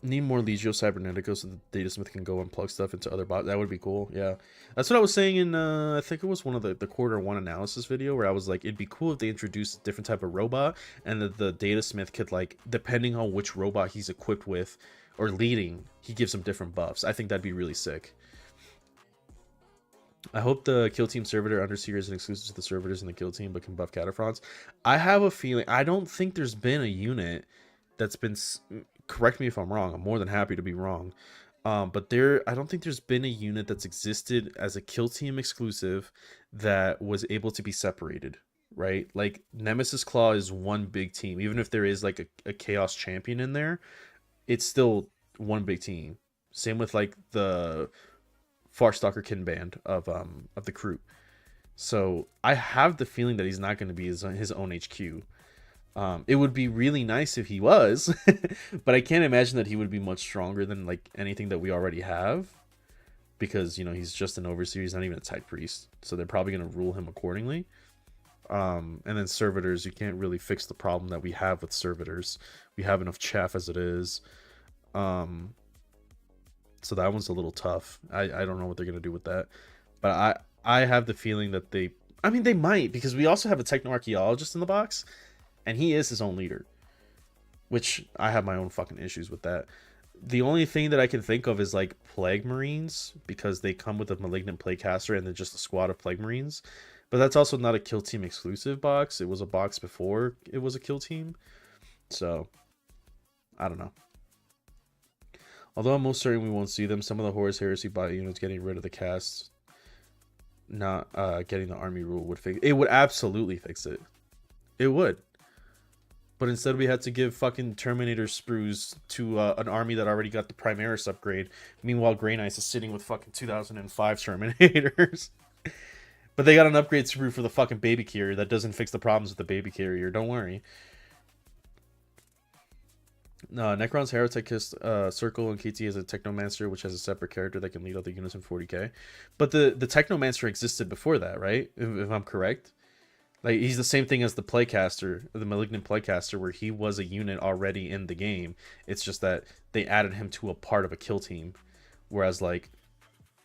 Need more Legio Cybernetica so the Datasmith can go and plug stuff into other bots. That would be cool. Yeah, that's what I was saying in I think it was one of the quarter one analysis video, where I was like, it'd be cool if they introduced a different type of robot, and that the Datasmith could, like, depending on which robot he's equipped with or leading, he gives him different buffs. I think that'd be really sick. I hope the Kill Team Servitor Underseer isn't exclusive to the Servitors in the Kill Team, but can buff Cataphrons. I have a feeling, I don't think there's been a unit that's been, correct me if I'm wrong, I'm more than happy to be wrong, but I don't think there's been a unit that's existed as a Kill Team exclusive that was able to be separated, right? Like, Nemesis Claw is one big team. Even if there is like a Chaos Champion in there, it's still one big team. Same with like the Farstalker kin band of the crew. So I have the feeling that he's not going to be his own HQ. It would be really nice if he was, but I can't imagine that he would be much stronger than like anything that we already have, because, you know, he's just an overseer. He's not even a tech priest, so they're probably going to rule him accordingly. And then servitors, you can't really fix the problem that we have with servitors. We have enough chaff as it is. Um, so that one's a little tough. I don't know what they're gonna do with that, but I have the feeling that they. I mean, they might, because we also have a techno archaeologist in the box, and he is his own leader, which I have my own fucking issues with that. The only thing that I can think of is like Plague Marines, because they come with a Malignant Plaguecaster and then just a squad of Plague Marines. But that's also not a Kill Team exclusive box. It was a box before it was a Kill Team. So, I don't know. Although I'm most certain we won't see them, some of the Horus Heresy bot units getting rid of the cast, not getting the army rule would fix it. Would absolutely fix it. It would. But instead we had to give fucking Terminator sprues to an army that already got the Primaris upgrade. Meanwhile, Grey Knights is sitting with fucking 2005 Terminators. But they got an upgrade sprue for the fucking baby carrier that doesn't fix the problems with the baby carrier. Don't worry. Necron's Heretic Circle and KT is a Technomancer, which has a separate character that can lead other units in 40k. But the Technomancer existed before that, right? If I'm correct. Like, he's the same thing as the Playcaster, the Malignant Playcaster, where he was a unit already in the game. It's just that they added him to a part of a kill team. Whereas, like,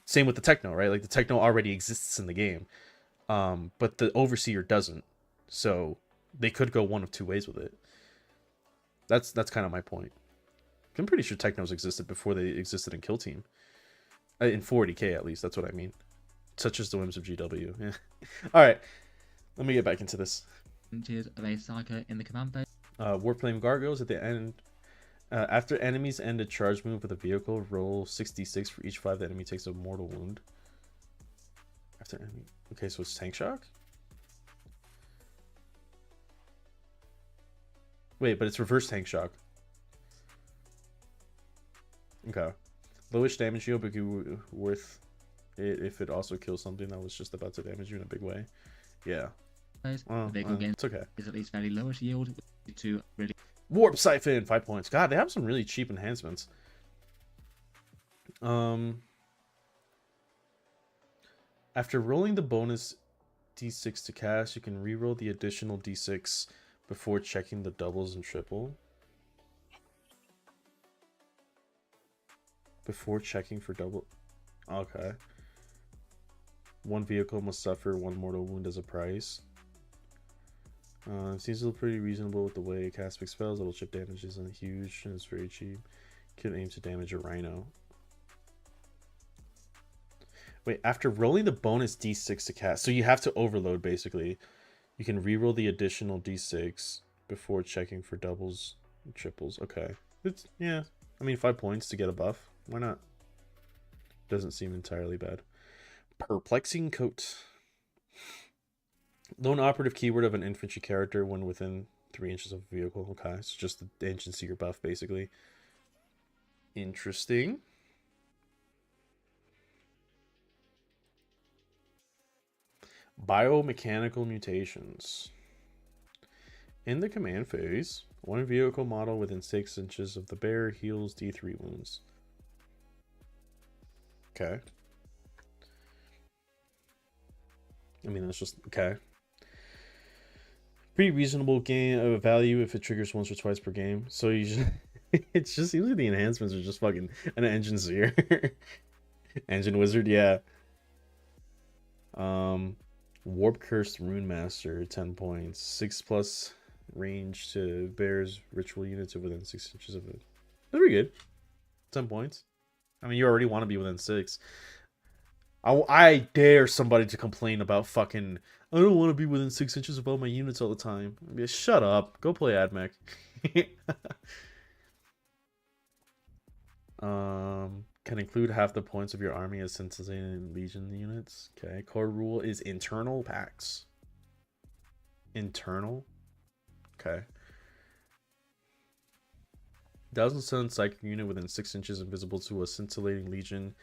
same with the Techno, right? Like, the Techno already exists in the game. But the Overseer doesn't. So, they could go one of two ways with it. That's kind of my point. I'm pretty sure Technos existed before they existed in Kill Team. In 40k, at least. That's what I mean. Such as the whims of GW. Yeah. Alright. Let me get back into this. Inches of a Psycho in the command phase. Warplane Gargoyles at the end. After enemies end a charge move with a vehicle, roll 66 for each 5 the enemy takes a mortal wound. After enemy. Okay, so it's Tank Shock? Wait, but it's reverse Tank Shock. Okay. Lowish damage yield, but worth it if it also kills something that was just about to damage you in a big way. Yeah. The vehicle gain it's okay. is at least fairly lowish yield to really. Warp Siphon, 5 points. God, they have some really cheap enhancements. After rolling the bonus d6 to cast, you can reroll the additional d6 before checking the doubles and triple. Before checking for double. Okay. One vehicle must suffer 1 mortal wound as a price. Seems pretty reasonable with the way it casts big spells. Little chip damage isn't huge and it's very cheap. Can aim to damage a rhino. Wait, after rolling the bonus d6 to cast, so you have to overload basically. You can reroll the additional d6 before checking for doubles and triples. Okay. It's, yeah. I mean, 5 points to get a buff. Why not? Doesn't seem entirely bad. Perplexing Coat. Lone operative keyword of an infantry character when within 3 inches of a vehicle. Okay, it's just the Ancient Seeker buff, basically. Interesting. Biomechanical mutations. In the command phase, one vehicle model within 6 inches of the bearer heals D3 wounds. Okay. I mean, that's just okay. Pretty reasonable game value if it triggers once or twice per game. So you just it just seems like the enhancements are just fucking an engine seer. Engine wizard, yeah. Warp Cursed Rune Master, 10 points. 6+ range to bears ritual units within 6 inches of it. That's pretty good. 10 points. I mean, you already want to be within 6. I dare somebody to complain about fucking, I don't want to be within 6 inches of all my units all the time. I mean, shut up. Go play AdMech. Can include half the points of your army as scintillating legion units. Okay. Core rule is internal packs. Internal? Okay. 1,000 Sun Psychic unit within 6 inches invisible to a scintillating legion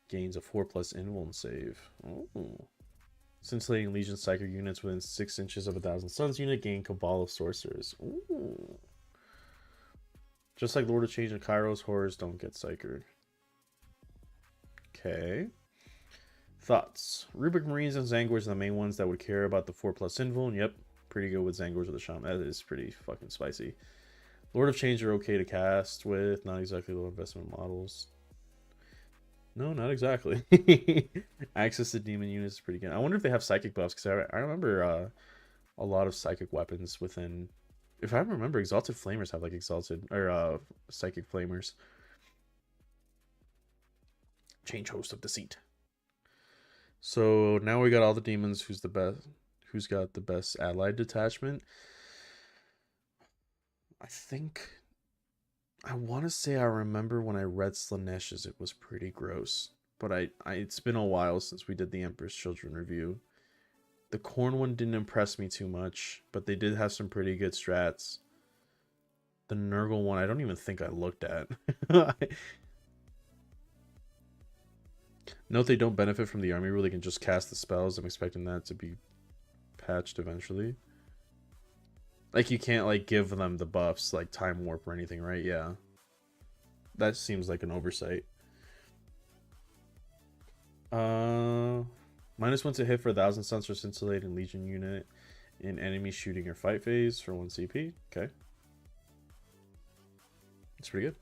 gains a 4+ invuln save. Oh. Scintillating Legion Psychic units within 6 inches of 1,000 Suns unit gain Cabal of Sorcerers. Ooh. Just like Lord of Change and Kairos, horrors don't get Psyker. Okay. Thoughts. Rubric Marines and Zangors are the main ones that would care about the 4+ invuln. Yep, pretty good with Zangors or the Shaman. That is pretty fucking spicy. Lord of Change are okay to cast with, not exactly low investment models. No, not exactly. Access to demon units is pretty good. I wonder if they have psychic buffs, because I remember a lot of psychic weapons within. If I remember, Exalted Flamers have like exalted or psychic flamers. Change host of deceit. So now we got all the demons. Who's the best? Who's got the best allied detachment? I think I want to say I remember when I read Slanesh's, it was pretty gross. But it's been a while since we did the Emperor's Children review. The corn one didn't impress me too much, but they did have some pretty good strats. The Nurgle one, I don't even think I looked at. Note they don't benefit from the army rule. They can just cast the spells. I'm expecting that to be patched eventually. Like, you can't, like, give them the buffs, like Time Warp or anything, right? Yeah. That seems like an oversight. -1 to hit for 1,000 suns or scintillating Legion unit in enemy shooting or fight phase for 1 CP. Okay. That's pretty good.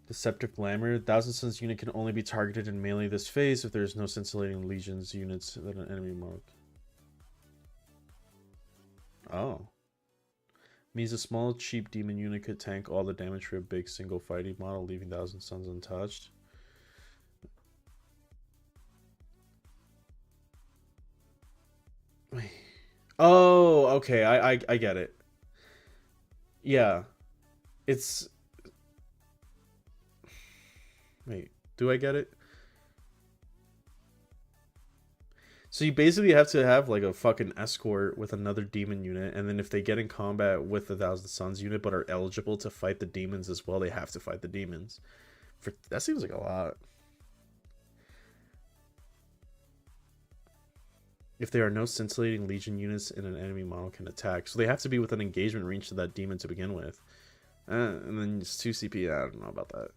Deceptive Glamour. 1,000 suns unit can only be targeted in melee this phase if there's no scintillating legions units that an enemy mark. Oh. Means a small, cheap demon unit could tank all the damage for a big single fighting model, leaving 1,000 suns untouched. Oh, okay. I get it. Yeah. It's. Wait, do I get it? So you basically have to have like a fucking escort with another demon unit, and then if they get in combat with the 1,000 Suns unit but are eligible to fight the demons as well, they have to fight the demons. For that seems like a lot. If there are no scintillating legion units in an enemy model can attack, so they have to be within engagement range to that demon to begin with. And then it's 2 CP. I don't know about that.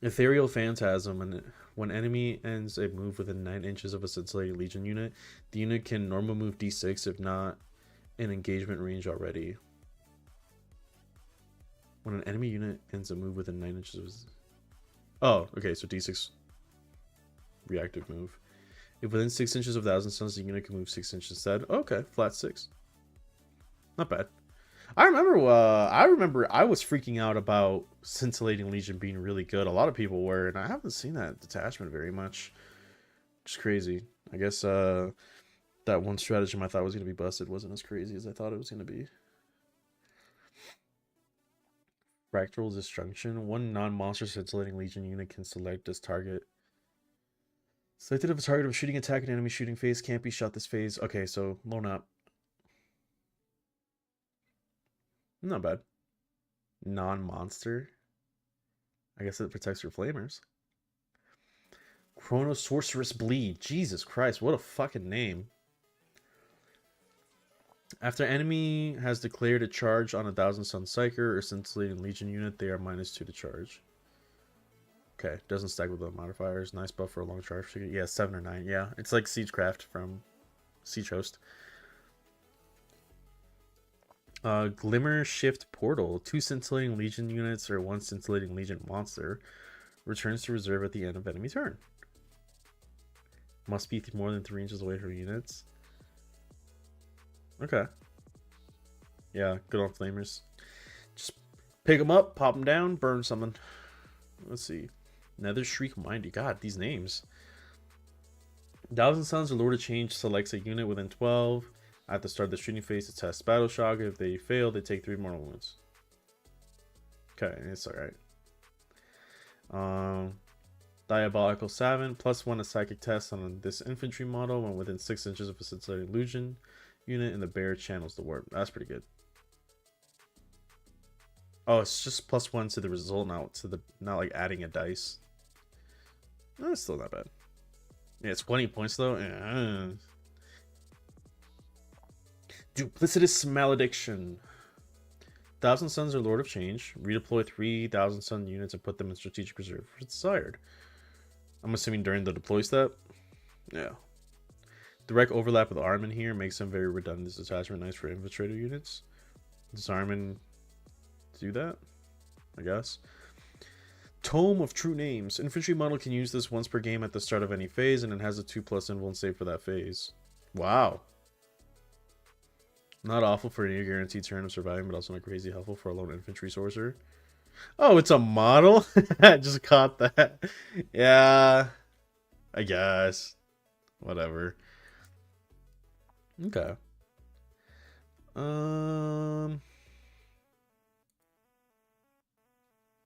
Ethereal Phantasm. When enemy ends a move within 9 inches of a scintillating legion unit, the unit can normal move d6 if not in engagement range already. When an enemy unit ends a move within 9 inches of... Oh, okay, so d6 reactive move. If within 6 inches of 1,000 suns, the unit can move 6 inches instead. Okay, flat 6. Not bad. I remember I was freaking out about Scintillating Legion being really good. A lot of people were, and I haven't seen that detachment very much. Just crazy. I guess that one stratagem I thought was going to be busted wasn't as crazy as I thought it was going to be. Fractal Disjunction. One non-monster Scintillating Legion unit can select as target. Selected if a target of a shooting attack and enemy shooting phase can't be shot this phase. Okay, so loan up. Not bad. Non-monster. I guess it protects your flamers. Chrono Sorceress Bleed. Jesus Christ, what a fucking name. After enemy has declared a charge on a 1,000 Sun Psyker or Scintillating Legion unit, they are -2 to charge. Okay, doesn't stack with the modifiers. Nice buff for a long charge. Yeah, 7 or 9. Yeah, it's like Siegecraft from Siege Host. Glimmer Shift Portal. 2 Scintillating Legion units or 1 Scintillating Legion monster returns to reserve at the end of enemy turn. Must be more than 3 inches away from units. Okay. Yeah, good on flamers. Just pick them up, pop them down, burn someone. Let's see. Nether Shriek Mindy. God, these names. 1,000 Suns or Lord of Change selects a unit within 12. At the start of the shooting phase to test Battle Shock. If they fail, they take 3 mortal wounds. Okay, it's alright. Diabolical Savant. +1 a psychic test on this infantry model when within 6 inches of a scintillating illusion unit and the bear channels the warp. That's pretty good. Oh, it's just +1 to the result, not like adding a dice. No, it's still not bad. Yeah, it's 20 points though. Yeah. Duplicitous Malediction. Thousand Suns are Lord of Change. Redeploy 3,000 Sun units and put them in strategic reserve if desired. I'm assuming during the deploy step. Yeah. Direct overlap with Armin here makes them very redundant. This attachment nice for infiltrator units. Does Armin do that? I guess. Tome of True Names. Infantry model can use this once per game at the start of any phase, and it has a 2+ invuln save for that phase. Wow. Not awful for a near guaranteed turn of surviving, but also not crazy helpful for a lone infantry sorcerer. Oh, it's a model? I just caught that. Yeah. I guess. Whatever. Okay.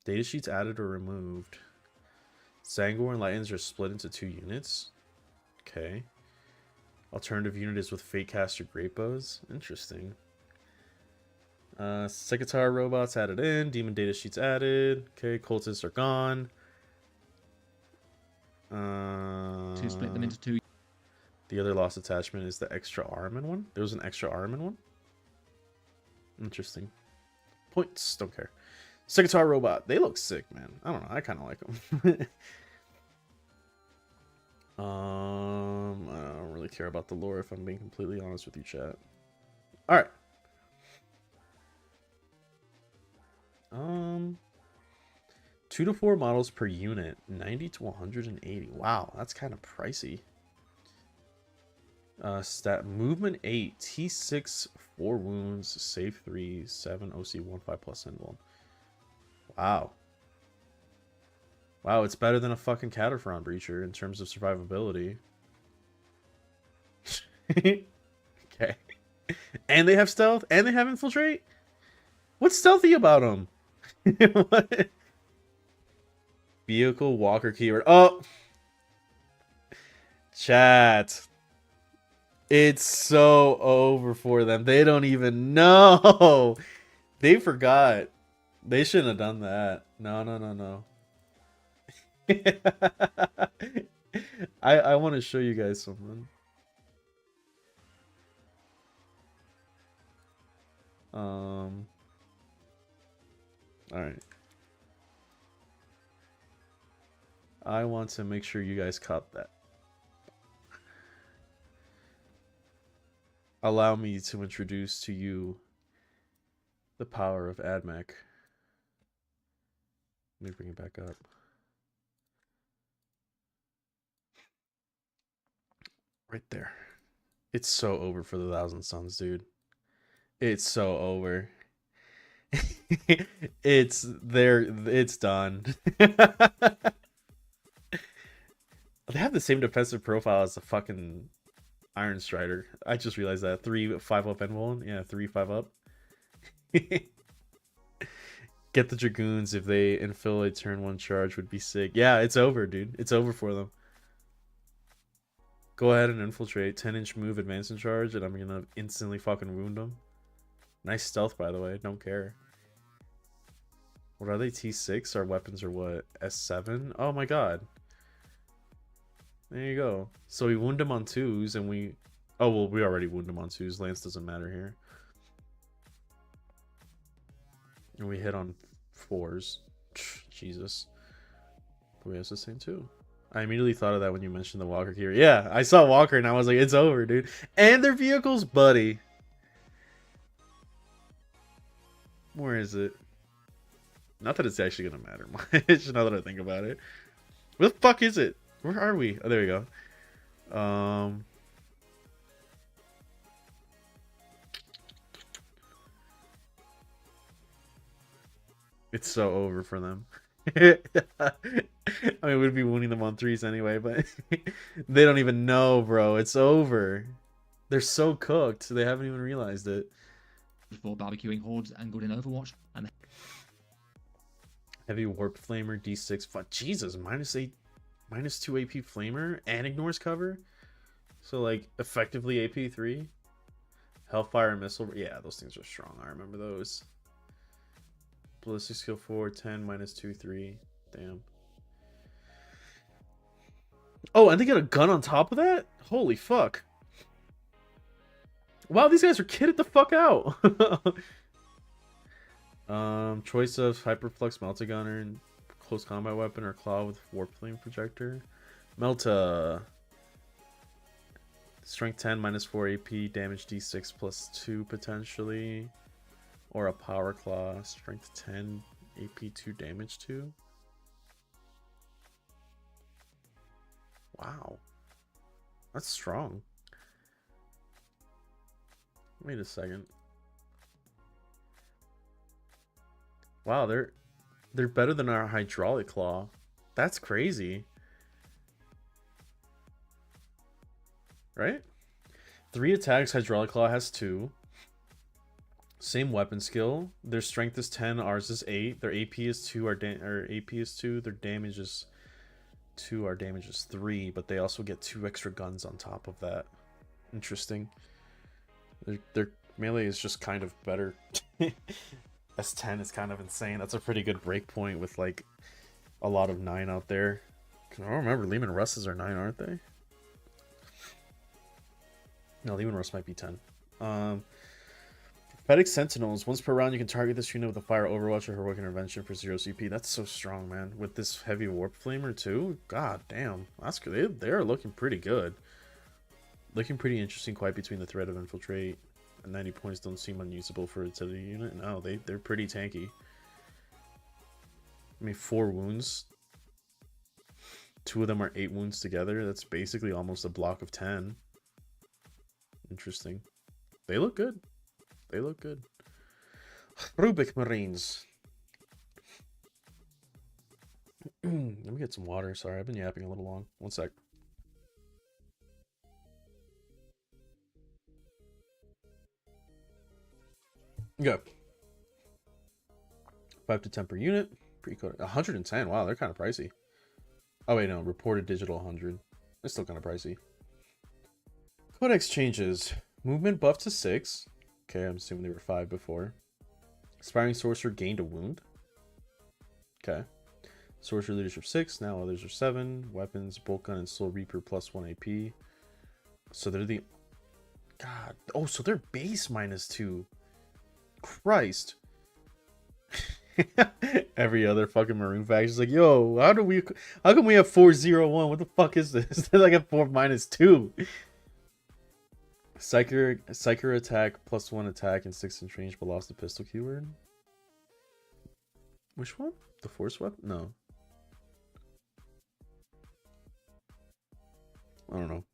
Data sheets added or removed. Sangor and Lightens are split into 2 units. Okay. Alternative unit is with Fatecaster Great Bows. Interesting. Secretary robots added in. Demon data sheets added. Okay, cultists are gone. To split them into 2. The other lost attachment is the extra Armin one. There was an extra Armin one. Interesting. Points. Don't care. Secretary robot. They look sick, man. I don't know. I kind of like them. I don't really care about the lore if I'm being completely honest with you, chat. All right. 2 to 4 models per unit, 90 to 180. Wow, that's kind of pricey. Stat movement 8, T6, 4 wounds, save 3, 7, OC 1, 5+ invuln. Wow. Wow, it's better than a fucking Cataphren Breacher in terms of survivability. Okay. And they have stealth, and they have infiltrate? What's stealthy about them? What? Vehicle, walker, keyword. Oh! Chat. It's so over for them. They don't even know. They forgot. They shouldn't have done that. No, no, no, no. I want to show you guys something. All right. I want to make sure you guys caught that. Allow me to introduce to you the power of AdMech. Let me bring it back up. Right there. It's so over for the Thousand Suns, dude. It's so over. It's there. It's done. They have the same defensive profile as the fucking Iron Strider. I just realized that. 3 5 up invuln. Yeah, 3 5 up. Get the Dragoons if they infill a turn 1 charge would be sick. Yeah, it's over, dude. It's over for them. Go ahead and infiltrate. 10-inch move, advance and charge, and I'm gonna instantly fucking wound them. Nice stealth, by the way. Don't care. What are they? T6? Our weapons are what? S7? Oh my god. There you go. So we wound him on 2s, and we... Oh, well, we already wound him on 2s. Lance doesn't matter here. And we hit on 4s. Jesus. But we have the same too. I immediately thought of that when you mentioned the Walker here. Yeah, I saw Walker and I was like, it's over, dude. And their vehicles, buddy. Where is it? Not that it's actually gonna matter much, now that I think about it. Where the fuck is it? Where are we? Oh, there we go. It's so over for them. I mean, we'd be winning them on 3s anyway, but they don't even know, bro. It's over. They're so cooked. They haven't even realized it. For barbecuing hordes and good in Overwatch. And Heavy Warp Flamer, D6. Fuck, Jesus, -8, -2 AP Flamer and ignores cover. So, like, effectively AP 3. Hellfire and Missile. Yeah, those things are strong. I remember those. Ballistic skill 4, 10, -2, 3. Damn. Oh, and they get a gun on top of that? Holy fuck. Wow, these guys are kitted the fuck out. Choice of Hyperflux Meltagunner and close combat weapon or claw with warp flame projector. Melta. Strength 10 minus 4 AP, damage D6 plus 2 potentially. Or a power claw, strength 10, AP 2, damage 2. Wow. That's strong. Wait a second. Wow, they're better than our hydraulic claw. That's crazy. Right? 3 attacks, hydraulic claw has 2. Same weapon skill. Their strength is 10, ours is 8. Their AP is 2, our AP is 2, their damage is 2, our damage is 3, but they also get 2 extra guns on top of that. Interesting. Their melee is just kind of better. S10 is kind of insane. That's a pretty good break point with like a lot of 9 out there. I don't remember. Lehman Russes are 9, aren't they? No, Lehman Russ might be 10. Prophetic Sentinels. Once per round, you can target this unit with a Fire Overwatch or Heroic Intervention for 0 CP. That's so strong, man. With this heavy Warp Flamer, too? God damn. That's good. They're looking pretty good. Looking pretty interesting, quite between the threat of Infiltrate. 90 points don't seem unusable for a utility unit. No, they're pretty tanky. I mean, 4 wounds. 2 of them are 8 wounds together. That's basically almost a block of 10. Interesting. They look good. They look good. Rubik Marines. Let me get some water. Sorry, I've been yapping a little long. One sec. Go. 5 to 10 per unit. Pre-code 110. Wow, they're kind of pricey. Oh wait, no. Reported digital 100. It's still kind of pricey. Codex changes. Movement buff to 6. Okay, I'm assuming they were 5 before. Aspiring Sorcerer gained a wound. Okay. Sorcerer Leadership 6. Now others are 7. Weapons, Bolt Gun, and Soul Reaper plus 1 AP. So they're the... God. Oh, so they're base minus 2. Christ. Every other fucking Maroon faction is like, yo, how come we have 401? What the fuck is this? They're like a 4 minus 2. Psyker attack plus 1 attack and 6-inch range, but lost the pistol keyword. Which one? The force weapon? No. I don't know.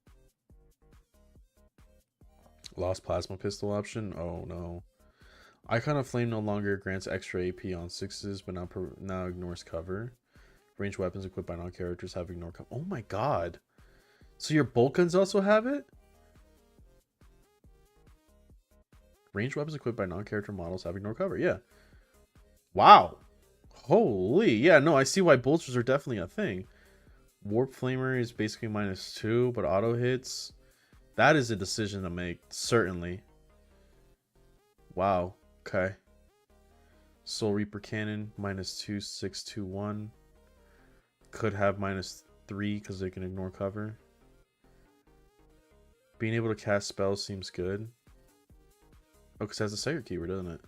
Lost plasma pistol option? Oh no. Icon of Flame no longer grants extra AP on 6s, but now ignores cover. Ranged weapons equipped by non-characters have ignore cover. Oh my god. So your bolt guns also have it? Ranged weapons equipped by non-character models have ignore cover. Yeah. Wow. Holy. Yeah, no, I see why bolsters are definitely a thing. Warp Flamer is basically minus 2, but auto hits. That is a decision to make, certainly. Wow. Okay. Soul Reaper Cannon, minus 2, 6, 2, 1. Could have minus 3 because they can ignore cover. Being able to cast spells seems good. Oh, because it has a Psychic keyword, doesn't it?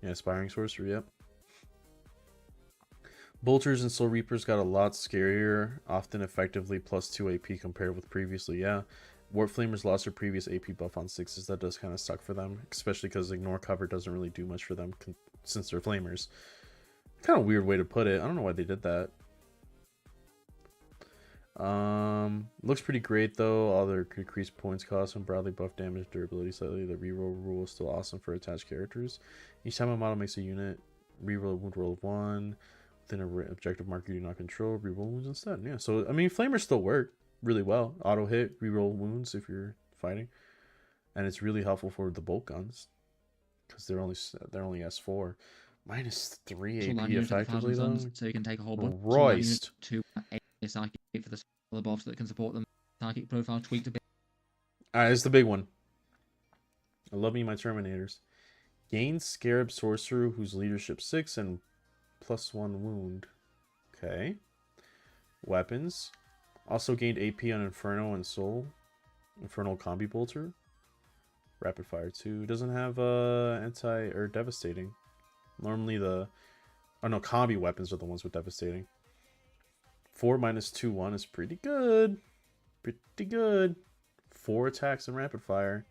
Yeah, Aspiring Sorcerer, yep. Bolters and Soul Reapers got a lot scarier, often effectively plus 2 AP compared with previously, yeah. Warp Flamers lost their previous AP buff on 6s. That does kind of suck for them, especially because ignore cover doesn't really do much for them since they're Flamers. Kind of weird way to put it. I don't know why they did that. Looks pretty great though. All their increased points cost and broadly buff damage durability slightly. The reroll rule is still awesome for attached characters. Each time a model makes a unit, reroll a wound roll of 1. Within an objective marker you do not control, reroll wounds instead. Yeah, so I mean, Flamers still work really well. Auto hit, reroll wounds if you're fighting, and it's really helpful for the bolt guns because they're only S4. Minus 3 AP effectively though. So you can take a whole bunch Royst. to a psychic for the other buffs that can support them. Psychic profile tweaked a bit. Alright, it's the big one. I love me my Terminators. Gain Scarab Sorcerer whose leadership 6 and plus 1 wound. Okay. Weapons. Also gained AP on Inferno and Soul. Infernal Combi Bolter. Rapid Fire 2. Doesn't have anti or devastating. Normally the... Oh no, combi weapons are the ones with devastating. 4 minus 2, 1 is pretty good. Pretty good. 4 attacks and rapid fire.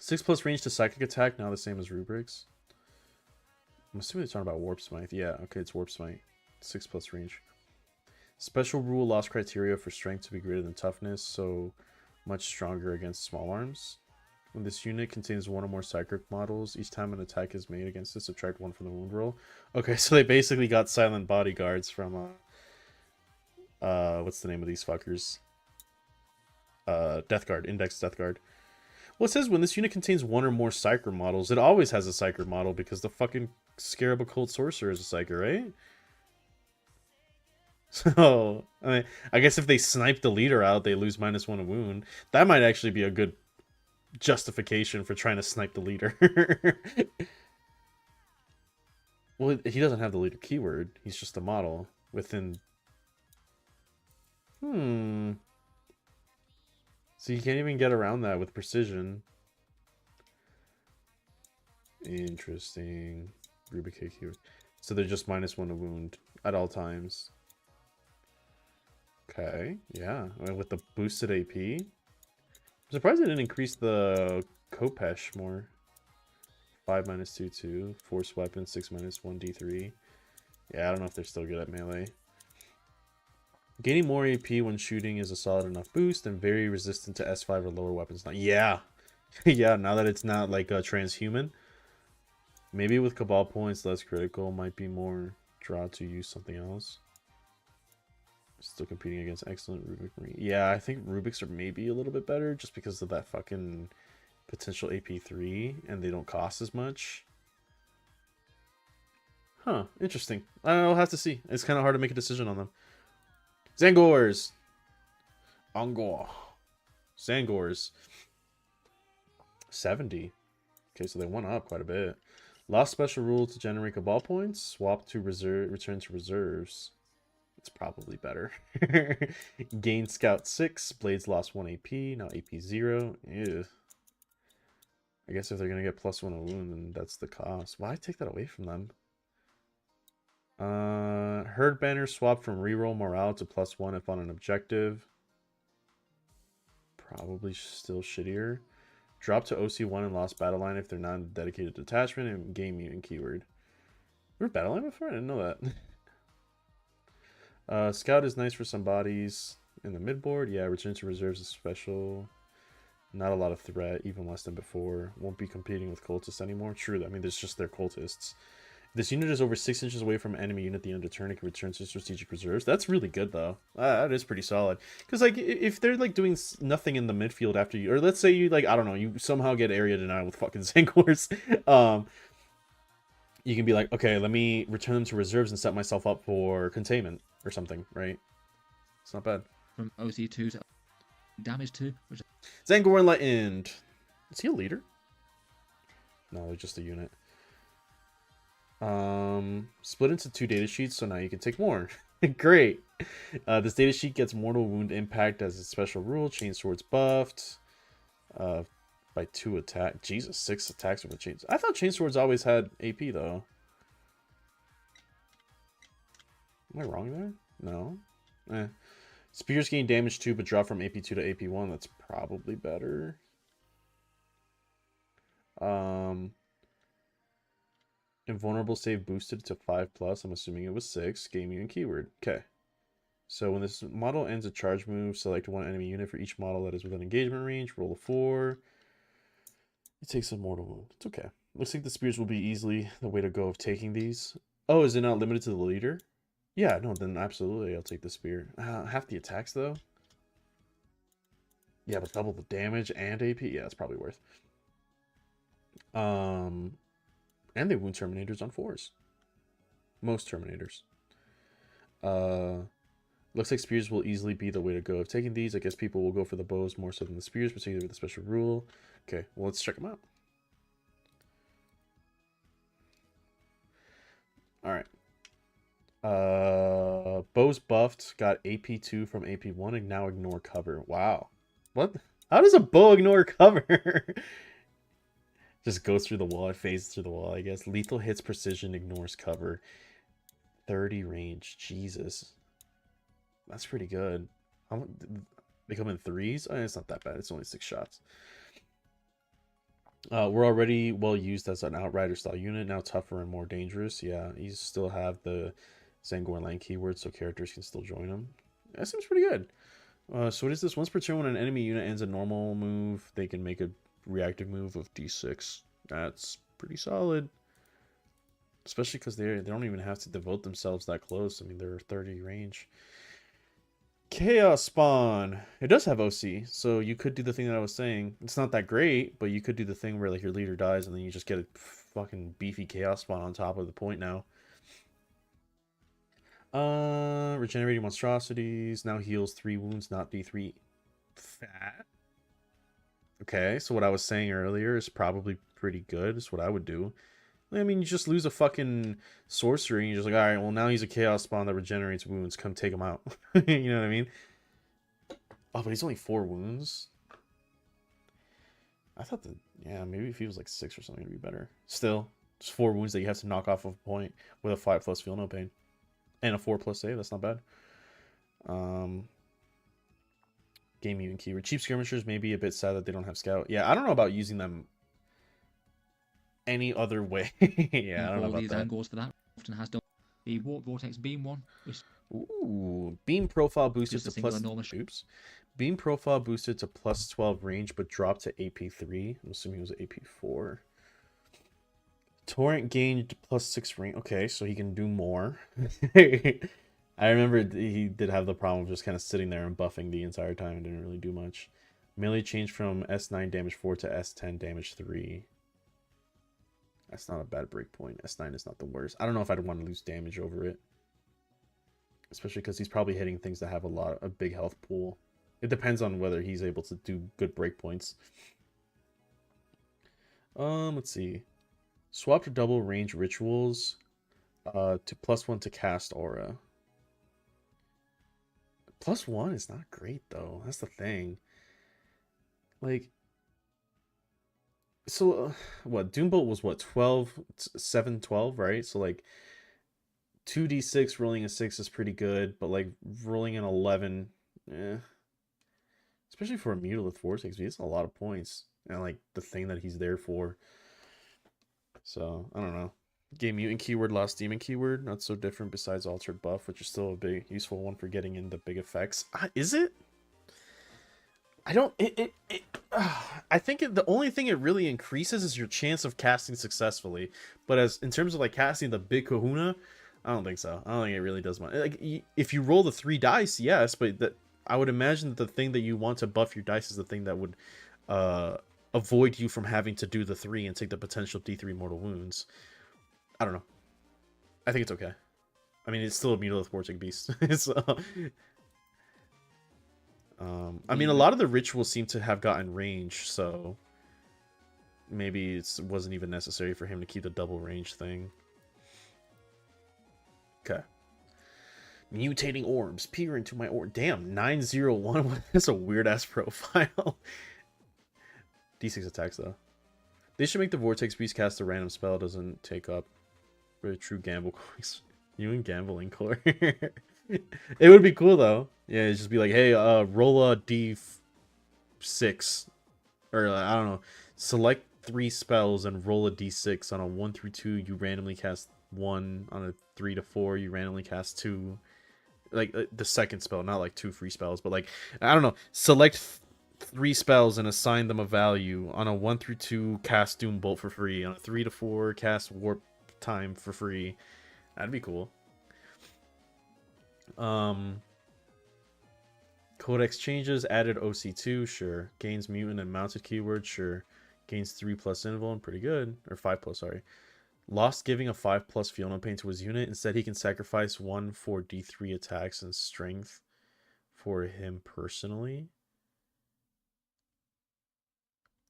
6 plus range to psychic attack, now the same as rubrics. I'm assuming they're talking about warp smite. Yeah, okay, it's warp smite. 6 plus range. Special rule lost criteria for strength to be greater than toughness, so much stronger against small arms. When this unit contains one or more psychic models, each time an attack is made against it, subtract 1 from the wound roll. Okay, so they basically got silent bodyguards from what's the name of these fuckers? Death Guard, Index Death Guard. Well, it says when this unit contains one or more Psyker models, it always has a Psyker model because the fucking Scarab Occult Sorcerer is a Psyker, right? So, I mean, I guess if they snipe the leader out, they lose -1 a wound. That might actually be a good justification for trying to snipe the leader. Well, he doesn't have the leader keyword. He's just a model within... So you can't even get around that with precision. Interesting. Rubik keyword. So they're just -1 a wound at all times. Okay, yeah. With the boosted AP. I'm surprised they didn't increase the Kopesh more. 5 minus 2, 2. Force weapon, 6 minus 1, D3. Yeah, I don't know if they're still good at melee. Gaining more AP when shooting is a solid enough boost and very resistant to S5 or lower weapons. Now, yeah. Yeah, now that it's not like a transhuman. Maybe with Cabal points, less critical. Might be more draw to use something else. Still competing against excellent Rubik Marine. Yeah, I think Rubiks are maybe a little bit better just because of that fucking potential AP3 and they don't cost as much. Huh, interesting. I'll have to see. It's kind of hard to make a decision on them. Zangors! Angor. Zangors. 70. Okay, so they went up quite a bit. Lost special rule to generate Cabal points. Swap to reserve. Return to reserves. It's probably better. Gain Scout 6. Blades lost 1 AP. Now AP 0. Ew. I guess if they're going to get +1 a wound, then that's the cost. Why take that away from them? Herd Banner swap from reroll morale to +1 if on an objective. Probably still shittier. Drop to OC1 and lost battle line if they're not in dedicated detachment and game mutant keyword. We were battle line before? I didn't know that. Scout is nice for some bodies in the midboard. Yeah, return to reserves is special. Not a lot of threat, even less than before. Won't be competing with cultists anymore. True, I mean, there's just their cultists. This unit is over 6 inches away from an enemy unit at the end of turn. It can return to strategic reserves. That's really good, though. That is pretty solid. Because, like, if they're, like, doing nothing in the midfield after you... Or let's say you, like, I don't know, you somehow get area denial with fucking Zangors. You can be like, okay, let me return them to reserves and set myself up for containment or something, right? It's not bad. From OC2 to damage 2. Zangor Enlightened. Is he a leader? No, they're just a unit. Split into 2 data sheets, so now you can take more. Great. This data sheet gets mortal wound impact as a special rule. Chainsword's buffed. By 2 attack. Jesus, 6 attacks with a chains. I thought Chainswords always had AP though. Am I wrong there? No. Spears gain damage 2, but drop from AP2 to AP1. That's probably better. Invulnerable save boosted to 5+. I'm assuming it was 6. Game unit keyword. Okay. So when this model ends a charge move, select 1 enemy unit for each model that is within engagement range. Roll a 4. It takes a mortal wound. It's okay. Looks like the spears will be easily the way to go of taking these. Oh, is it not limited to the leader? Yeah, no, then absolutely I'll take the spear. Half the attacks, though? Yeah, but double the damage and AP? Yeah, it's probably worth. And they wound Terminators on 4s. Most Terminators. Looks like spears will easily be the way to go of taking these. I guess people will go for the bows more so than the spears, particularly with the special rule. Okay, well, let's check them out. Alright. Bows buffed, got AP2 from AP1, and now ignore cover. Wow. What? How does a bow ignore cover? Just goes through the wall. It phases through the wall, I guess. Lethal hits precision, ignores cover. 30 range. Jesus. That's pretty good. How, they come in threes? Oh, it's not that bad. It's only 6 shots. We're already well used as an outrider style unit, now tougher and more dangerous. Yeah, you still have the Zangor Lang keyword, so characters can still join them. That seems pretty good. So what is this? Once per turn, when an enemy unit ends a normal move, they can make a reactive move of D6. That's pretty solid. Especially because they don't even have to devote themselves that close. I mean, they're 30 range. Chaos Spawn. It does have OC, so you could do the thing that I was saying. It's not that great, but you could do the thing where like your leader dies and then you just get a fucking beefy Chaos Spawn on top of the point now. Regenerating monstrosities now heals 3 wounds, not D3. Fat. Okay, so what I was saying earlier is probably pretty good. Is what I would do. I mean, you just lose a fucking sorcery and you're just like, all right, well now he's a Chaos Spawn that regenerates wounds. Come take him out. You know what I mean? Oh, but he's only 4 wounds. I thought that, yeah, maybe if he was like 6 or something, it'd be better. Still, just 4 wounds that you have to knock off of a point with a 5+ feel no pain and a 4+ save. That's not bad. Game mutant keyword. Cheap skirmishers may be a bit sad that they don't have scout. Yeah, I don't know about using them any other way. Yeah, I don't know all about these that. angles for that. Often has done the Warp Vortex Beam one, which Ooh, beam profile boosted just a to single plus. enormous. Oops. Beam profile boosted to plus 12 range, but dropped to AP3. I'm assuming it was AP4. Torrent gained plus 6 range. Okay, so he can do more. I remember he did have the problem of just kind of sitting there and buffing the entire time and didn't really do much. Melee changed from S9 damage 4 to S10 damage 3. That's not a bad breakpoint. S9 is not the worst. I don't know if I'd want to lose damage over it. Especially because he's probably hitting things that have a big health pool. It depends on whether he's able to do good breakpoints. Let's see. Swap to double range rituals to +1 to cast aura. +1 is not great though. That's the thing. Like, so what? Doombolt was what, 12, 7, 12, right? So like 2d6 rolling a 6 is pretty good, but like rolling an 11, eh. Especially for a Mutalith Vortex, it's a lot of points. And like the thing that he's there for. So, I don't know. Game mutant keyword, lost demon keyword, not so different besides altered buff, which is still a big useful one for getting into big effects. Is it? I don't. I think the only thing it really increases is your chance of casting successfully. But as in terms of like casting the big Kahuna, I don't think so. I don't think it really does much. Like if you roll the 3 dice, yes, but that I would imagine that the thing that you want to buff your dice is the thing that would avoid you from having to do the 3 and take the potential D3 mortal wounds. I don't know. I think it's okay. I mean, it's still a Mutalith Vortex Beast. So, I mean, a lot of the rituals seem to have gotten range, so maybe it wasn't even necessary for him to keep the double range thing. Okay. Mutating orbs. Peer into my orb. Damn, 901. That's a weird ass profile. D6 attacks, though. They should make the Vortex Beast cast a random spell doesn't take up for a true gamble coins. You and gambling core. It would be cool though. Yeah, it'd just be like, hey, roll a D6, or I don't know, select 3 spells and roll a D6. On a 1 through 2, you randomly cast 1. On a 3 to 4, you randomly cast 2. Like the second spell, not like 2 free spells, but like I don't know, select 3 spells and assign them a value. On a 1 through 2, cast Doom Bolt for free. On a 3 to 4, cast Warp Time for free. That'd be cool. Codex changes, added OC2, sure. Gains mutant and mounted keyword, sure. Gains 3+ invuln, pretty good. Or 5+, sorry. Lost giving a 5+ Fiona Pain to his unit. Instead, he can sacrifice 1 for D3 attacks and strength for him personally.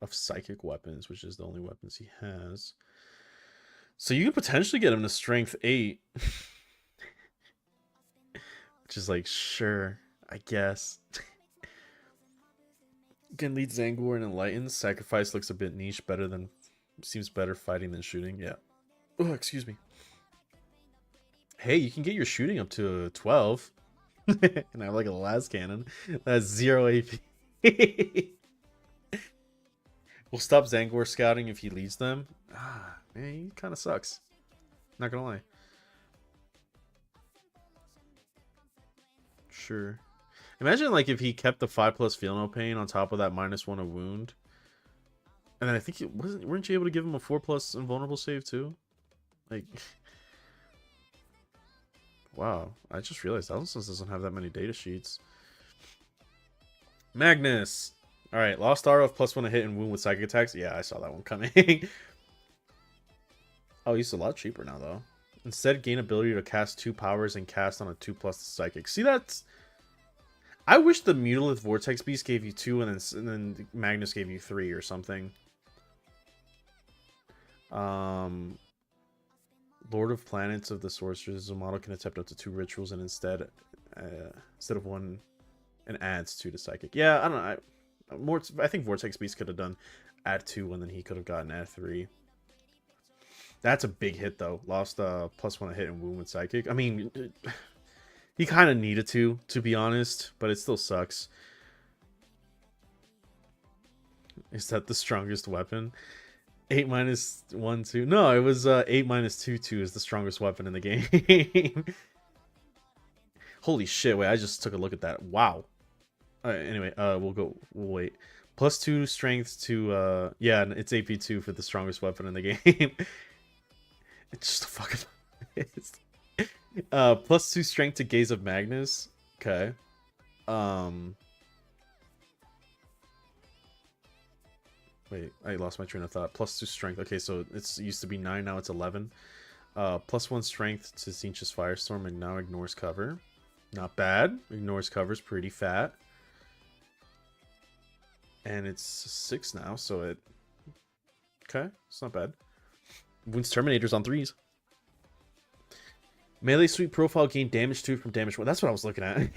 Of psychic weapons, which is the only weapons he has. So you could potentially get him to strength 8. Which is like, sure, I guess. Can lead Zangor and Enlighten. Sacrifice looks a bit niche, better than Seems better fighting than shooting. Yeah. Oh, excuse me. Hey, you can get your shooting up to 12. And I have like a las cannon. That's 0 AP. We'll stop Zangor scouting if he leads them. Ah, man, he kind of sucks. Not gonna lie. Sure. Imagine like if he kept the 5+ feel no pain on top of that -1 of wound. And then I think it wasn't weren't you able to give him a 4+ invulnerable save too? Like wow. I just realized Thousands doesn't have that many data sheets. Magnus! Alright, Lost Arrow of +1 to hit and wound with psychic attacks. Yeah, I saw that one coming. Oh, he's a lot cheaper now though. Instead, gain ability to cast 2 powers and cast on a 2+ psychic. See, that's I wish the Mutalith Vortex Beast gave you 2 and then Magnus gave you 3 or something. Lord of Planets of the Sorcerers. A model can attempt up to 2 rituals and instead of 1 and adds 2 to psychic. Yeah, I don't know. I think Vortex Beast could have done add 2 and then he could have gotten add 3. That's a big hit though. Lost +1 to hit and wound with psychic. I mean, he kind of needed to be honest, but it still sucks. Is that the strongest weapon? 8 minus 1 2. No, it was 8 minus 2 2 is the strongest weapon in the game. Holy shit! Wait, I just took a look at that. Wow. Anyway, we'll wait. +2 strength to yeah, it's AP2 for the strongest weapon in the game. It's just a fucking +2 strength to Gaze of Magnus. Okay. Wait, I lost my train of thought. +2 strength. Okay, so it used to be 9, now it's 11. +1 strength to Zinch's Firestorm and now ignores cover. Not bad. Ignores cover's pretty fat. And it's 6 now, so it... Okay, it's not bad. Wounds Terminators on 3s. Melee sweep profile gain damage 2 from damage 1. That's what I was looking at.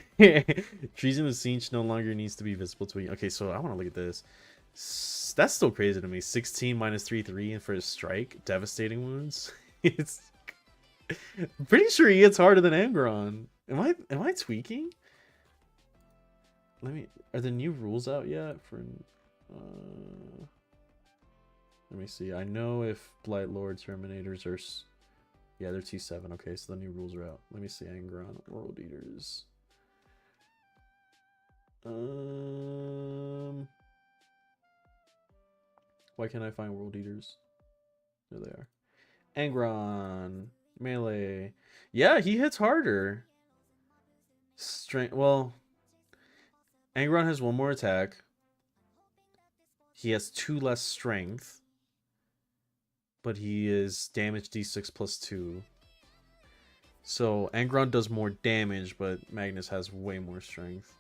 Treason with Zinch no longer needs to be visible to me. Okay, so I want to look at this. That's still crazy to me. 16 minus 3 3 and for his strike. Devastating wounds. It's pretty sure he hits harder than Angron. Am I tweaking? Are the new rules out yet for let me see. I know if Blight Lord Terminators are yeah, they're T7. Okay, so the new rules are out. Let me see Angron World Eaters. Why can't I find World Eaters? There they are. Angron melee. Yeah, he hits harder. Strength. Well, Angron has 1 more attack. He has 2 less strength, but he is damage D6 plus 2. So Angron does more damage, but Magnus has way more strength.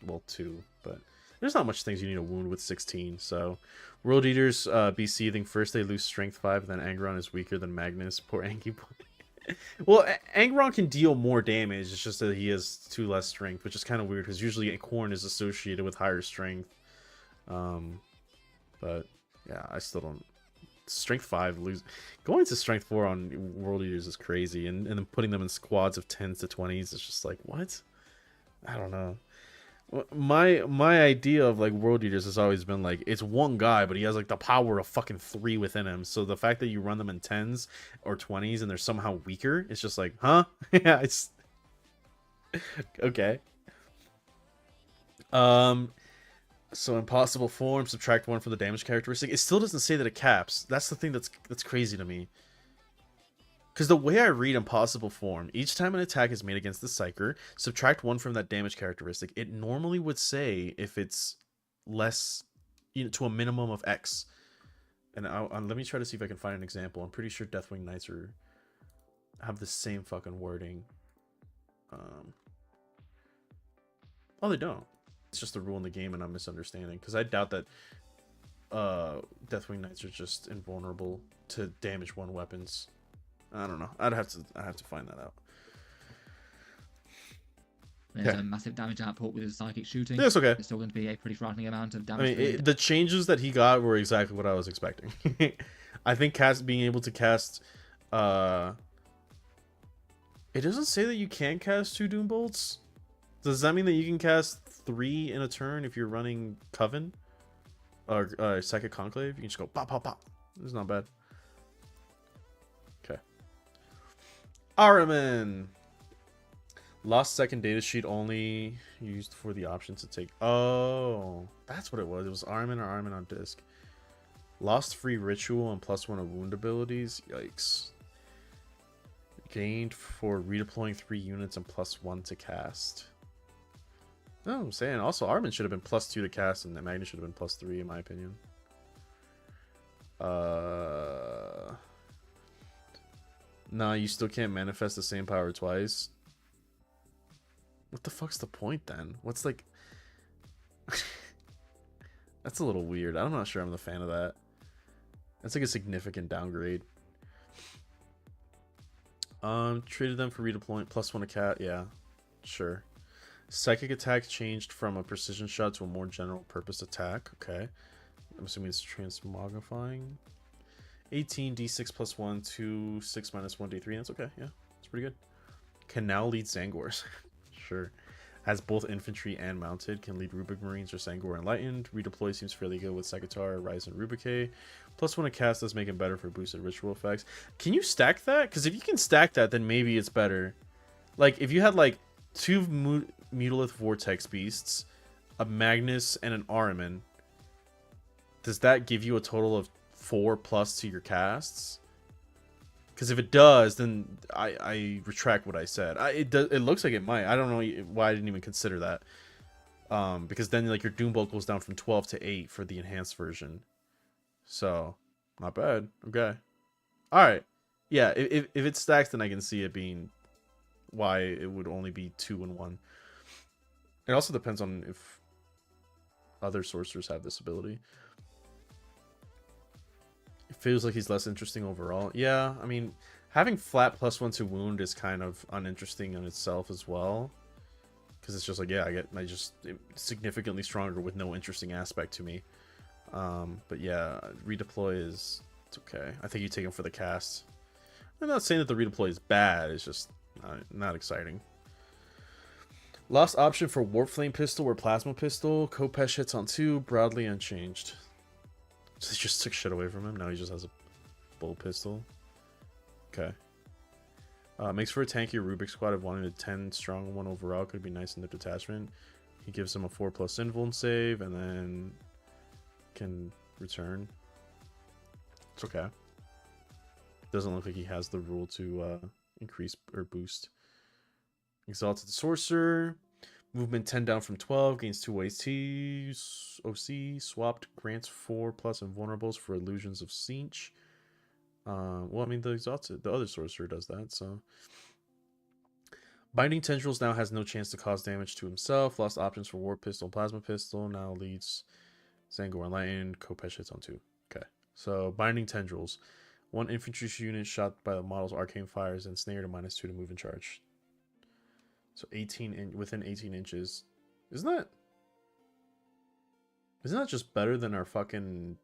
Well, 2, but there's not much things you need to wound with 16. So World Eaters be seething. First they lose strength 5, then Angron is weaker than Magnus. Poor Angie. Well, Angron can deal more damage. It's just that he has 2 less strength, which is kind of weird because usually Corn is associated with higher strength. But yeah, I still don't. Strength 5 going to strength 4 on World Eaters is crazy, and then putting them in squads of 10s to 20s is just like, what? I don't know. My idea of like World Eaters has always been like it's one guy, but he has like the power of fucking 3 within him. So the fact that you run them in 10s or 20s and they're somehow weaker, it's just like, huh? Yeah, it's okay. So impossible form, subtract 1 from the damage characteristic. It still doesn't say that it caps. That's the thing that's crazy to me. Because the way I read impossible form, each time an attack is made against the Psyker, subtract 1 from that damage characteristic. It normally would say if it's less, to a minimum of X. And let me try to see if I can find an example. I'm pretty sure Deathwing Knights have the same fucking wording. Oh, they don't. It's just a rule in the game and I'm misunderstanding. Because I doubt that Deathwing Knights are just invulnerable to damage 1 weapons. I don't know. I'd have to find that out. There's Okay. a massive damage output with his psychic shooting. That's okay. There's still going to be a pretty frightening amount of I damage mean, for the the changes that he got were exactly what I was expecting. I think being able to cast, uh, it doesn't say that you can cast 2 Doom Bolts. Does that mean that you can cast 3 in a turn if you're running Coven or Psychic Conclave? You can just go pop, pop, pop. It's not bad. Okay. Araman. Lost second data sheet only used for the option to take. Oh, that's what it was. It was Armin or Armin on disc. Lost free ritual and +1 of wound abilities. Yikes. Gained for redeploying 3 units and +1 to cast. No, I'm saying also Armin should have been +2 to cast and Magnus should have been +3 in my opinion. Nah, you still can't manifest the same power twice. What the fuck's the point then? What's like... That's a little weird. I'm not sure I'm the fan of that. That's like a significant downgrade. Traded them for redeployment +1 a cat. Yeah, sure. Psychic attack changed from a precision shot to a more general purpose attack. Okay. I'm assuming it's transmogrifying. 18 d6 +1 to 6 -1 d3. That's okay. Yeah, it's pretty good. Can now lead Zangors. Sure. Has both infantry and mounted. Can lead Rubik Marines or Sangor Enlightened. Redeploy seems fairly good with Sekatar, Rise, and Rubike. +1 a cast does make it better for boosted ritual effects. Can you stack that? Because if you can stack that, then maybe it's better. Like, if you had, like, 2 Mutalith Vortex Beasts, a Magnus, and an Ahriman, does that give you a total of 4+ to your casts? Because if it does, then I retract what I said. It looks like it might. I don't know why I didn't even consider that. Because then like your Doom Bolt goes down from 12 to 8 for the enhanced version. So, not bad. Okay. All right. Yeah, if it stacks, then I can see it being why it would only be 2 and 1. It also depends on if other sorcerers have this ability. It feels like he's less interesting overall. Yeah, I mean, having flat +1 to wound is kind of uninteresting in itself as well. Because it's just like, yeah, I just significantly stronger with no interesting aspect to me. But yeah, redeploy is, it's okay. I think you take him for the cast. I'm not saying that the redeploy is bad, it's just not exciting. Lost option for Warp Flame Pistol or Plasma Pistol. Kopesh hits on 2, broadly unchanged. So they just took shit away from him. Now he just has a bull pistol. Okay. Makes for a tanky Rubik squad of wanting a 10 strong one overall. Could be nice in the detachment. He gives him a 4+ invuln save and then can return. It's okay. Doesn't look like he has the rule to increase or boost. Exalted Sorcerer. Movement 10 down from 12, gains 2 AT, OC, swapped, grants 4+ invulnerables for illusions of Sinch. Well, I mean, the other sorcerer does that, so. Binding Tendrils now has no chance to cause damage to himself. Lost options for Warp Pistol, Plasma Pistol, now leads Zangor Enlightened, Kopesh hits on 2. Okay, so Binding Tendrils. 1 infantry unit shot by the model's arcane fires and snared a -2 to move and charge. So within 18 inches. Isn't that just better than our fucking...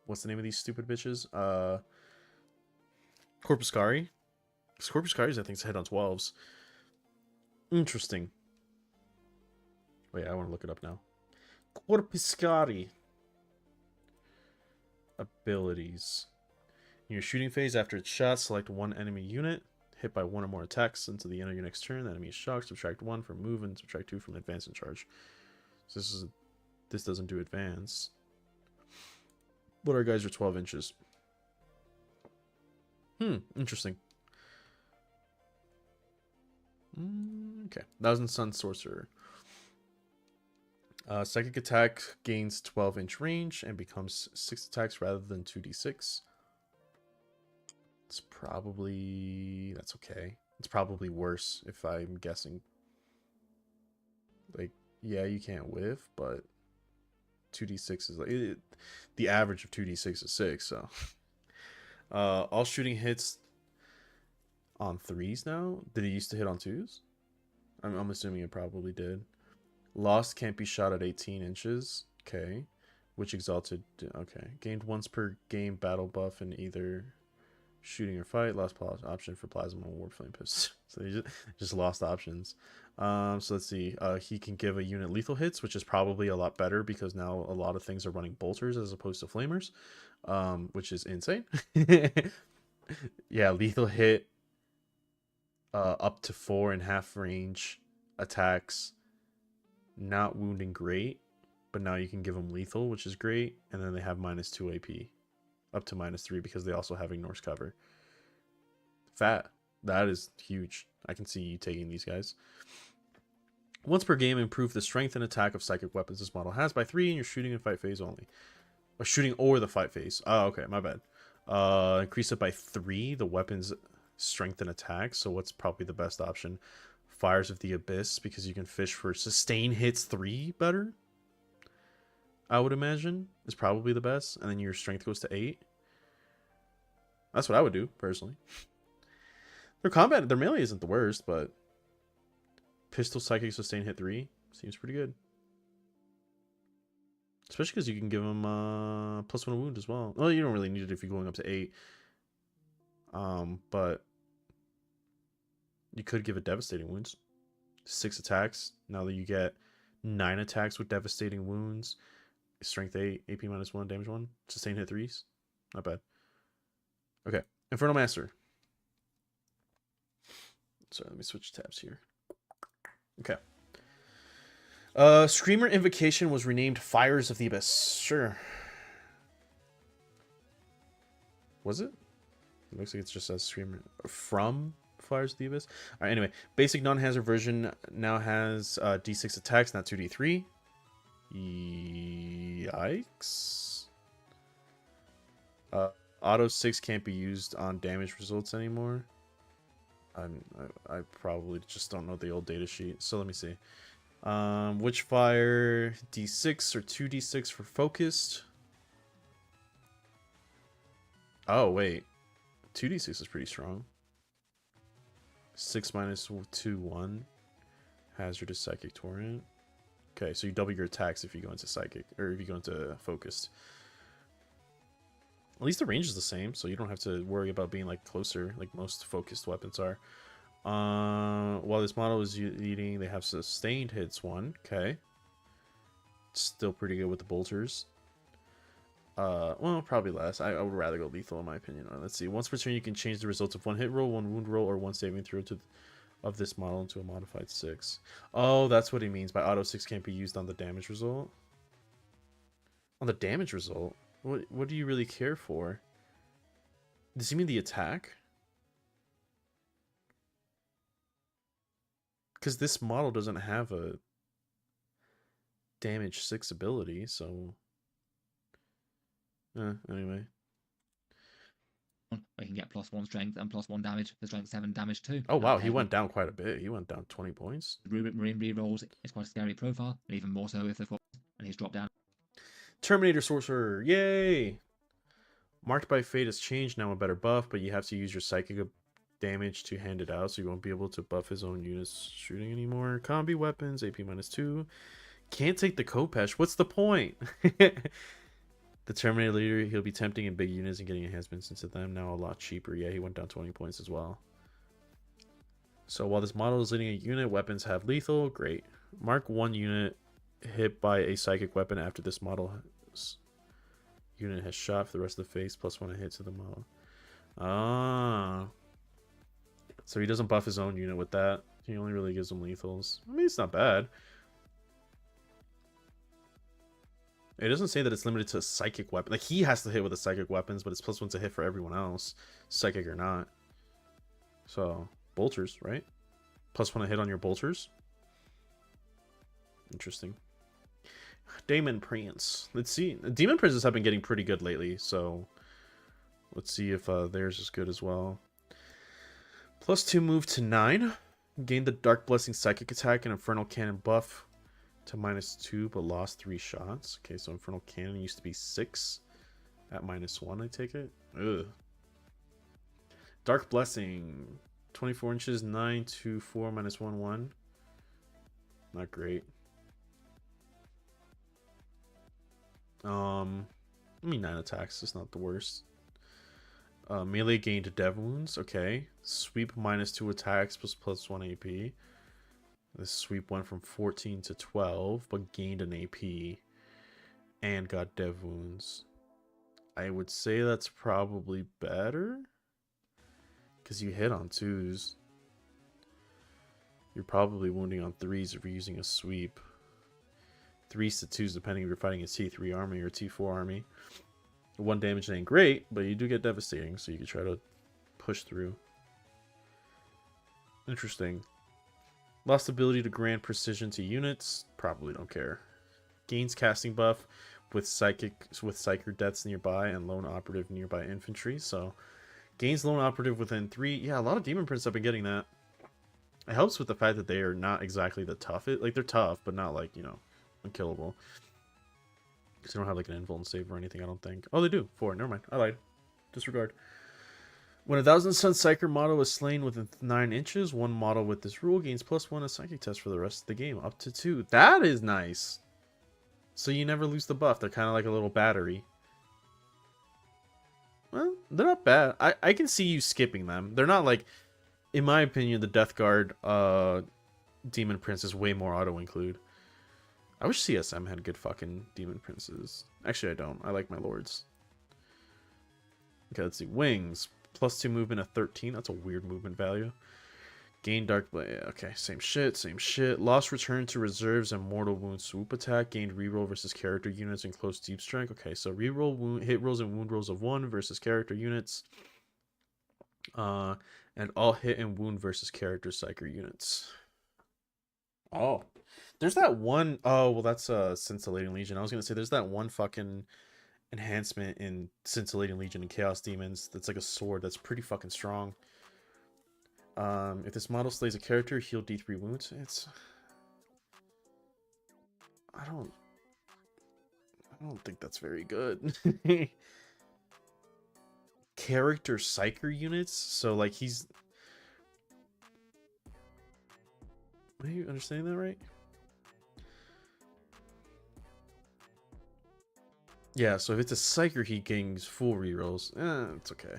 What's the name of these stupid bitches? Corpuscari? Because Corpuscari's, I think, is hit on 12s. Interesting. Wait, I want to look it up now. Corpuscari. Abilities. In your shooting phase, after it's shot, select 1 enemy unit. Hit by 1 or more attacks until the end of your next turn. The enemy is shocked. Subtract 1 from move and subtract 2 from advance and charge. So this doesn't do advance. But our guys are 12 inches. Interesting. Okay. Thousand Sun Sorcerer. Psychic attack gains 12-inch range and becomes 6 attacks rather than 2d6. It's probably... That's okay. It's probably worse if I'm guessing. Like, yeah, you can't whiff, but 2d6 is like... the average of 2d6 is 6, so... all shooting hits on 3s now? Did it used to hit on 2s? I'm assuming it probably did. Lost can't be shot at 18 inches. Okay. Which exalted. Okay. Gained once per game battle buff in either shooting or fight. Lost option for plasma and warp flame pistol. So they just lost options. So let's see. He can give a unit lethal hits, which is probably a lot better because now a lot of things are running bolters as opposed to flamers, which is insane. Yeah, lethal hit, up to 4.5 range attacks, not wounding great, but now you can give them lethal, which is great, and then they have -2 AP, up to -3 because they also have Ignore's cover. Fat. That is huge. I can see you taking these guys. Once per game, improve the strength and attack of psychic weapons this model has by 3 in your shooting and fight phase only. Or shooting or the fight phase. Oh, okay, my bad. Increase it by 3, the weapon's strength and attack. So what's probably the best option? Fires of the Abyss, because you can fish for sustain hits 3 better, I would imagine, is probably the best. And then your strength goes to 8. That's what I would do, personally. Their melee isn't the worst, but pistol psychic sustain hit 3 seems pretty good. Especially because you can give them +1 wound as well. Well, you don't really need it if you're going up to 8. But you could give it devastating wounds. 6 attacks. Now that you get 9 attacks with devastating wounds. Strength 8, AP -1, damage 1. Sustain hit 3s. Not bad. Okay. Infernal Master. Sorry, let me switch tabs here. Okay. Screamer Invocation was renamed Fires of the Abyss. Sure. Was it? It looks like it's just a Screamer from Fires of the Abyss. Alright, anyway. Basic non-hazard version now has D6 attacks, not 2D3. Yikes. Auto 6 can't be used on damage results anymore. I probably just don't know the old data sheet. So let me see. Witchfire D6 or 2D6 for focused. Oh wait, 2D6 is pretty strong. 6 -2 1. Hazardous Psychic Torrent. Okay, so you double your attacks if you go into Psychic, or if you go into Focused. At least the range is the same, so you don't have to worry about being like closer, like most focused weapons are. While this model is leading, they have sustained hits 1. Okay. Still pretty good with the bolters. Well, probably less. I would rather go lethal in my opinion. Let's see. Once per turn, you can change the results of 1 hit roll, 1 wound roll, or 1 saving throw of this model into a modified 6. Oh, that's what he means by auto 6 can't be used on the damage result. On the damage result? What do you really care for? Does he mean the attack? Because this model doesn't have a damage 6 ability, so... anyway. We can get +1 strength and +1 damage for strength 7 damage too. Oh wow, he went down quite a bit. He went down 20 points. Marine rerolls is quite a scary profile, and even more so if they're and he's dropped down. Terminator Sorcerer, yay! Marked by Fate has changed, now a better buff, but you have to use your psychic damage to hand it out, so you won't be able to buff his own units shooting anymore. Combi weapons, AP -2. Can't take the Kopesh. What's the point? The Terminator leader, he'll be tempting in big units and getting enhancements into them. Now a lot cheaper. Yeah, he went down 20 points as well. So while this model is leading a unit, weapons have lethal. Great. Mark 1 unit hit by a psychic weapon after this unit has shot for the rest of the phase, +1 hit to the model. Ah. So he doesn't buff his own unit with that. He only really gives them lethals. I mean, it's not bad. It doesn't say that it's limited to a psychic weapon. Like, he has to hit with the psychic weapons, but it's +1 to hit for everyone else, psychic or not. So, bolters, right? +1 to hit on your bolters. Interesting. Demon Prince. Let's see. Demon Princes have been getting pretty good lately, so let's see if theirs is good as well. +2 move to 9. Gain the Dark Blessing psychic attack and Infernal Cannon buff to -2, but lost 3 shots. Okay, so Infernal Cannon used to be 6 at -1, I take it. Ugh. Dark Blessing, 24 inches, 9 to 4, -1, 1. Not great. I mean 9 attacks. It's not the worst. Melee gained dev wounds. Okay. Sweep -2 attacks plus +1 AP. This sweep went from 14 to 12, but gained an AP and got dev wounds. I would say that's probably better because you hit on 2s. You're probably wounding on 3s if you're using a sweep. 3s to 2s depending if you're fighting a T3 army or T4 army. 1 damage ain't great, but you do get devastating, so you can try to push through. Interesting. Lost ability to grant precision to units. Probably don't care. Gains casting buff with psychic deaths nearby and lone operative nearby infantry. So gains lone operative within 3. Yeah, a lot of Demon Prince have been getting that. It helps with the fact that they are not exactly the toughest. Like, they're tough, but not like, you know, unkillable. Because they don't have like an invuln save or anything, I don't think. Oh, they do. 4. Never mind. I lied. Disregard. When a 1000 Sun Psyker model is slain within 9 inches, one model with this rule gains +1 a psychic test for the rest of the game, up to 2. That is nice. So you never lose the buff. They're kind of like a little battery. Well, they're not bad. I can see you skipping them. They're not like, in my opinion, the Death Guard Demon Prince is way more auto-include. I wish CSM had good fucking Demon Princes. Actually, I don't. I like my Lords. Okay, let's see. Wings. +2 movement at 13. That's a weird movement value. Gain Dark Blade. Okay, same shit, same shit. Lost return to reserves and mortal wound swoop attack. Gained reroll versus character units and close deep strike. Okay, so reroll wound, hit rolls and wound rolls of 1 versus character units. And all hit and wound versus character psyker units. Oh. There's that one oh well that's Scintillating Legion. I was gonna say there's that one fucking enhancement in Scintillating Legion and Chaos Demons that's like a sword that's pretty fucking strong. If this model slays a character, heal D3 wounds. I don't think that's very good. Character psyker units, so like he's, are you understanding that right? Yeah, so if it's a psyker, he gains full rerolls. It's okay.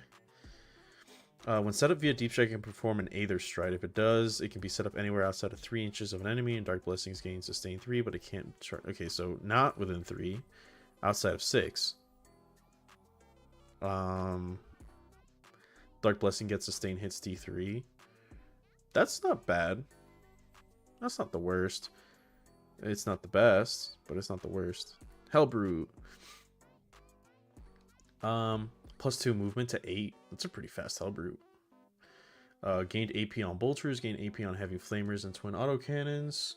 When set up via Deep Strike, it can perform an Aether Stride. If it does, it can be set up anywhere outside of 3 inches of an enemy, and Dark Blessings gain sustain 3, but it can't... Okay, so not within 3. Outside of 6. Dark Blessing gets sustain hits D3. That's not bad. That's not the worst. It's not the best, but it's not the worst. Hellbrute. +2 movement to 8. That's a pretty fast Hellbrute. Gained AP on bolters, gained AP on heavy flamers and twin autocannons.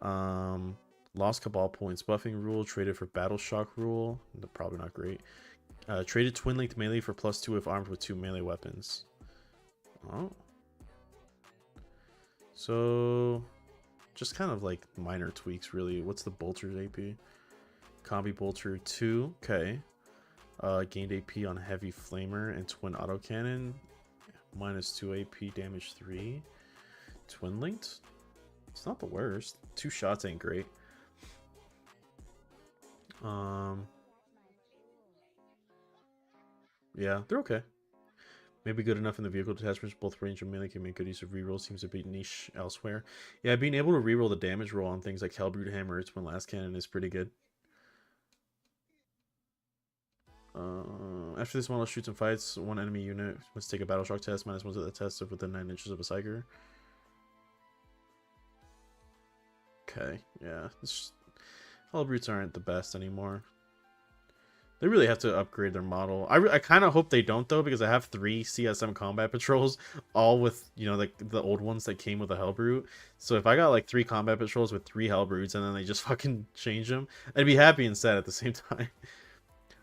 Lost Cabal points buffing rule, traded for battle shock rule. Probably not great. Traded twin linked melee for +2 if armed with 2 melee weapons. Oh. So just kind of like minor tweaks really. What's the bolters AP? Combi bolter 2. Okay. Gained AP on heavy flamer and twin autocannon. -2 AP damage 3. Twin linked. It's not the worst. 2 shots ain't great. Yeah, they're okay. Maybe good enough in the vehicle detachments. Both range and melee can make good use of reroll. Seems a bit niche elsewhere. Yeah, being able to reroll the damage roll on things like Hellbrute Hammer or Twin Last Cannon is pretty good. After this model shoots and fights, one enemy unit must take a battle shock test. -1 to the test of within 9 inches of a psyker. Okay, yeah. Hellbrutes aren't the best anymore. They really have to upgrade their model. I kind of hope they don't, though, because I have 3 CSM combat patrols, all with, you know, like the old ones that came with a Hellbrute. So if I got like 3 combat patrols with 3 Hellbrutes and then they just fucking change them, I'd be happy and sad at the same time.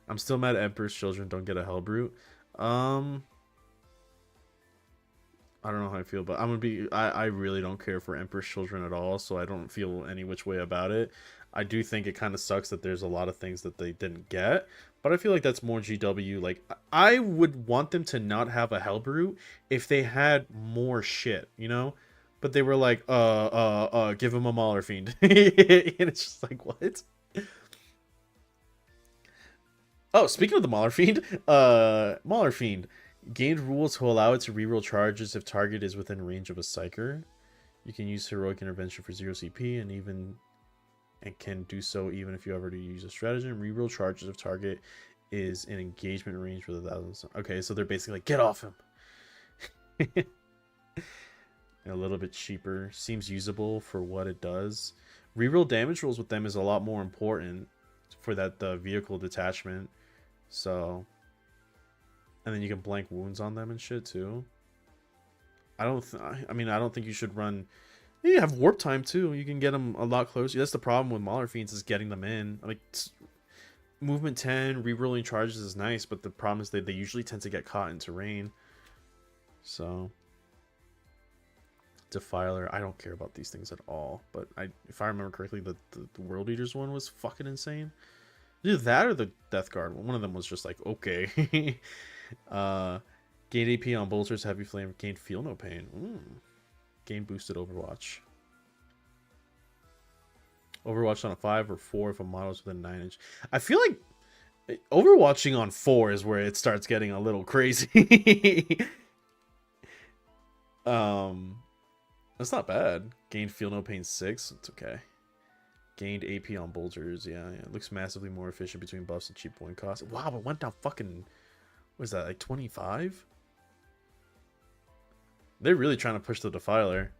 I'm still mad at Emperor's Children don't get a Hellbrute. I don't know how I feel, but I'm gonna be. I really don't care for Emperor's Children at all, so I don't feel any which way about it. I do think it kind of sucks that there's a lot of things that they didn't get, but I feel like that's more GW. Like, I would want them to not have a Hellbrute if they had more shit, you know? but they were like, give him a Mauler Fiend. And it's just like, what? Oh, speaking of the Mauler Fiend, Mauler Fiend gained rules to allow it to reroll charges if target is within range of a Psyker. You can use heroic intervention for 0 CP and can do so even if you already use a stratagem. Reroll charges if target is in engagement range with 1,000. Okay, so they're basically like, get off him. A little bit cheaper. Seems usable for what it does. Reroll damage rolls with them is a lot more important for that the vehicle detachment. So, and then you can blank wounds on them and shit too. I don't. I mean, I don't think you should run. You have warp time too. You can get them a lot closer. That's the problem with Mauler Fiends is getting them in. Like movement 10, rerolling charges is nice, but the problem is they usually tend to get caught in terrain. So Defiler, I don't care about these things at all. But if I remember correctly, the World Eaters one was fucking insane. Either that or the Death Guard one. One of them was just like, okay. Gain AP on bolters, heavy flame, gain feel no pain. Gain boosted Overwatch. Overwatch on a 5 or 4 if a model's within 9 inch. I feel like Overwatching on 4 is where it starts getting a little crazy. That's not bad. Gained feel no pain 6. It's okay. Gained AP on bolters. Yeah. It looks massively more efficient between buffs and cheap point cost. Wow, it went down fucking. What is that, like 25? They're really trying to push the Defiler.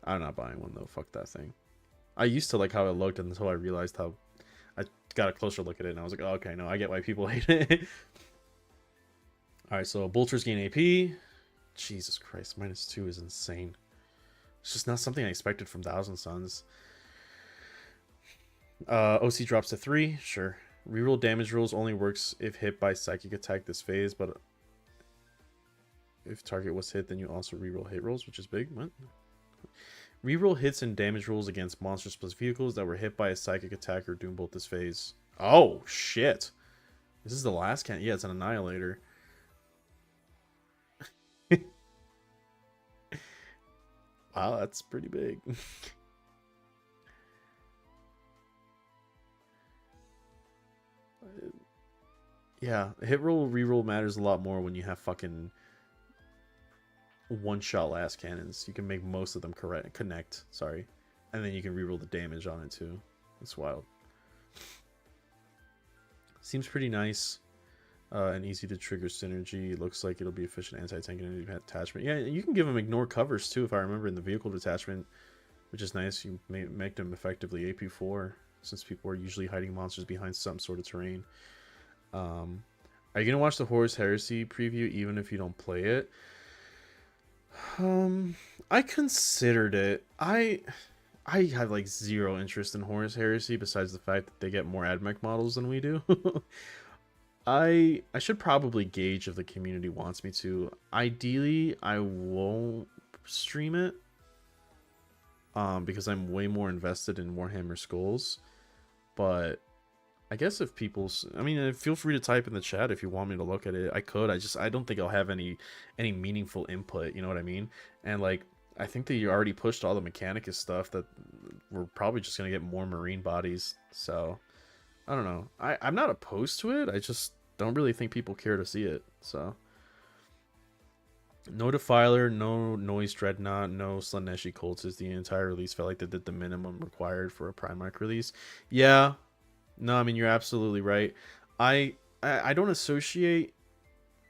I'm not buying one though. Fuck that thing. I used to like how it looked until I realized how. I got a closer look at it and I was like, oh, okay, no, I get why people hate it. Alright, so bolters gain AP. Jesus Christ, -2 is insane. It's just not something I expected from Thousand Suns. OC drops to 3, sure. Reroll damage rolls only works if hit by psychic attack this phase, but if target was hit, then you also reroll hit rolls, which is big. What? Reroll hits and damage rolls against monsters plus vehicles that were hit by a psychic attack or doombolt this phase. Oh, shit. This is the last can. Yeah, it's an Annihilator. Wow, that's pretty big. Yeah, hit roll, reroll matters a lot more when you have fucking one-shot last cannons. You can make most of them connect, sorry. And then you can reroll the damage on it too. It's wild. Seems pretty nice. And easy to trigger synergy. Looks like it'll be efficient anti-tank and attachment. Yeah, you can give them ignore covers too, if I remember, in the vehicle detachment, which is nice. You may make them effectively AP4, since people are usually hiding monsters behind some sort of terrain. Are you gonna watch the Horus Heresy preview even if you don't play it? I considered it. I have like zero interest in Horus Heresy besides the fact that they get more AdMech models than we do. I should probably gauge if the community wants me to. Ideally, I won't stream it. Because I'm way more invested in Warhammer Skulls. But I guess if people's, I mean, feel free to type in the chat if you want me to look at it. I could. I don't think I'll have any meaningful input. You know what I mean? And like, I think that you already pushed all the Mechanicus stuff. That we're probably just gonna get more Marine bodies. So I don't know. I'm not opposed to it. I just don't really think people care to see it. So no Defiler, no Noise Dreadnought, no Slaneshi Cultist. The entire release felt like they did the minimum required for a Primarch release. Yeah. No, I mean, you're absolutely right. I don't associate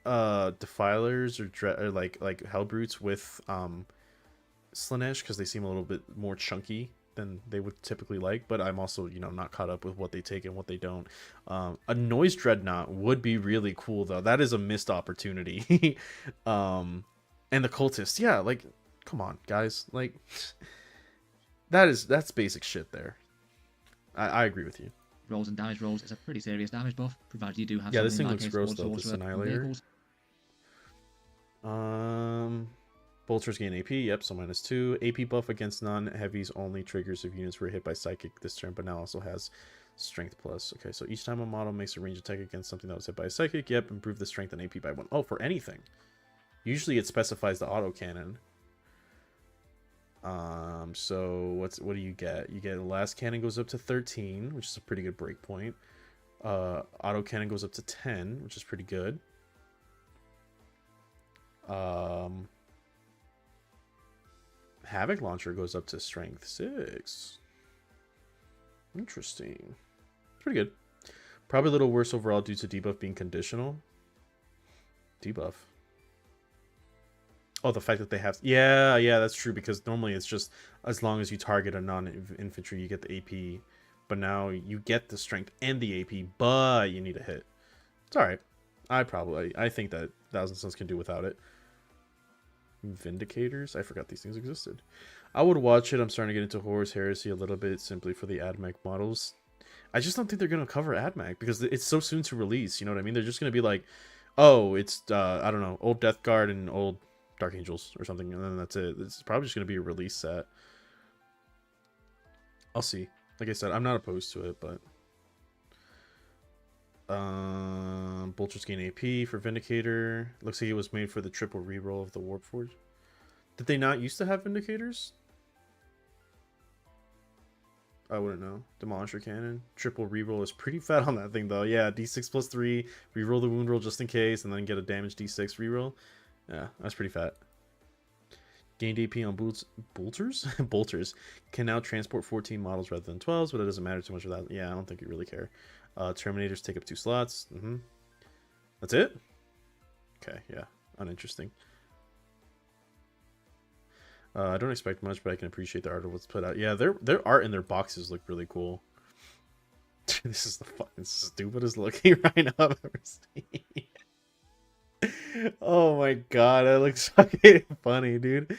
Defilers or like Hellbrutes with Slanesh because they seem a little bit more chunky than they would typically like, but I'm also, you know, not caught up with what they take and what they don't. A Noise Dreadnought would be really cool though. That is a missed opportunity. And the Cultist, yeah, like, come on, guys, like, that's basic shit there. I agree with you. Rolls and damage rolls is a pretty serious damage buff, provided you do have Yeah, this thing something looks like gross though. This Annihilator. Bolters gain AP. Yep, so -2. AP buff against non-heavies only triggers if units were hit by Psychic this turn, but now also has Strength plus. Okay, so each time a model makes a range attack against something that was hit by a Psychic, yep, improve the Strength and AP by 1. Oh, for anything. Usually it specifies the autocannon. So what do you get? You get the last cannon goes up to 13, which is a pretty good break point. Auto cannon goes up to 10, which is pretty good. Um, Havoc launcher goes up to strength 6. Interesting. Pretty good. Probably a little worse overall due to debuff being conditional. Debuff. Oh, the fact that they have... Yeah, that's true, because normally it's just as long as you target a non-infantry, you get the AP. But now you get the strength and the AP, but you need a hit. It's alright. I think that Thousand Suns can do without it. Vindicators? I forgot these things existed. I would watch it. I'm starting to get into Horus Heresy a little bit simply for the AdMech models. I just don't think they're going to cover AdMech because it's so soon to release. You know what I mean? They're just going to be like, oh, it's, I don't know, old Death Guard and old Dark Angels or something. And then that's it. It's probably just going to be a release set. I'll see. Like I said, I'm not opposed to it, but... Bolter's gain AP for Vindicator. Looks like it was made for the triple reroll of the Warp Forge. Did they not used to have Vindicators? I wouldn't know. Demolisher Cannon. Triple reroll is pretty fat on that thing, though. Yeah, d6 plus 3. Reroll the wound roll just in case, and then get a damage d6 reroll. Yeah, that's pretty fat. Gained AP on bolters? Bolters. Can now transport 14 models rather than 12s, but it doesn't matter too much for that. Yeah, I don't think you really care. Terminators take up 2 slots. That's it? Okay, yeah. Uninteresting. I don't expect much, but I can appreciate the art of what's put out. Yeah, their art and their boxes look really cool. This is the fucking stupidest looking rhino I've ever seen. Oh my god, that looks fucking funny, dude.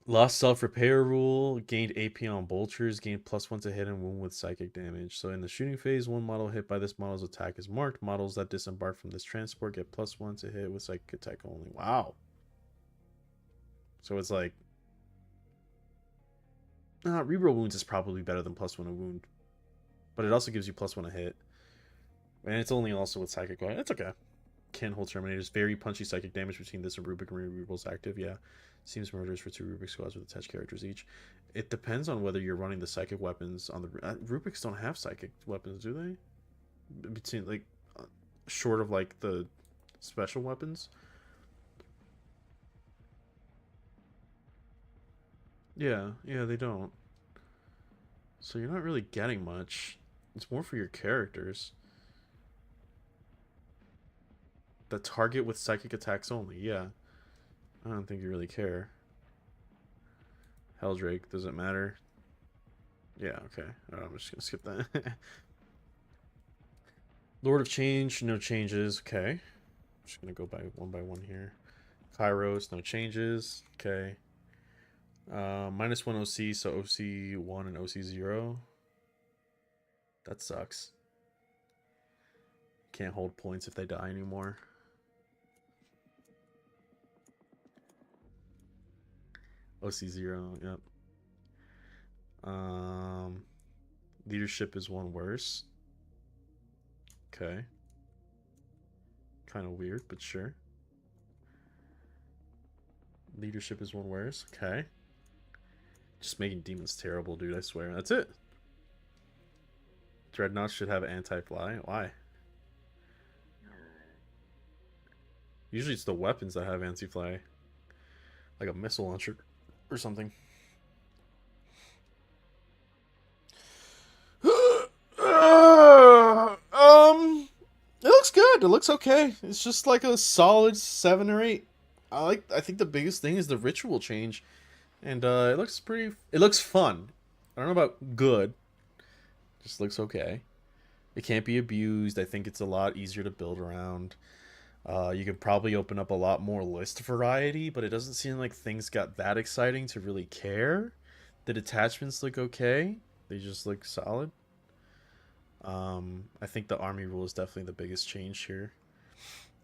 Lost self-repair rule, gained AP on bolters, gained +1 to hit and wound with psychic damage. So in the shooting phase, one model hit by this model's attack is marked. Models that disembark from this transport get +1 to hit with psychic attack only. Wow. So it's like... reroll wounds is probably better than +1 a wound. But it also gives you +1 a hit. And it's only also with psychic. That's okay. Can hold Terminators. Very punchy psychic damage between this and Rubik and rerolls active. Yeah. Seems murders for 2 Rubik squads with attached characters each. It depends on whether you're running the psychic weapons on the... Rubiks don't have psychic weapons, do they? Between, like, short of, like, the special weapons. Yeah, they don't. So you're not really getting much. It's more for your characters. The target with psychic attacks only, yeah. I don't think you really care. Helldrake, does it matter? Yeah, okay. I'm just gonna skip that. Lord of Change, no changes. Okay. I'm just gonna go by one here. Kairos, no changes. Okay. -1 OC, so OC1 and OC0. That sucks. Can't hold points if they die anymore. OC0, yep. Leadership is one worse. Okay. Kind of weird, but sure. Leadership is one worse. Okay. Just making demons terrible, dude, I swear. That's it. Dreadnought should have anti-fly. Why? Usually it's the weapons that have anti-fly. Like a missile launcher or something. It looks good. It looks okay. It's just like a solid 7 or 8. I think the biggest thing is the ritual change. And it looks pretty... It looks fun. I don't know about good. Just looks okay. It can't be abused. I think it's a lot easier to build around. You could probably open up a lot more list variety, but it doesn't seem like things got that exciting to really care. The detachments look okay. They just look solid. I think the army rule is definitely the biggest change here.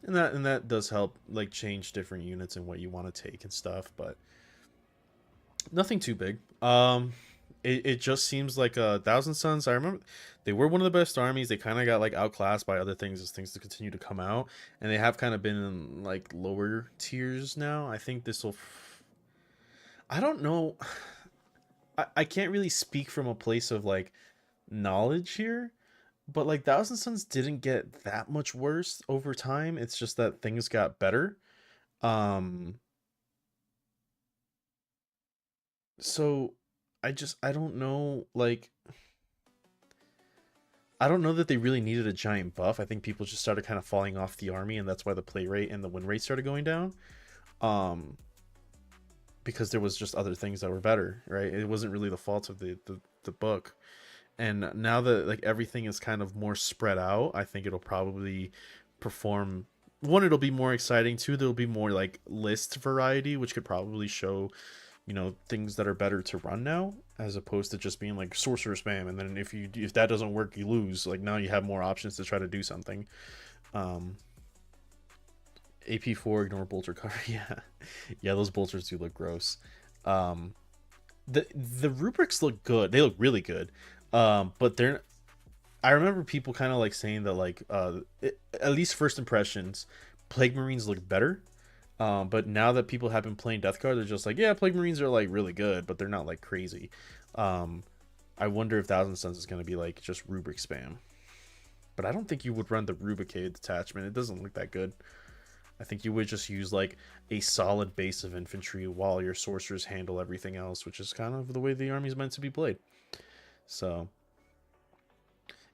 And that does help like change different units and what you want to take and stuff, but nothing too big. It just seems like Thousand Sons. I remember they were one of the best armies. They kind of got like outclassed by other things as things to continue to come out, and they have kind of been in like lower tiers now. I think this will I don't know. I can't really speak from a place of like knowledge here, but like Thousand Sons didn't get that much worse over time. It's just that things got better. Um, so I don't know, like I don't know that they really needed a giant buff. I think people just started kind of falling off the army, and that's why the play rate and the win rate started going down. Um, because there was just other things that were better, right? It wasn't really the fault of the book. And now that like everything is kind of more spread out, I think it'll probably perform. One, it'll be more exciting. Two, there'll be more like list variety, which could probably show, things that are better to run now, as opposed to just being like sorcerer spam. And then if that doesn't work, you lose. Like now you have more options to try to do something. Um, AP4 ignore bolter cover. Yeah, yeah, those bolters do look gross. Um, the rubrics look good. They look really good. But they're I remember people kind of like saying that like at least first impressions, Plague Marines look better. But now that people have been playing Death Guard, they're just like, yeah, Plague Marines are like really good, but they're not like crazy. Um, I wonder if Thousand Suns is gonna be like just rubric spam. But I don't think you would run the Rubricade detachment. It doesn't look that good. I think you would just use like a solid base of infantry while your sorcerers handle everything else, which is kind of the way the army is meant to be played. So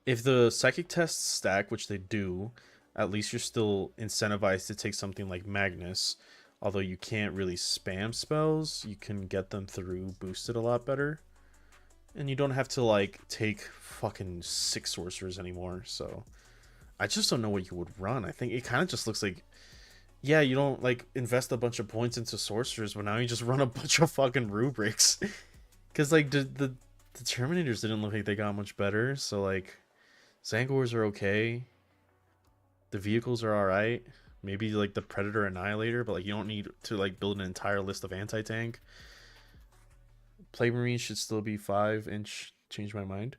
if the psychic tests stack, which they do, at least you're still incentivized to take something like Magnus. Although you can't really spam spells, you can get them through boosted a lot better. And you don't have to like take fucking 6 sorcerers anymore. So I just don't know what you would run. I think it kind of just looks like, yeah, you don't like invest a bunch of points into sorcerers, but now you just run a bunch of fucking rubrics. Because like the Terminators didn't look like they got much better. So like Zangors are okay. The vehicles are all right. Maybe like the Predator Annihilator, but like you don't need to like build an entire list of anti-tank. Plague Marines should still be 5 inch. Change my mind.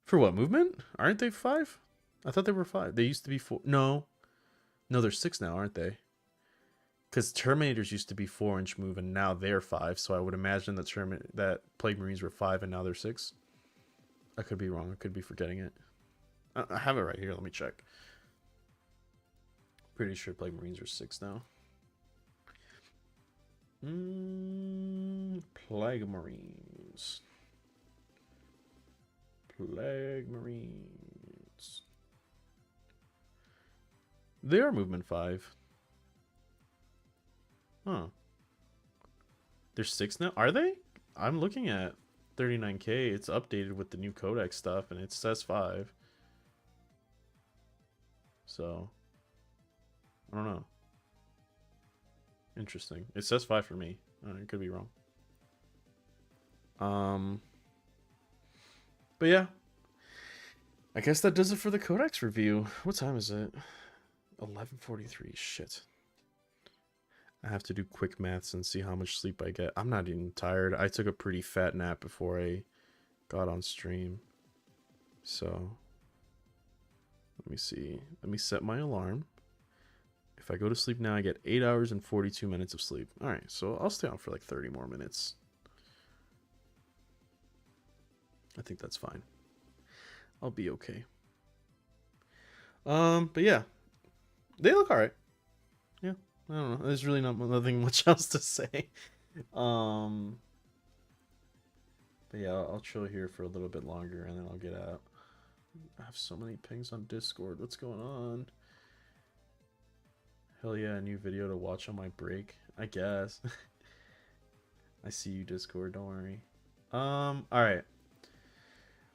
For what, movement? Aren't they 5? I thought they were 5. They used to be 4. No, no, they're 6 now, aren't they? Because Terminators used to be 4 inch move, and now they're 5. So I would imagine that Plague Marines were 5, and now they're 6. I could be wrong. I could be forgetting it. I have it right here. Let me check. Pretty sure Plague Marines are 6 now. Plague Marines. Plague Marines. They are movement 5. Huh. They're 6 now? Are they? I'm looking at 39K. It's updated with the new Codex stuff, and it says 5. So, I don't know. Interesting. It says 5 for me. It could be wrong. Um, but yeah, I guess that does it for the Codex review. What time is it? 11:43. Shit. I have to do quick maths and see how much sleep I get. I'm not even tired. I took a pretty fat nap before I got on stream. So, let me see. Let me set my alarm. If I go to sleep now, I get 8 hours and 42 minutes of sleep. All right, so I'll stay on for like 30 more minutes. I think that's fine. I'll be okay. But yeah, they look all right. Yeah, I don't know. There's really nothing much else to say. Um, but yeah, I'll chill here for a little bit longer and then I'll get out. I have so many pings on Discord. What's going on? Hell yeah, a new video to watch on my break. I guess. I see you, Discord. Don't worry. All right.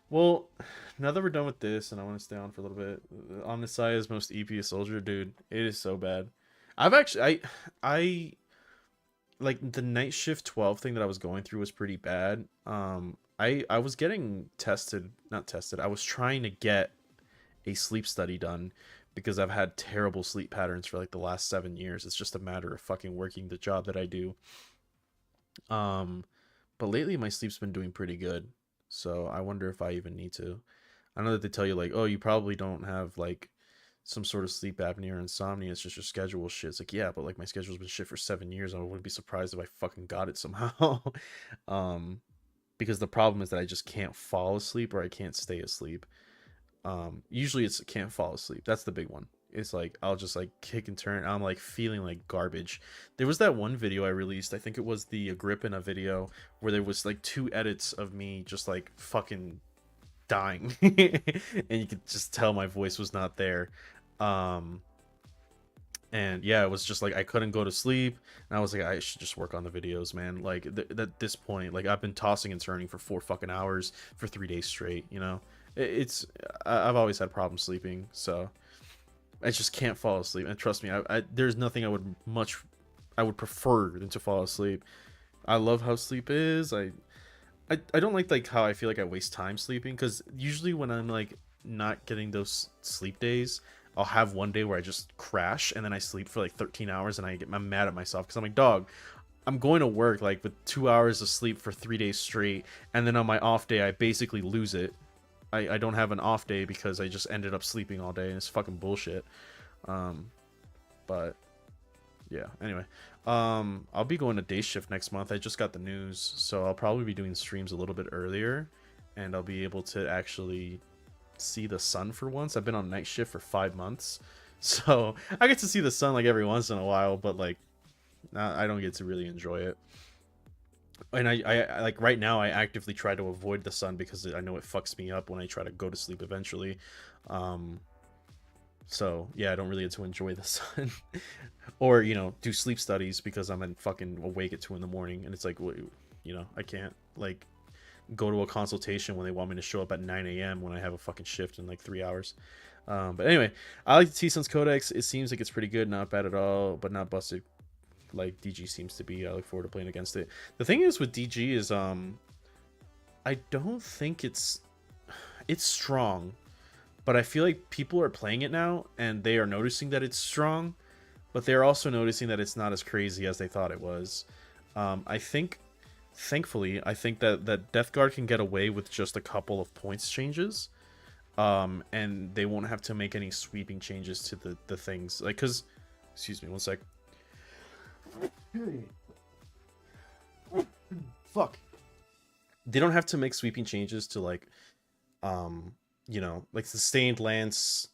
Well, now that we're done with this, and I want to stay on for a little bit, Omnisci is most EPS soldier, dude. It is so bad. I like the night shift 12 thing that I was going through was pretty bad. I was getting tested, not tested. I was trying to get a sleep study done because I've had terrible sleep patterns for like the last 7 years. It's just a matter of fucking working the job that I do. Um, but lately my sleep's been doing pretty good. So I wonder if I even need to. I know that they tell you like, oh, you probably don't have like some sort of sleep apnea or insomnia. It's just your schedule shit. It's like, yeah, but like my schedule's been shit for 7 years. I wouldn't be surprised if I fucking got it somehow. um, because the problem is that I just can't fall asleep or I can't stay asleep. Usually it's can't fall asleep. That's the big one. It's like I'll just like kick and turn. I'm like feeling like garbage. There was that one video I released. I think it was the Agrippina video where there was like 2 edits of me just like fucking dying, and you could just tell my voice was not there. Um, and yeah, it was just like I couldn't go to sleep, and I was like, I should just work on the videos, man. Like at this point, like I've been tossing and turning for 4 fucking hours for 3 days straight. You know, it's I've always had problems sleeping, so I just can't fall asleep. And trust me, there's nothing I would prefer than to fall asleep. I love how sleep is. I don't like how I feel like I waste time sleeping, because usually when I'm like not getting those sleep days, I'll have one day where I just crash and then I sleep for like 13 hours and I'm mad at myself because I'm like, dog, I'm going to work like with 2 hours of sleep for 3 days straight, and then on my off day I basically lose it. I don't have an off day because I just ended up sleeping all day, and it's fucking bullshit. Um, but yeah, anyway, I'll be going to day shift next month. I just got the news, so I'll probably be doing streams a little bit earlier, and I'll be able to actually see the sun for once. I've been on night shift for 5 months, so I get to see the sun like every once in a while, but like I don't get to really enjoy it. And I like right now I actively try to avoid the sun because I know it fucks me up when I try to go to sleep eventually. um so yeah, I don't really get to enjoy the sun. Or do sleep studies because I'm in fucking awake at 2 in the morning, and it's like, I can't like go to a consultation when they want me to show up at 9 a.m. when I have a fucking shift in like 3 hours. But anyway, I like the T-Sense Codex. It seems like it's pretty good, not bad at all, but not busted like DG seems to be. I look forward to playing against it. The thing is with DG is I don't think it's strong, but I feel like people are playing it now and they are noticing that it's strong, but they're also noticing that it's not as crazy as they thought it was. I think, thankfully, I think that Death Guard can get away with just a couple of points changes, and they won't have to make any sweeping changes to the things. Like, because, excuse me, one sec. Fuck. They don't have to make sweeping changes to like, like sustained lance.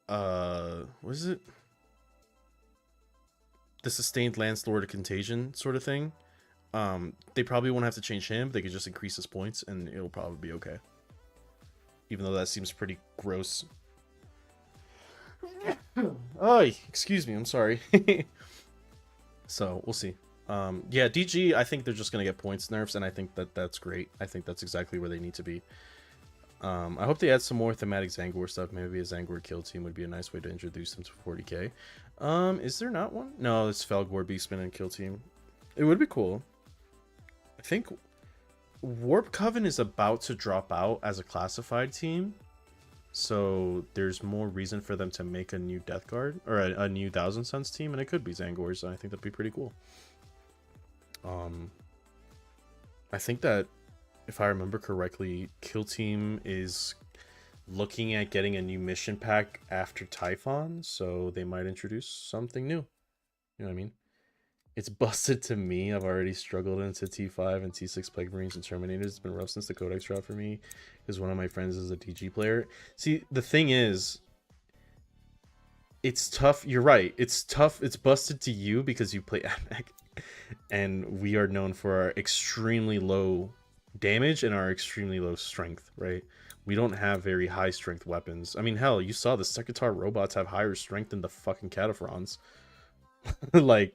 What is it? The sustained lance lord of contagion sort of thing. They probably won't have to change him. They could just increase his points, and it'll probably be okay. Even though that seems pretty gross. Oh, excuse me. I'm sorry. So we'll see. Yeah, DG, I think they're just gonna get points nerfs, and I think that's great. I think that's exactly where they need to be. I hope they add some more thematic Zangor stuff. Maybe a Zangor kill team would be a nice way to introduce them to 40k. Is there not one? No, it's Felgor, Beastman, and kill team. It would be cool. I think Warp Coven is about to drop out as a classified team, so there's more reason for them to make a new Death Guard or a new Thousand Suns team, and it could be Zangors, and I think that'd be pretty cool. I think that if I remember correctly, Kill Team is looking at getting a new mission pack after Typhon, so they might introduce something new. You know what I mean? It's busted to me. I've already struggled into T5 and T6 Plague Marines and Terminators. It's been rough since the Codex drop for me, because one of my friends is a DG player. See, the thing is, it's tough. You're right. It's tough. It's busted to you because you play AdMech, and we are known for our extremely low damage and our extremely low strength, right? We don't have very high strength weapons. I mean, hell, you saw the Sekitar robots have higher strength than the fucking Cataphrons. Like,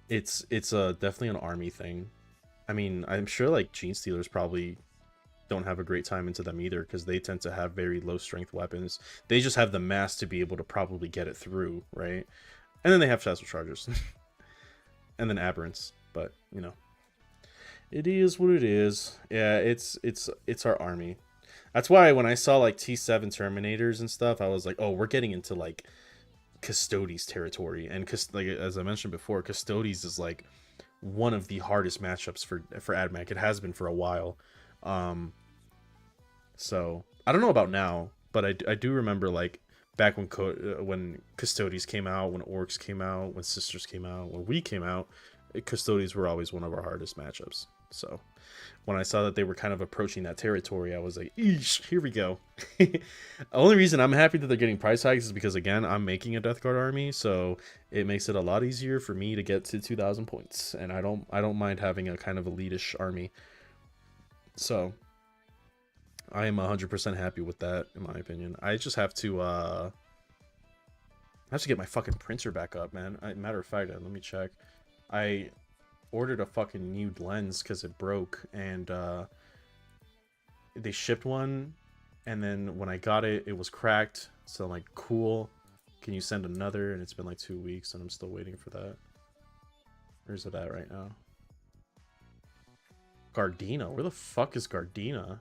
it's definitely an army thing. I mean, I'm sure like Gene Stealers probably don't have a great time into them either, because they tend to have very low strength weapons. They just have the mass to be able to probably get it through, right? And then they have Shadow Chargers. And then Aberrants. But, it is what it is. Yeah, it's our army. That's why when I saw like T7 Terminators and stuff, I was like, oh, we're getting into like Custodes territory. And like as I mentioned before, Custodes is like one of the hardest matchups for AdMech. It has been for a while. So I don't know about now. but I do remember like back when Custodes came out, when Orcs came out, when Sisters came out, when we came out, Custodes were always one of our hardest matchups. So when I saw that they were kind of approaching that territory, I was like, eesh, here we go. The only reason I'm happy that they're getting price hikes is because, again, I'm making a Death Guard army, so it makes it a lot easier for me to get to 2,000 points, and I don't mind having a kind of elitish army. So I am 100% happy with that, in my opinion. I just have to get my fucking printer back up, man. Matter of fact, let me check. I ordered a fucking new lens because it broke, and they shipped one, and then when I got it, it was cracked. So I'm like, cool, can you send another? And it's been like 2 weeks, and I'm still waiting for that. Where's it at right now? Gardena? Where the fuck is Gardena?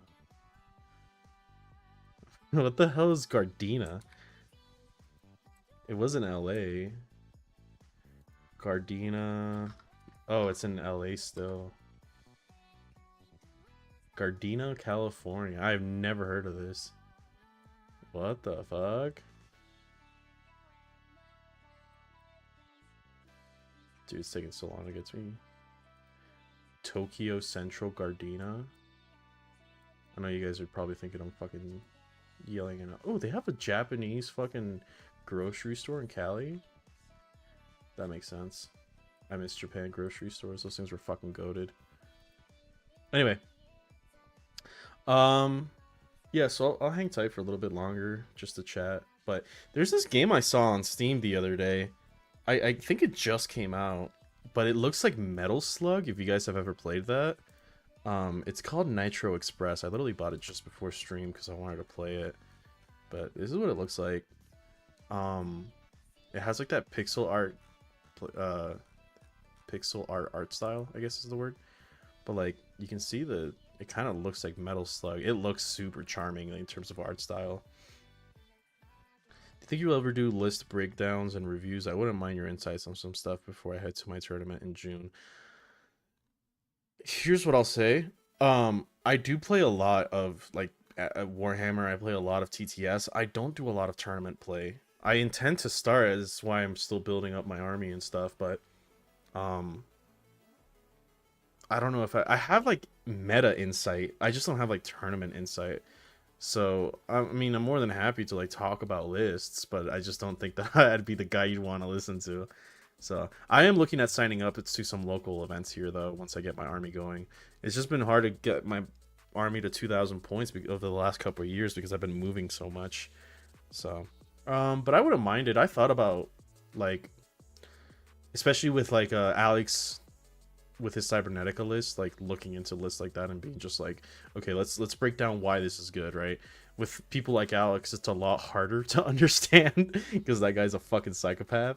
What the hell is Gardena? It was in LA. Gardena. Oh, it's in LA still. Gardena, California. I've never heard of this. What the fuck? Dude, it's taking so long to get to me. Tokyo Central Gardena. I know you guys are probably thinking I'm fucking yelling and oh, they have a Japanese fucking grocery store in Cali. That makes sense. I miss Japan grocery stores. Those things were fucking goated. Anyway. Yeah, so I'll hang tight for a little bit longer just to chat. But there's this game I saw on Steam the other day. I think it just came out, but it looks like Metal Slug, if you guys have ever played that. It's called Nitro Express. I literally bought it just before stream because I wanted to play it. But this is what it looks like. It has like that pixel art style, I guess is the word. But like you can see it kind of looks like Metal Slug. It looks super charming in terms of art style. Do you think you'll ever do list breakdowns and reviews? I wouldn't mind your insights on some stuff before I head to my tournament in June. Here's what I'll say. I do play a lot of like at Warhammer. I play a lot of TTS. I don't do a lot of tournament play. I intend to start, as why I'm still building up my army and stuff, but I don't know if I have like meta insight. I just don't have like tournament insight. So I mean, I'm more than happy to like talk about lists, but I just don't think that I'd be the guy you'd want to listen to. So I am looking at signing up to some local events here though once I get my army going. It's just been hard to get my army to 2,000 points over the last couple of years because I've been moving so much. So but I wouldn't mind it. I thought about like, especially with like Alex with his Cybernetica list, like looking into lists like that and being just like, okay, let's break down why this is good, right? With people like Alex, it's a lot harder to understand because that guy's a fucking psychopath.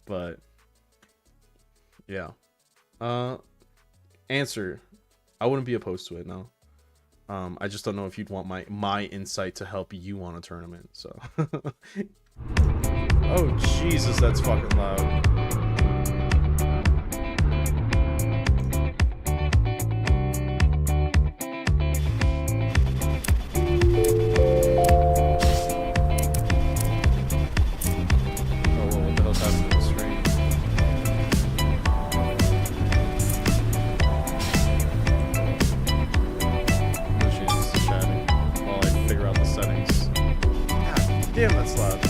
But yeah, answer, I wouldn't be opposed to it. No, I just don't know if you'd want my insight to help you on a tournament. So, oh Jesus, that's fucking loud. Damn, that's loud.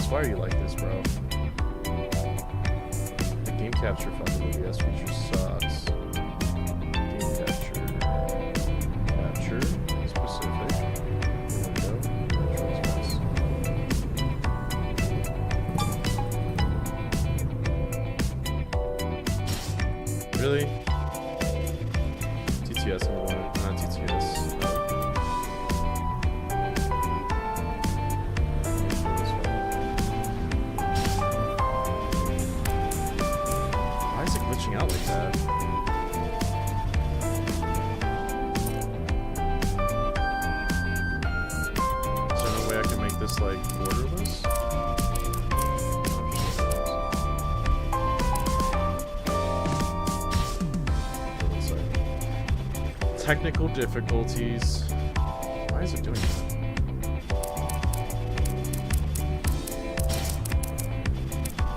OBS, why are you like this, bro? The game capture fucking OBS feature sucks. Game capture. Capture. Specific. Window. Really? TTS, I'm going. Not TTS. Why is it glitching out like that? Is there no way I can make this like borderless? Technical difficulties. Why is it doing that?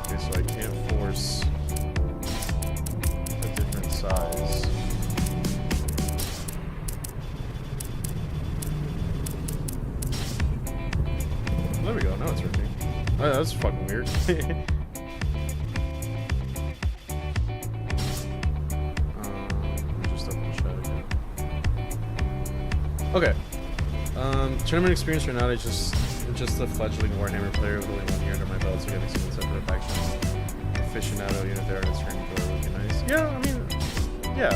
Okay, so I can't force a different size. There we go, now it's working. Oh, that's fucking weird. Okay. Tournament experience or not, I'm just a fledgling Warhammer player with only 1 year under my belt, so getting some insight for factions. Aficionado unit there, and it's turning would be nice. Yeah, I mean, yeah.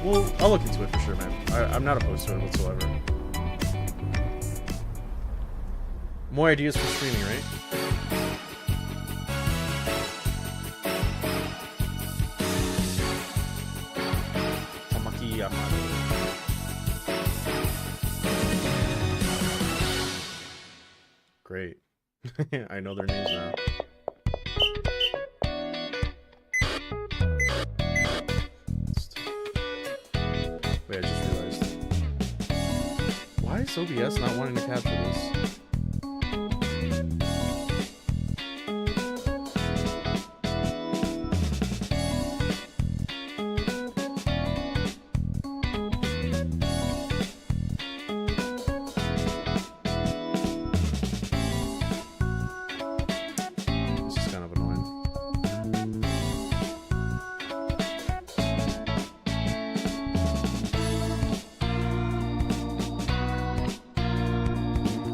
Well, I'll look into it for sure, man. I'm not opposed to it whatsoever. More ideas for streaming, right? Tamaki Yamada. Great. I know their names now. Wait, I just realized. Why is OBS not wanting to capture this?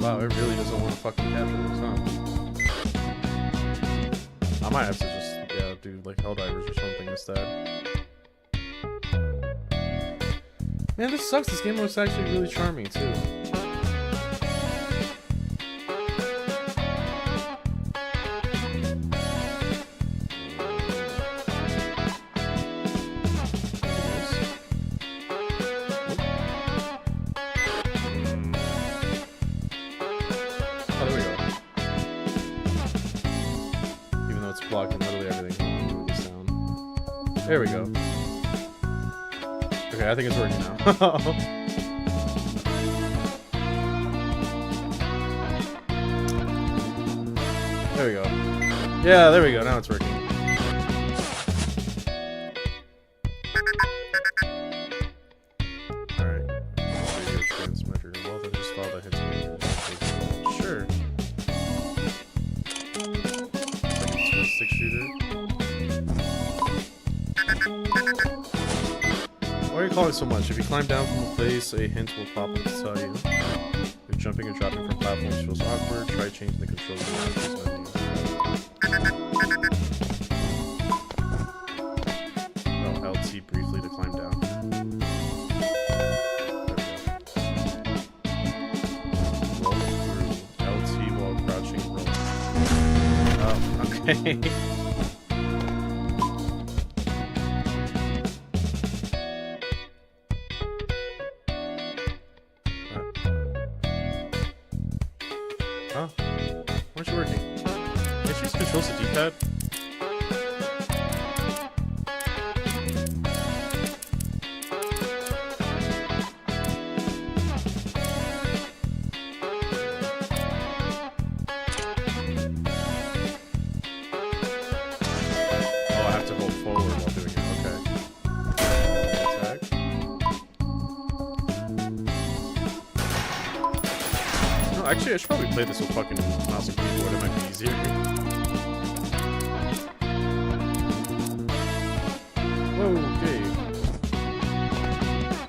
Wow, it really doesn't want to fucking capture this, huh? I might have to just, yeah, do like Helldivers or something instead. Man, this sucks. This game looks actually really charming, too. Blocking literally everything. There we go. Okay, I think it's working now. There we go. Yeah, there we go. Now it's working. Alright. Radio transmitter. Well, then just follow that hits me. Sure. 6-shooter. Why are you calling so much? If you climb down from a place, a hint will pop up to tell you. If jumping or dropping from platforms feels awkward, try changing the controls in the menu. Oh, LT briefly to climb down. Roll through. LT while crouching, roll. Oh, okay. Huh? Why aren't you working? Can't you just control the D-pad? No, actually, I should probably play this with fucking mouse and keyboard. It might be easier. Okay.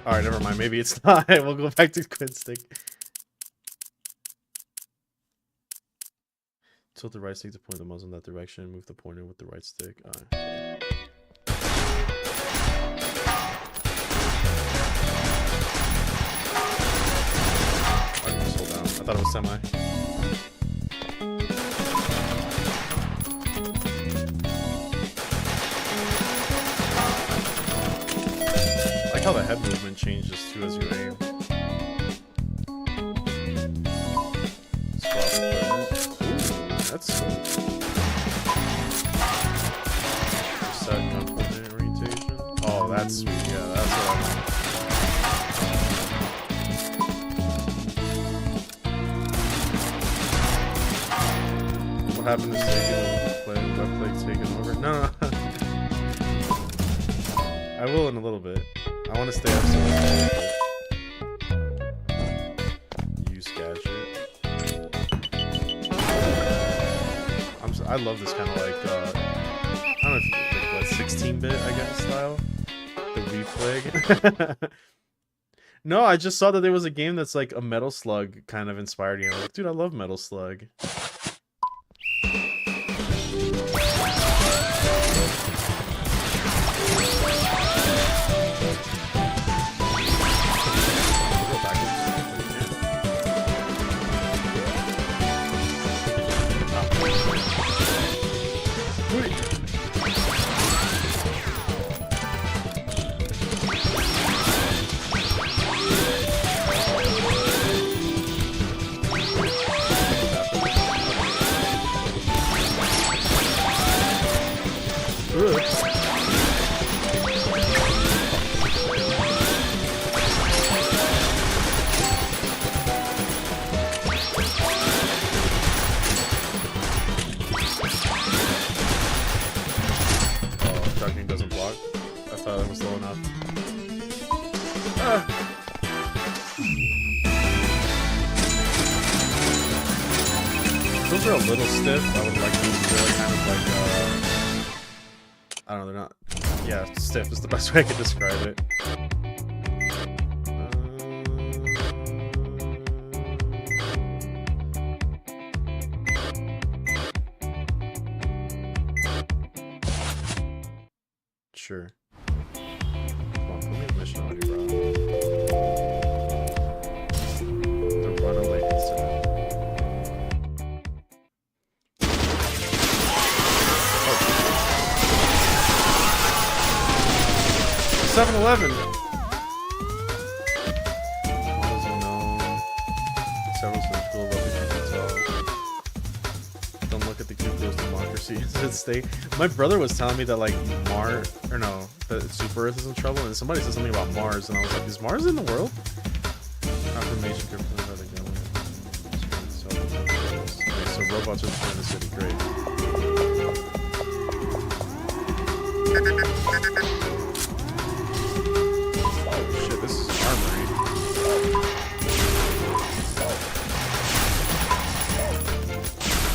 Alright, never mind. Maybe it's not. We'll go back to quid stick. Tilt the right stick to point the muzzle in that direction. Move the pointer with the right stick. Alright. I thought it was semi. I like how the head movement changes too as you aim. Swap equipment. Ooh, that's cool. Set gun coordinate orientation. Oh, that's sweet. Yeah, that's what I want. What happened is taking left leg taken over. No. I will in a little bit. I want to stay up so use gadget. I love this kind of like I don't know if you think what 16-bit I guess style. The reflag. No, I just saw that there was a game that's like a Metal Slug kind of inspired you. I'm like, dude, I love Metal Slug. Those are a little stiff. I would like them to be kind of like, I don't know, they're not, yeah, stiff is the best way I could describe it. Sure. Come on, put me a mission on you, bro. The runaway incident. 7-Eleven. Miles unknown. Several central lovely details. Don't look at the cute girl's democracy as its state. My brother was telling me that like that Super Earth is in trouble, and somebody said something about Mars, and I was like, is Mars in the world? Affirmation confirmed by the government. Okay, so robots are destroying the city. Great. This is armory.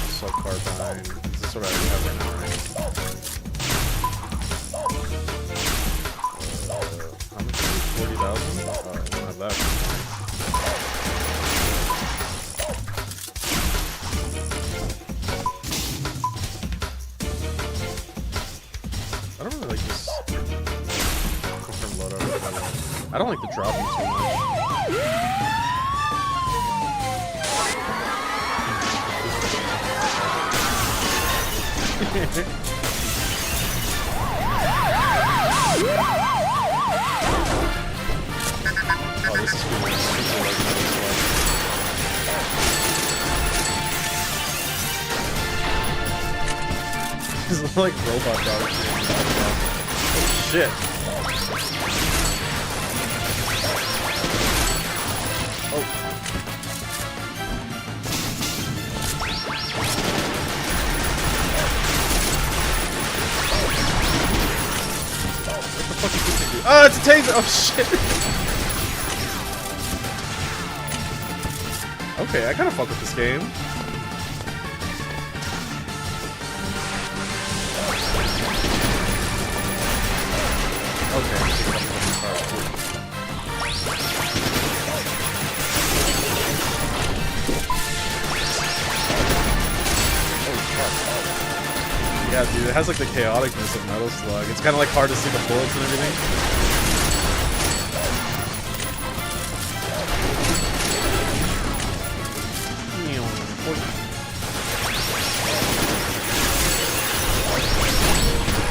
Assault carbine. This is what I have right now, right? How much is it? 40,000? I don't have that. I don't really like this. I don't like the dropping too much. Oh, this is cool. This is like robot dogs. Oh shit. Oh. What the fuck is this thing do? Oh, it's a taser! Oh shit! I Okay, I kind of fuck with this game. Okay, I'm picking up the card. Oh, fuck. Yeah, dude, it has like the chaoticness of Metal Slug. It's kind of like hard to see the bullets and everything.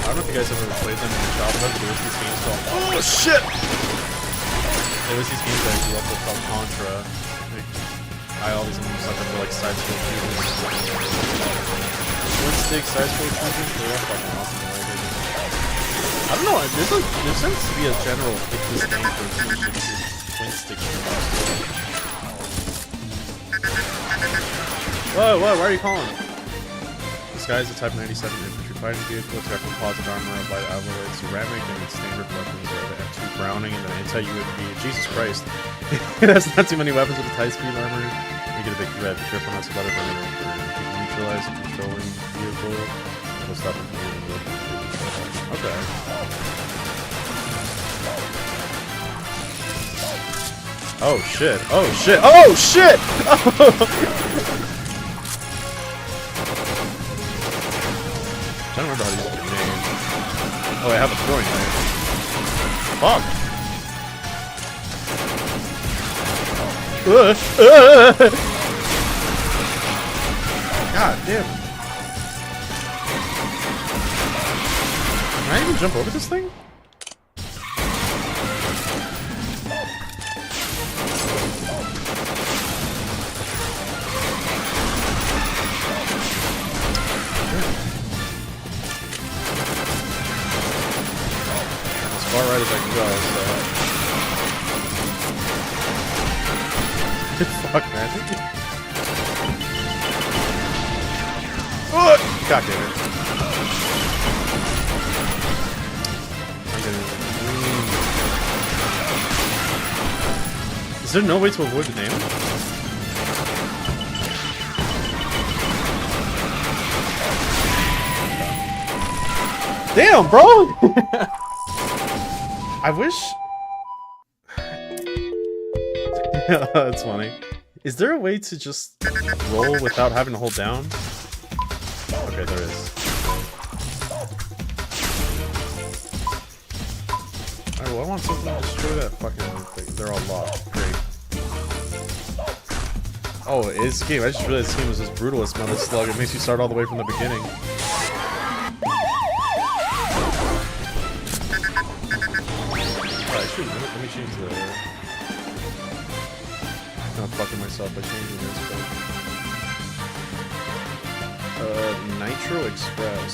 I don't know if you guys have ever played them in your childhood, but there was these games called... Oh, shit! There was these games that I grew up with called Contra. Like, I always am sucker for like side-scroll shooters. Twin-stick side-scroll shooters, they're all fucking awesome. I don't know, there seems to be a general disdain for twin-stick shooters. Whoa, why are you calling? This guy is a Type 97 infantry fighting vehicle. It's got composite armor, a light alloy, ceramic, and its standard weapons are the F2 Browning and the anti-UAV. Jesus Christ. It has not too many weapons with a tight speed armor. You get a big threat. Be careful not to let it run over. You can neutralize a controlling vehicle. It'll stop it from moving weapons. Okay. Oh shit. Oh shit. Oh shit! I don't remember how to use the name. Oh, I have a throwing knife. Fuck! God damn. Can I even jump over this thing? Far right as I can go, so... Fuck, man. Oh! God damn it. I'm getting... Is there no way to avoid the damage? Damn, bro! I wish... That's funny. Is there a way to just roll without having to hold down? Okay, there is. Alright, well I want something to destroy that fucking thing. They're all locked. Great. Oh, this game. I just realized this game was as brutal as Metal Slug. It makes you start all the way from the beginning. Let me change the... I'm not fucking myself by changing this, but... Nitro Express.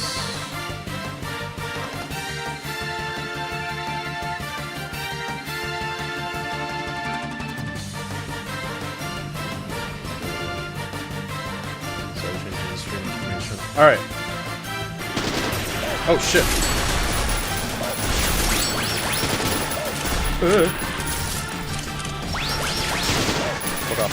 So I'm changing the stream information. Alright. Oh shit. Hold up.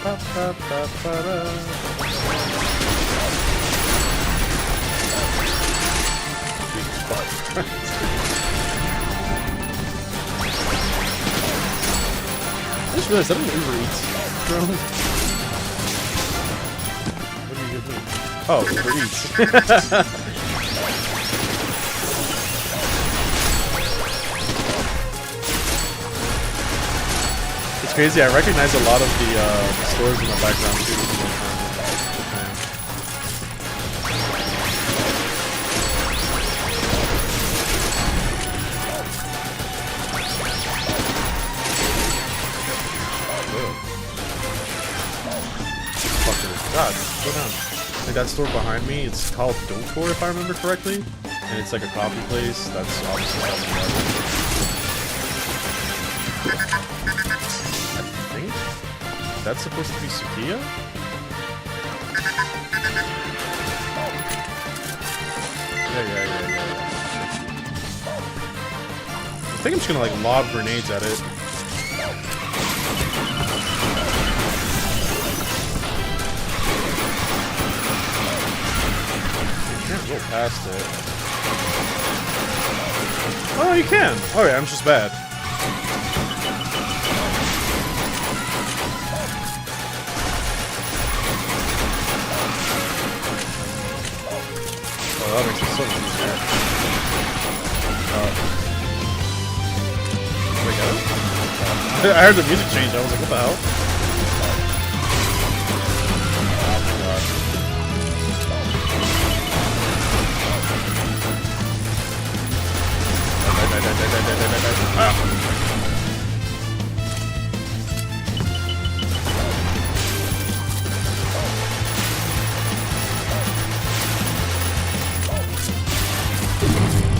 Ba, ba, ba, ba, da. I just realized I don't Uber Eats. What do you give me? Oh, Uber Eats. It's crazy. I recognize a lot of the stores in the background too. God, go down. Like that store behind me, it's called Dotor if I remember correctly. And it's like a coffee place that's obviously That's supposed to be Sukiya? Yeah. I think I'm just gonna like lob grenades at it. You can't go past it. Oh, you can! Alright, I'm just bad. Oh, that makes it so much easier. Wait, got it? I heard the music change. I was like, what the hell? Oh my god. Ah.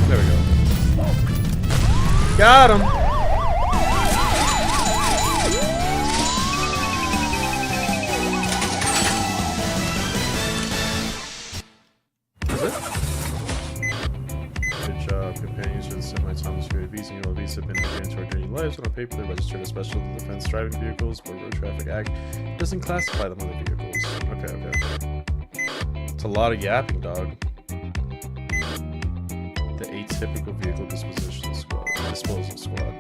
There we go. Got him! Is it? Good job. Companions for the semi-autonomous UAVs and ULVs have been granted our dirty lives on a paper they registered as special defense driving vehicles, but Road Traffic Act doesn't classify them under vehicles. Okay. It's a lot of yapping, dog. The atypical vehicle disposal squad.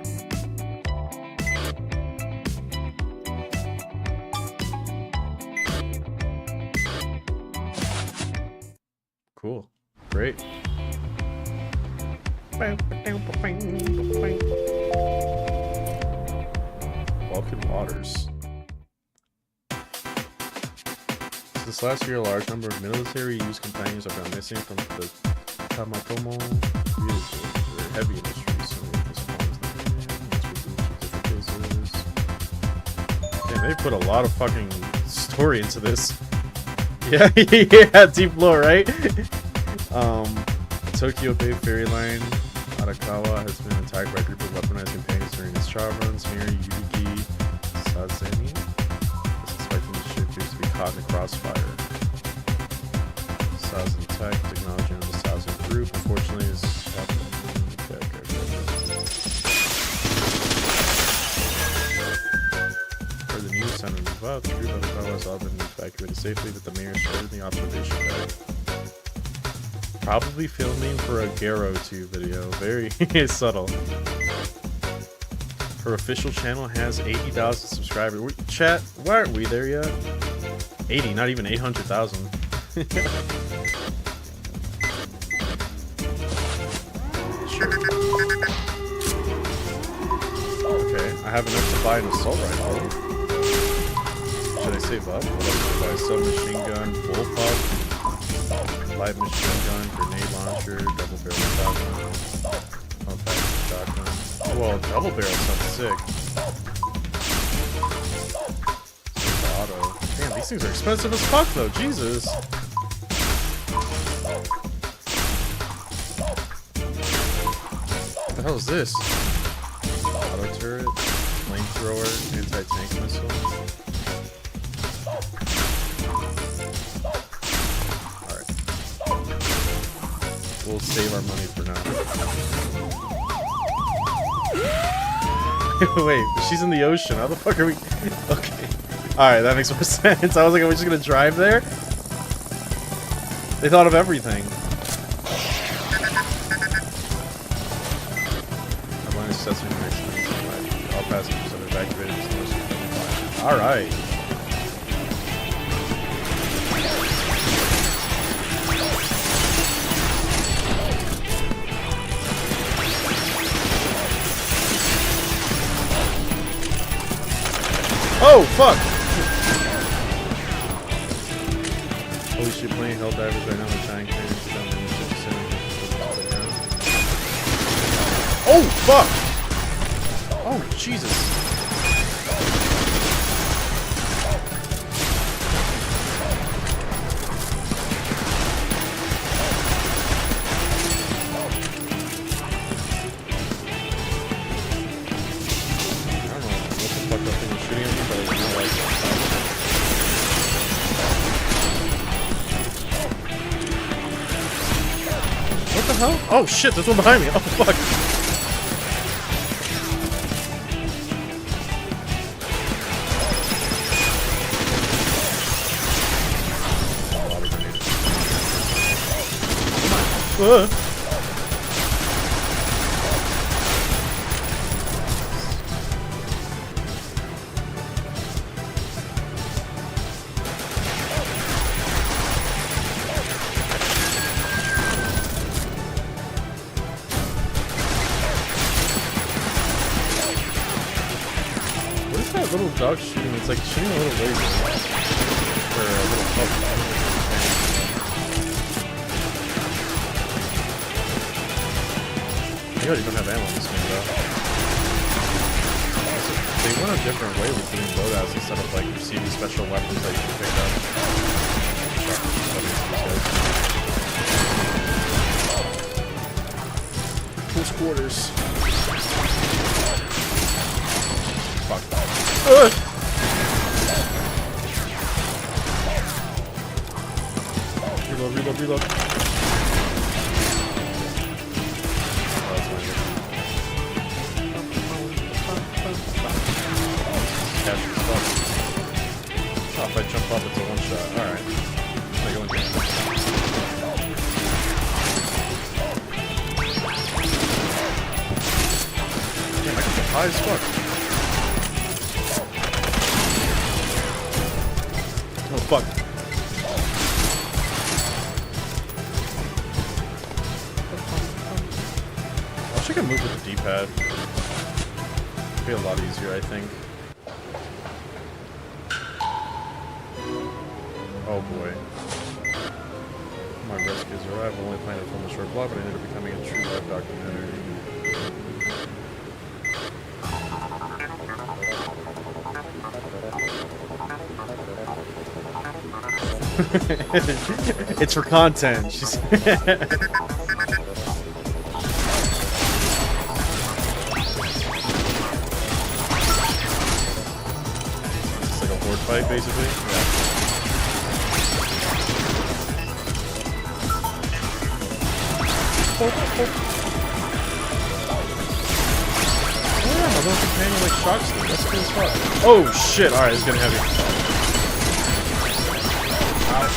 Cool. Great. Balkan Waters. This last year, a large number of military-use companions have gone missing from the Tamatomo vehicle. They're heavy industries, so damn, they put a lot of fucking story into this. Yeah, yeah, deep lore, right? Tokyo Bay Ferry Line, Arakawa, has been attacked by a group of weaponized companions during its trial runs near Yurigi Sazeni. Suspecting the ship appears to be caught in the crossfire. Sazen Tech, technology on the Sazen group, unfortunately, is happening. For the news center move up, the group of Arakawa has all been evacuated safely, but the mayor started the observation deck. Probably filming for a Garo 2 video. Very subtle. Her official channel has 80,000 subscribers. Chat, why aren't we there yet? 80, not even 800,000. Sure. Okay, I have enough to buy an assault rifle. Should I save up? What else should I buy? Submachine gun, bullpup. Light machine gun, grenade launcher, double barrel shotgun, compact shotgun. Oh, well, double barrel sounds sick. Auto. Damn, these things are expensive as fuck though, Jesus. What the hell is this? Auto turret, flamethrower, anti-tank missile. We'll save our money for now. Wait, she's in the ocean. How the fuck are we? Okay. Alright, that makes more sense. I was like, are we just gonna drive there? They thought of everything. All passengers have evacuated. Alright. Oh, fuck! Holy shit, playing Helldivers right now. They're trying to Oh, fuck! Oh, Jesus. I don't know what the fuck that thing was shooting at me, but I didn't like it. hell? Oh shit, there's one behind me. Oh fuck. What is that little dog shooting? It's like shooting a little laser. Or a little pup. You already don't have ammo in this game, though. They went a different way with doing loadouts instead of like receiving special weapons that you can pick up. Close quarters. Fuck. Reload, reload, reload. Oh, if I jump up, it's a one shot. Alright. I go in here. Damn, I can jump high as fuck. Oh, fuck. I wish I could move with the D-pad. It'd be a lot easier, I think. Oh boy. My rescues arrive. Only planned to film a short vlog, but I ended up becoming a true life documentary. It's for content. She's it's like a horde fight, basically. Yeah. Oh yeah, my little companion like shocks me. That's cool as fuck. Oh shit! Alright, it's getting heavy. Ow.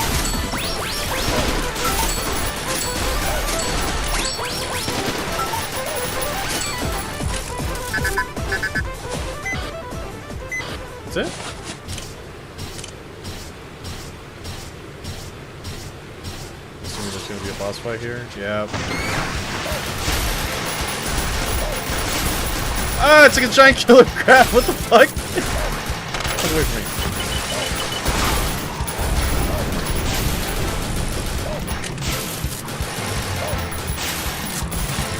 That's it? Assuming there's gonna be a boss fight here? Yeah. Ah, it's like a giant killer crab. What the fuck? Get away from me.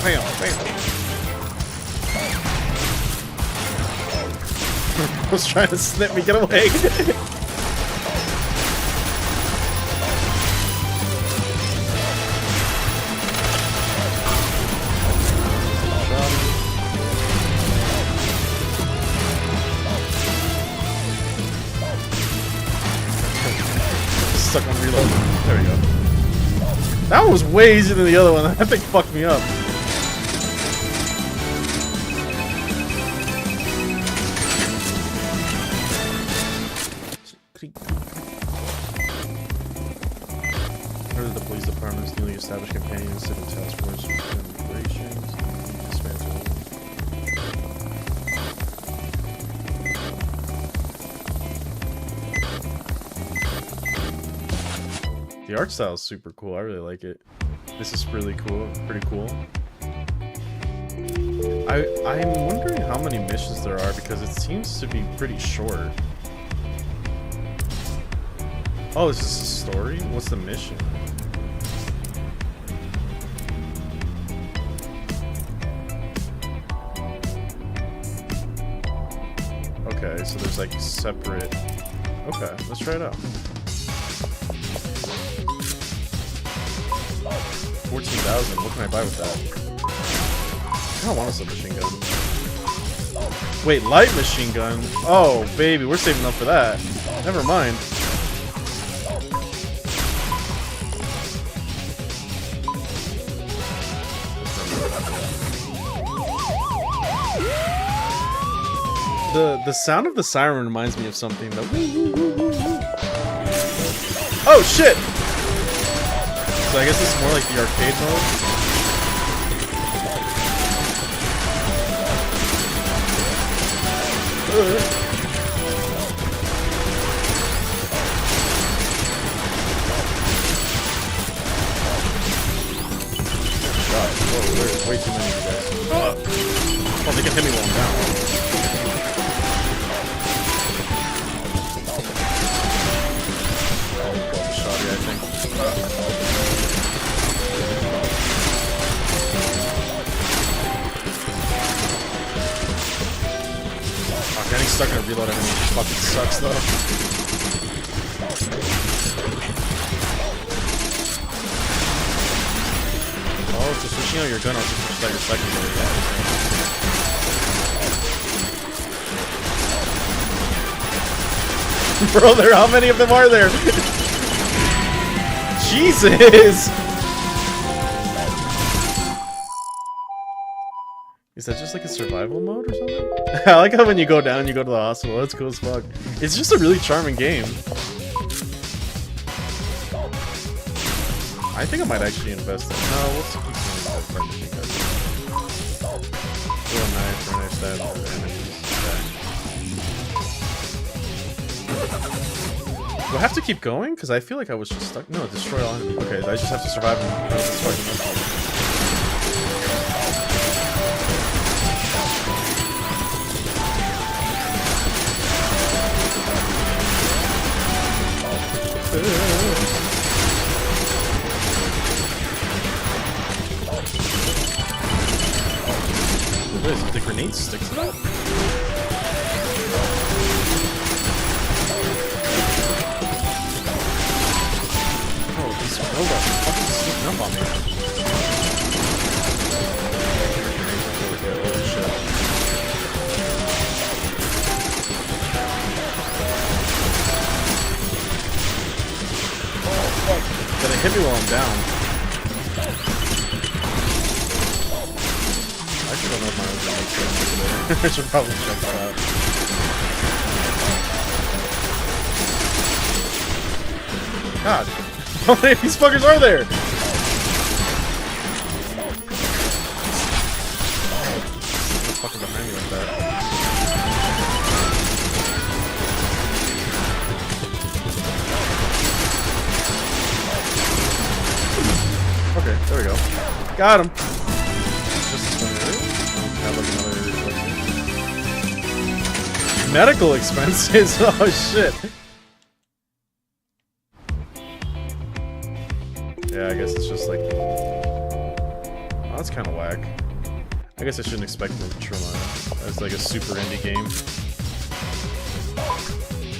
Bam, bam. I was trying to snip me. Get away. Stuck on reload. There we go. That one was way easier than the other one. That thing fucked me up. Heard that the police department's newly established companion civil task force for operations. The art style is super cool. I really like it. This is really cool. Pretty cool. I'm wondering how many missions there are because it seems to be pretty short. Oh, is this a story? What's the mission? Okay, so there's like separate... Okay, let's try it out. 14,000. What can I buy with that? I don't want a submachine gun. Wait, light machine gun? Oh, baby, we're saving up for that. Never mind. The sound of the siren reminds me of something though. Oh shit! So I guess this is more like the arcade mode. God, whoa, there's way too many of you guys. Oh, they can hit me while I'm down. Shoddy, I think. Oh, getting stuck in a reload enemy fucking sucks though. Oh, so switching out your gun also switches out your secondary. Yeah, brother, how many of them are there? Jesus! Is that just like a survival mode or something? I like how when you go down, you go to the hospital. That's cool as fuck. It's just a really charming game. I think I might actually invest in it. No, we'll keep doing that. Throw a knife or a knife stab for enemies. Okay. Do I have to keep going? Because I feel like I was just stuck. No, destroy all enemies. Okay, I just have to survive and destroy them. What is it? The grenade sticks it up? Oh, these robots are fucking sneaking up on me. Holy shit. But it hit me while I'm down. I actually don't know if my own grenades are I should probably check that out. God, how many of these fuckers are there? What's fucking behind me like that? Okay, there we go. Got him. Just have like another medical expenses. Oh shit. Yeah, I guess it's just like. Oh, that's kind of whack. I guess I shouldn't expect Truma as like a super indie game.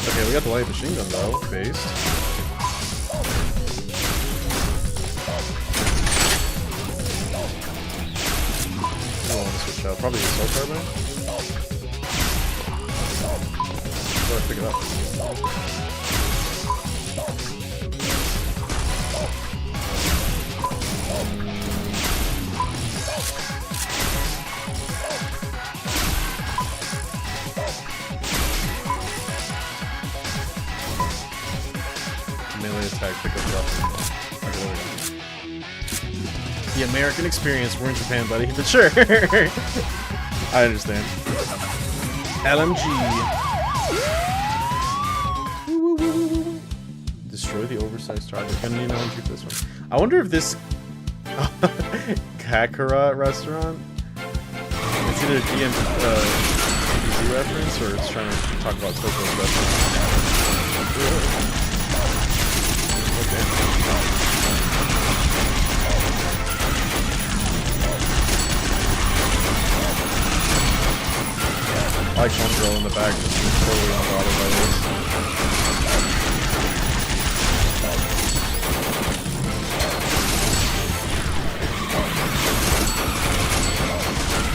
Okay, we got the light machine gun though, based. Probably the assault carbine. Go pick it up. Melee attack, pick up weapon. Okay, there we go. The American experience. We're in Japan, buddy. But sure. I understand. LMG. Destroy the oversized target. Gonna need an LMG for this one. I wonder if this Kakura restaurant it's either a DMZ reference or it's trying to talk about Toko's restaurant. Okay. I like one girl in the back just totally unbothered by this.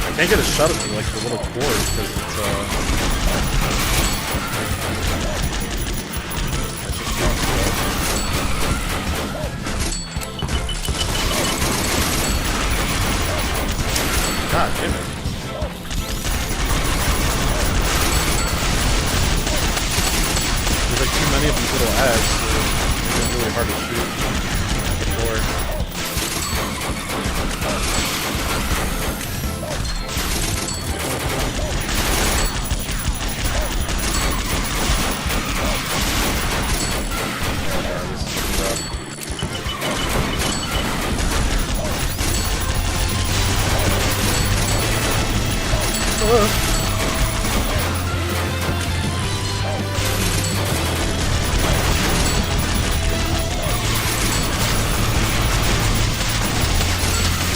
I can't get a shot of me like the little cord because it's I just dropped it. God damn it. plenty of these little eggs, so it's really hard to shoot before.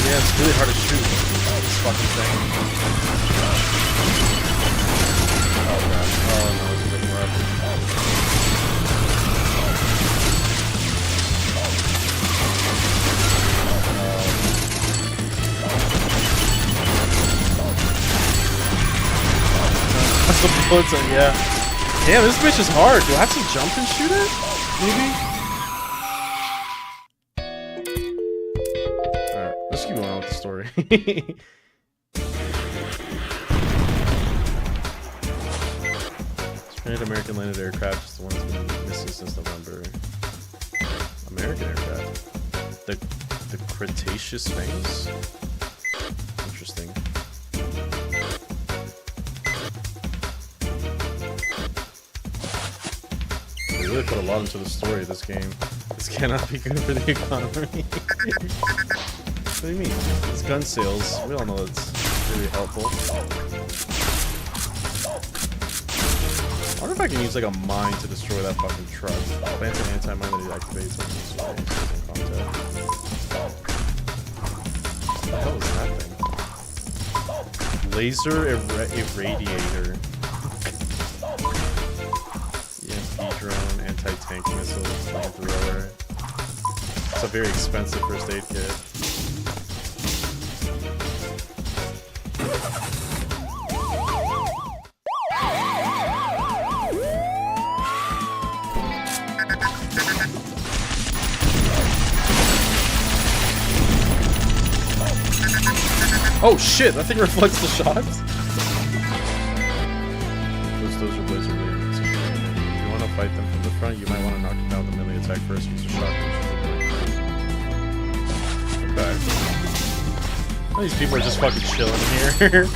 Yeah, it's really hard to shoot this fucking thing. Oh god. Oh no, it's getting rough. That's the bullets are, yeah. Damn, this bitch is hard. Do I have to jump and shoot it? Maybe? Alright, let's keep going on with the story. Stranded American landed aircraft is the one that's been missing since November. American aircraft? The Cretaceous Sphinx? Interesting. They really put a lot into the story of this game. This cannot be good for the economy. What do you mean? It's gun sales. We all know that's really helpful. I wonder if I can use like a mine to destroy that fucking truck. Plant an anti-mine that it activates when it's in contact. What the hell is that thing? Laser irradiator. EMP drone, anti-tank missile, flamethrower. It's a very expensive first aid kit. Oh shit, that thing reflects the shots? Those are Blazer Ravens. If you want to fight them from the front, you might want to knock them down with a melee attack first. Use a shotgun. Okay. Oh, these people are just fucking chilling here.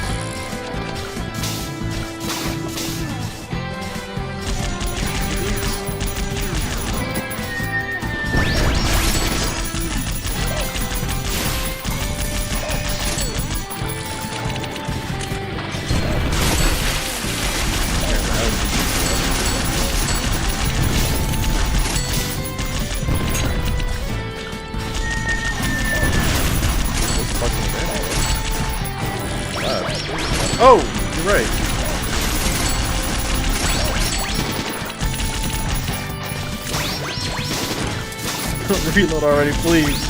Oh, you're right. Reload already, please.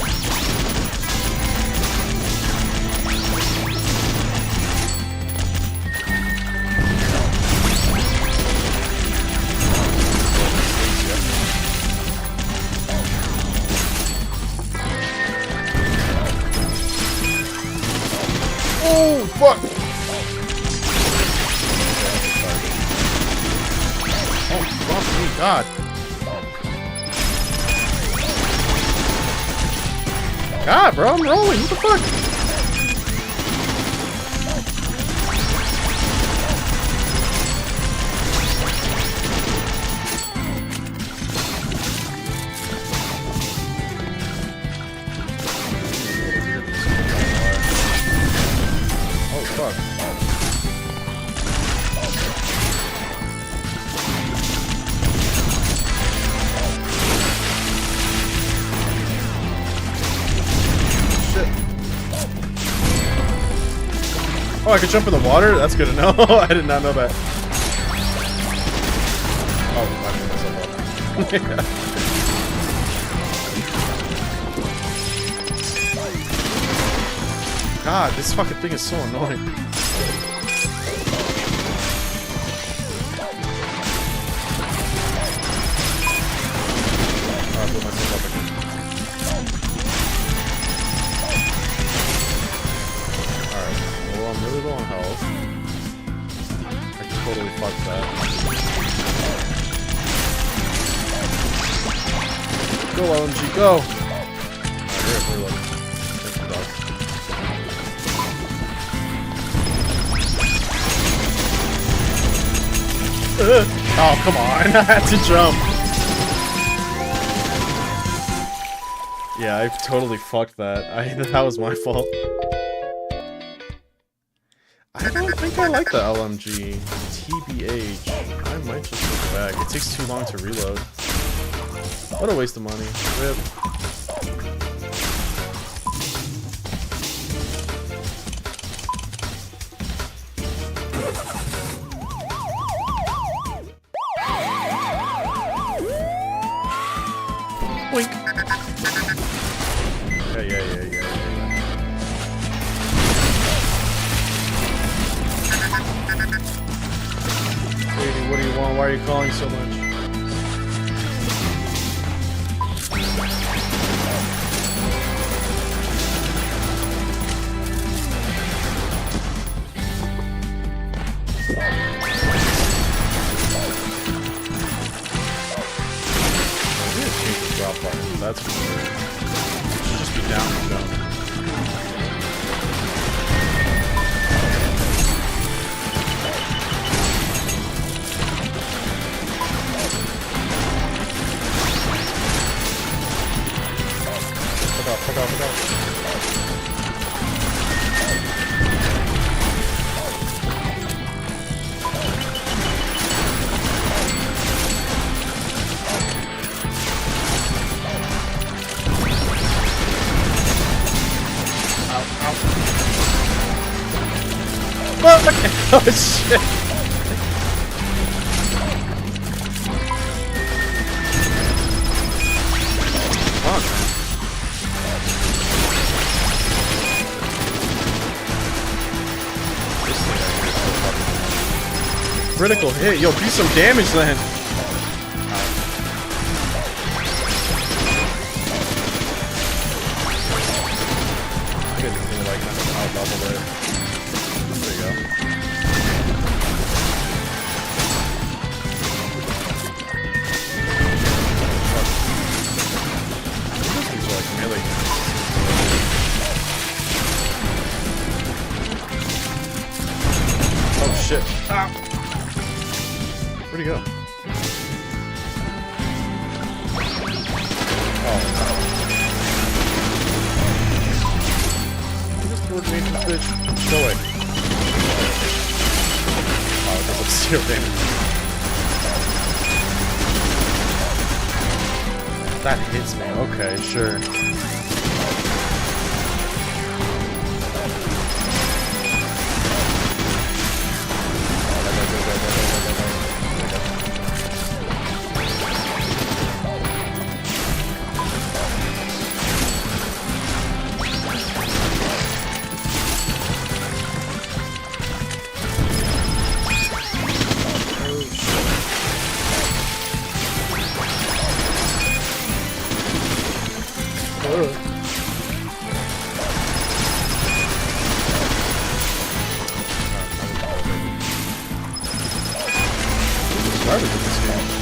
Oh, fuck! Oh, fuck me, God. God, bro, I'm rolling. What the fuck? Oh, fuck. Oh, I could jump in the water? That's good to know. I did not know that. Oh, I made myself up. God, this fucking thing is so annoying. Oh, I blew myself up again. Well, I'm really low on health. I can totally fuck that. Go, LMG, go! Alright, hurry up, reload. Thank you, dog. Oh, come on. I had to jump. Yeah, I totally fucked that. That was my fault. I don't think I like the LMG. TBH. I might just look back. It takes too long to reload. What a waste of money. Rip. Wink. Yeah. Lady, what do you want? Why are you calling so much? Drop button, that's for sure. It should just be down and jump. Fuck off. Oh, okay. Oh shit! Come on. Critical hit, yo, do some damage then. I get this thing like kind of out level there. There you go. These are like melee. Oh shit. Ah. Where'd he go? Oh. He just threw a grenade to the bitch. Go away. Oh, it does like 0 damage. That hits me. Okay, sure.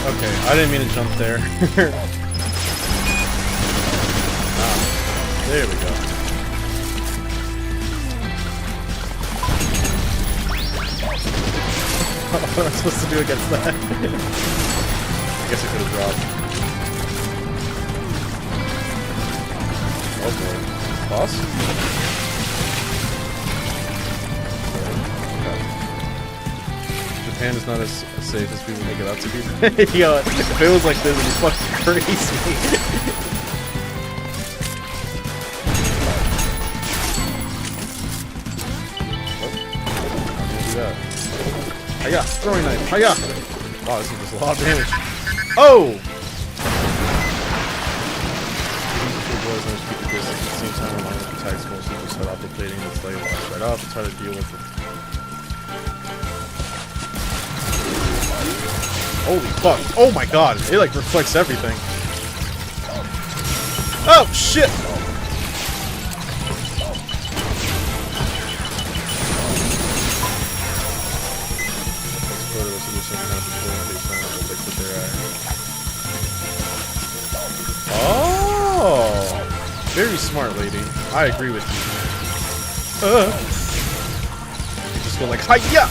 Okay, I didn't mean to jump there. Ah, there we go. What am I supposed to do against that? I guess I could have dropped. Oh boy. Boss? Japan is not as safe as people make it out to be. Yo, if it was like this, it'd be fucking crazy. Hiya! Throwing knife! Hiya! Wow, this is just a lot of damage. Oh! Keep the distance at the same time. Remind us attacks most people start off depleting the slave right off. It's hard to deal with it. Holy fuck. Oh my god. It like reflects everything. Oh shit! Oh! Very smart, lady. I agree with you. You just go like, hi-ya!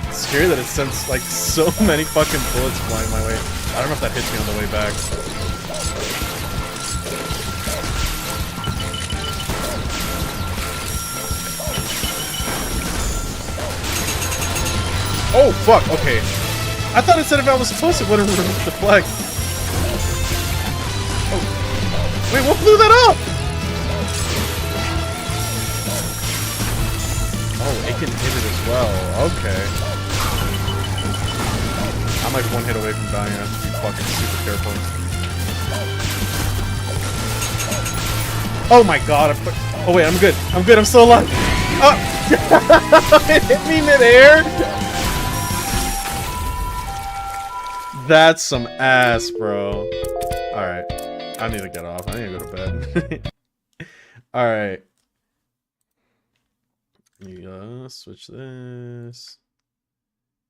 It's scary that it sends like so many fucking bullets flying my way. I don't know if that hits me on the way back. Oh fuck, okay. I thought it said if I was close it wouldn't deflect. Oh. Wait, what blew that up? Oh, it can hit it as well. Okay. I'm like one hit away from dying. I have to be fucking super careful. Oh my god. Oh wait, I'm good. I'm good. I'm still alive. Oh! It hit me midair. That's some ass, bro. Alright. I need to get off. I need to go to bed. Alright. Switch this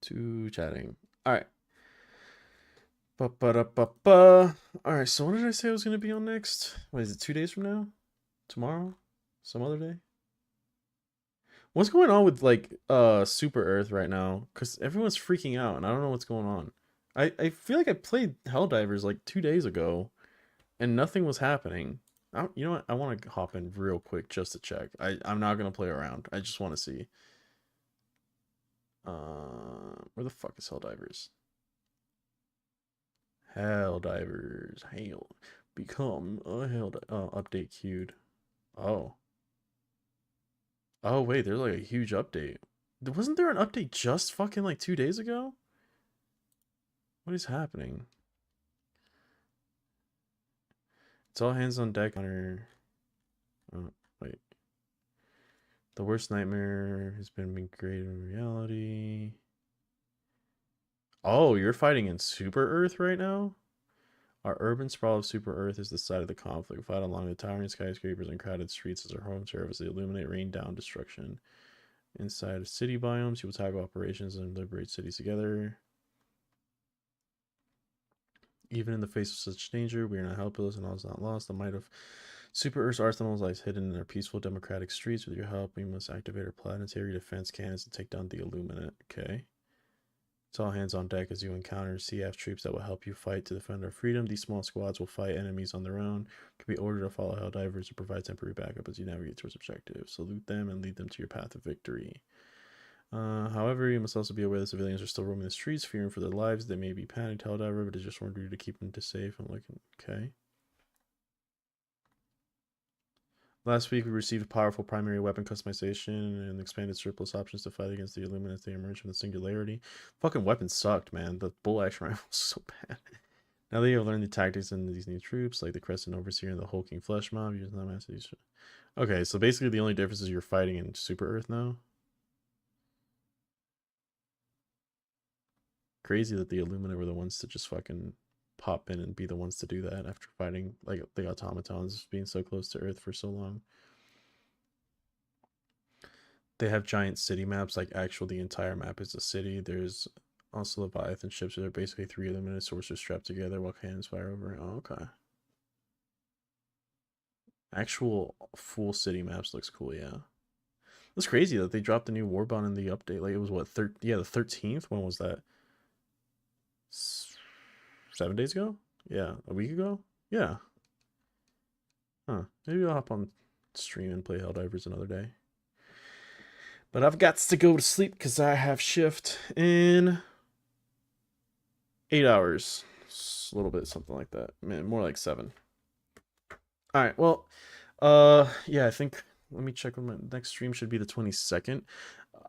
to chatting. Alright. Alright, so what did I say I was going to be on next? What is it, 2 days from now? Tomorrow? Some other day? What's going on with, like, Super Earth right now? Because everyone's freaking out, and I don't know what's going on. I feel like I played Helldivers, like, 2 days ago, and nothing was happening. You know what? I want to hop in real quick just to check. I'm not going to play around. I just want to see. Where the fuck is Helldivers? Helldivers. Hail. Become a update queued. Oh. Oh, wait. There's like a huge update. Wasn't there an update just fucking like 2 days ago? What is happening? It's all hands on deck. Oh, wait. The worst nightmare has been created in reality. Oh, you're fighting in Super Earth right now? Our urban sprawl of Super Earth is the site of the conflict. Fight along the towering skyscrapers and crowded streets as our home serve as they illuminate rain down destruction. Inside of city biomes, you will tackle operations and liberate cities together. Even in the face of such danger, we are not helpless and all is not lost. The might of Super Earth's arsenals lies hidden in our peaceful democratic streets. With your help, we must activate our planetary defense cannons and take down the Illuminate. Okay. It's all hands on deck as you encounter CF troops that will help you fight to defend our freedom. These small squads will fight enemies on their own. Can be ordered to follow Helldivers to provide temporary backup as you navigate towards objectives. Salute them and lead them to your path of victory. However, you must also be aware that civilians are still roaming the streets, fearing for their lives. They may be panicked, Helldiver, but it's just ordered you to keep them safe. I'm looking. Okay. Last week, we received a powerful primary weapon customization and expanded surplus options to fight against the Illuminati as they emerge from the singularity. Fucking weapons sucked, man. The bull action rifle was so bad. Now that you have learned the tactics in these new troops, like the Crescent Overseer and the Hulking Flesh Mob, use them as these. Okay, so basically the only difference is you're fighting in Super Earth now. Crazy that the Illumina were the ones to just fucking pop in and be the ones to do that after fighting like the automatons being so close to Earth for so long. They have giant city maps, like the entire map is a city. There's also Leviathan ships that are basically 3 Illumina sorcerers strapped together while cannons fire over it. Oh, okay. Actual full city maps looks cool, yeah. It's crazy that they dropped the new Warbond in the update. Like it was what, the 13th? When was that? 7 days ago? Yeah, a week ago? Yeah. Huh. Maybe I'll hop on stream and play Helldivers another day. But I've got to go to sleep because I have shift in 8 hours. It's a little bit, something like that. Man, more like 7. Alright, well, yeah, I think, let me check when my next stream should be the 22nd.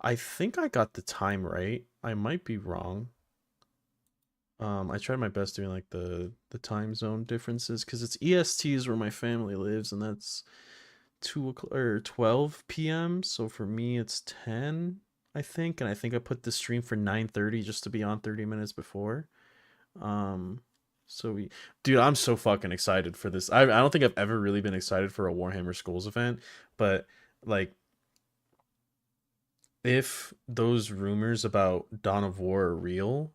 I think I got the time right. I might be wrong. I tried my best doing like the time zone differences because it's ESTs where my family lives, and that's 2 o'clock or 12 p.m. So for me, it's 10, I think, and I think I put the stream for 9:30 just to be on 30 minutes before. So dude, I'm so fucking excited for this. I don't think I've ever really been excited for a Warhammer Skulls event, but like, if those rumors about Dawn of War are real,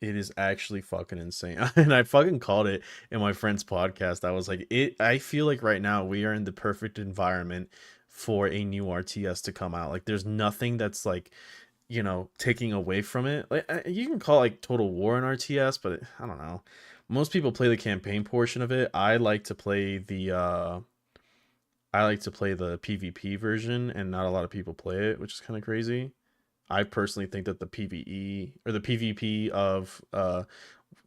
It is actually fucking insane. And I fucking called it in my friend's podcast. I was like, I feel like right now we are in the perfect environment for a new RTS to come out. Like there's nothing that's like, taking away from it. Like you can call like Total War an RTS, but I don't know. Most people play the campaign portion of it. I like to play the PvP version, and not a lot of people play it, which is kind of crazy. I personally think that the PvE or the PvP of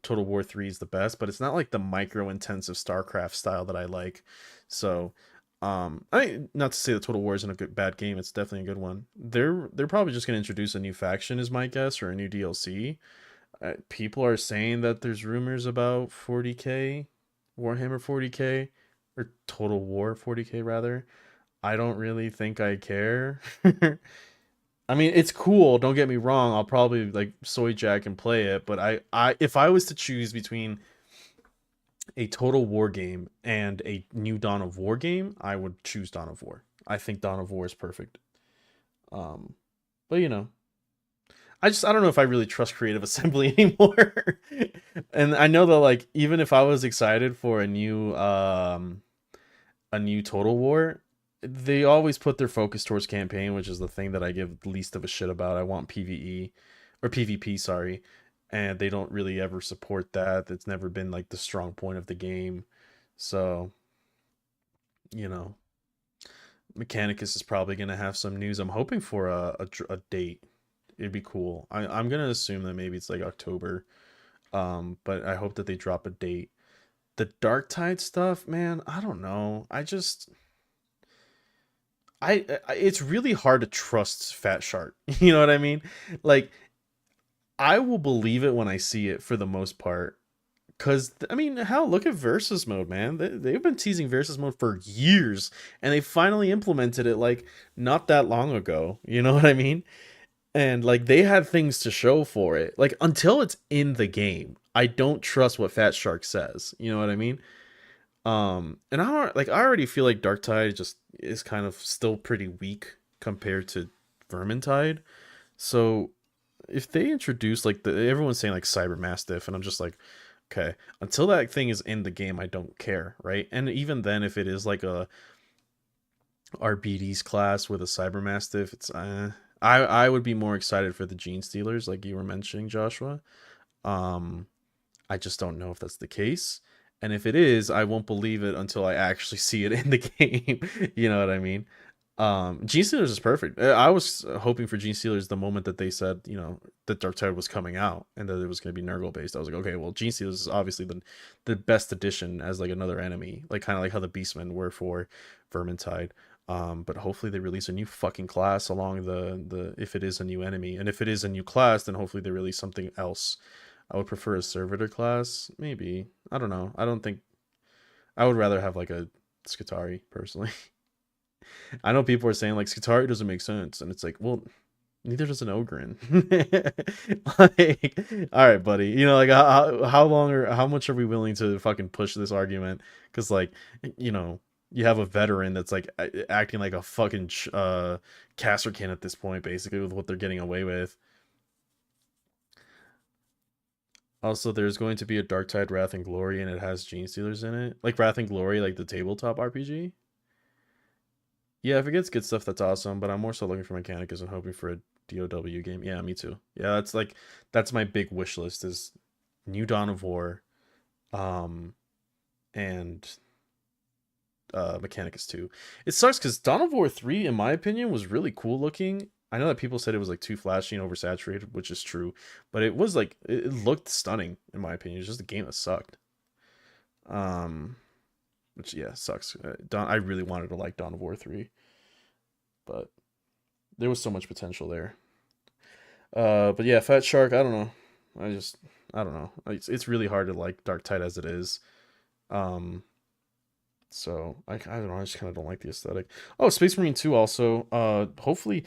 Total War 3 is the best, but it's not like the micro intensive StarCraft style that I like. So, I mean, not to say that Total War isn't a bad game, it's definitely a good one. They're probably just going to introduce a new faction, is my guess, or a new DLC. People are saying that there's rumors about 40k, Warhammer 40k, or Total War 40k rather. I don't really think I care. I mean, it's cool. Don't get me wrong. I'll probably like soy jack and play it, but if I was to choose between a Total War game and a new Dawn of War game, I would choose Dawn of War. I think Dawn of War is perfect. Um, but I don't know if I really trust Creative Assembly anymore. And I know that like even if I was excited for a new Total War, they always put their focus towards campaign, which is the thing that I give the least of a shit about. I want PvE or PvP, sorry, and they don't really ever support that. That's never been like the strong point of the game. So, you know, Mechanicus is probably gonna have some news. I'm hoping for a date. It'd be cool. I'm gonna assume that maybe it's like October. But I hope that they drop a date. The Dark Tide stuff, man, I don't know. It's really hard to trust Fat Shark. You know what I mean? Like I will believe it when I see it for the most part. Cause I mean, hell, look at versus mode, man. They've been teasing versus mode for years, and they finally implemented it like not that long ago. You know what I mean? And like they had things to show for it. Like until it's in the game, I don't trust what Fat Shark says. You know what I mean? And I already feel like Darktide just is kind of still pretty weak compared to Vermintide. So if they introduce like everyone's saying like Cyber Mastiff, and I'm just like, okay, until that thing is in the game, I don't care, right? And even then, if it is like a RBD's class with a Cyber Mastiff, it's I would be more excited for the Gene Stealers, like you were mentioning, Joshua. Um, I just don't know if that's the case. And if it is, I won't believe it until I actually see it in the game. You know what I mean? Gene Stealers is perfect. I was hoping for Gene Stealers the moment that they said, that Dark Tide was coming out and that it was going to be Nurgle based. I was like, okay, well, Gene Stealers is obviously the best addition as like another enemy, like kind of like how the Beastmen were for Vermintide. But hopefully they release a new fucking class along the if it is a new enemy, and if it is a new class, then hopefully they release something else. I would prefer a servitor class, maybe. I don't know. I don't think I would rather have like a Skitari personally. I know people are saying like Skitari doesn't make sense, and it's like, well, neither does an Ogrin. Like, all right, buddy. Like how long or how much are we willing to fucking push this argument? Because like, you know, you have a veteran that's like acting like a fucking Casterkin at this point, basically with what they're getting away with. Also, there's going to be a Darktide Wrath and Glory, and it has Gene Stealers in it, like Wrath and Glory, like the tabletop RPG. Yeah, if it gets good stuff, that's awesome. But I'm more so looking for Mechanicus and hoping for a DOW game. Yeah, me too. Yeah, that's my big wish list is new Dawn of War, um, and Mechanicus 2. It sucks because Dawn of War 3, in my opinion, was really cool looking. I know that people said it was like too flashy and oversaturated, which is true, but it was like it looked stunning in my opinion. It's just a game that sucked. Um, which yeah sucks. I really wanted to like Dawn of War 3, but there was so much potential there. But yeah, Fat Shark. I don't know. I don't know. It's really hard to like Dark Tide as it is. Um, so I don't know. I just kind of don't like the aesthetic. Oh, Space Marine 2 also. Hopefully,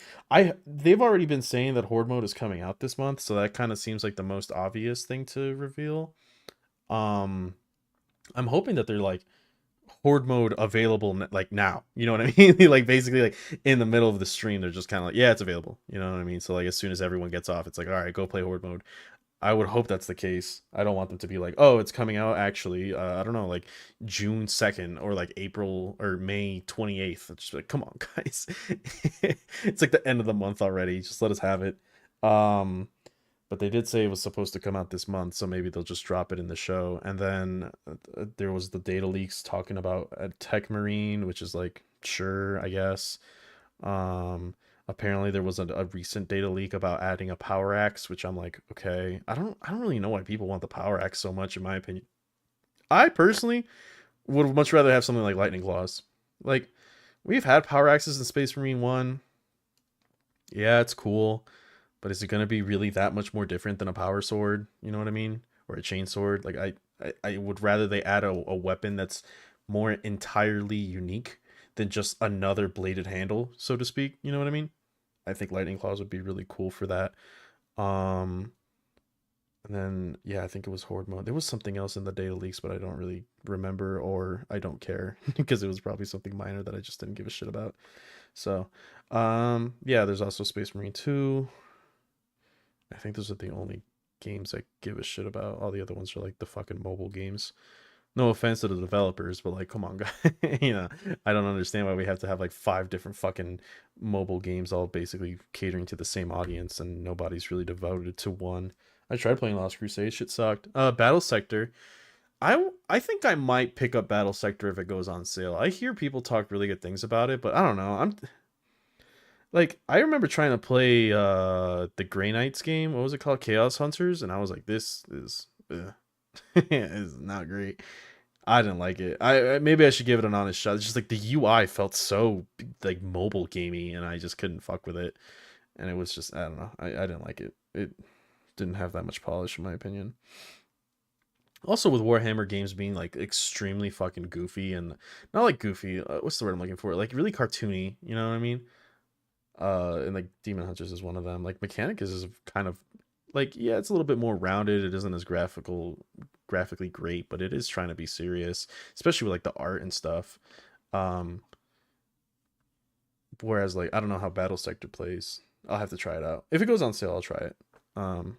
they've already been saying that Horde mode is coming out this month, so that kind of seems like the most obvious thing to reveal. Um, I'm hoping that they're like Horde mode available like now. You know what I mean? Like basically like in the middle of the stream, they're just kind of like, yeah, it's available. You know what I mean? So like as soon as everyone gets off, it's like, all right, go play Horde mode. I would hope that's the case. I don't want them to be like, oh, it's coming out actually. I don't know, like June 2nd or like April or May 28th. It's just like, come on, guys. It's like the end of the month already. Just let us have it. Um, but they did say it was supposed to come out this month, so maybe they'll just drop it in the show. And then there was the data leaks talking about a Tech Marine, which is like, sure, I guess. Um, Apparently there was a recent data leak about adding a power axe, which I'm like, okay, I don't really know why people want the power axe so much, in my opinion. I personally would much rather have something like lightning claws. Like, we've had power axes in Space Marine 1. Yeah, it's cool, but is it going to be really that much more different than a power sword? You know what I mean? Or a chain sword? Like, I would rather they add a weapon that's more entirely unique than just another bladed handle, so to speak. You know what I mean? I think lightning claws would be really cool for that. Um, and then yeah, I think it was horde mode. There was something else in the data leaks, but I don't really remember or I don't care because it was probably something minor that I just didn't give a shit about. So, yeah, there's also Space Marine 2. I think those are the only games I give a shit about. All the other ones are like the fucking mobile games. No offense to the developers, but like, come on, guys. I don't understand why we have to have like 5 different fucking mobile games all basically catering to the same audience and nobody's really devoted to one. I tried playing Lost Crusade, shit sucked. Battle Sector. I think I might pick up Battle Sector if it goes on sale. I hear people talk really good things about it, but I don't know. I'm like, I remember trying to play the Grey Knights game. What was it called? Chaos Hunters, and I was like, this is is not great. I didn't like it. Maybe I should give it an honest shot. It's just like the UI felt so like mobile gamey, and I just couldn't fuck with it. And it was just, I don't know. I didn't like it. It didn't have that much polish in my opinion. Also, with Warhammer games being like extremely fucking goofy and not like goofy. What's the word I'm looking for? Like really cartoony. You know what I mean? And like Demon Hunters is one of them. Like Mechanicus is kind of like, yeah, it's a little bit more rounded. It isn't as graphically great, but it is trying to be serious, especially with like the art and stuff. Um, Whereas like I don't know how Battle Sector plays. I'll have to try it out. If it goes on sale, I'll try it. Um,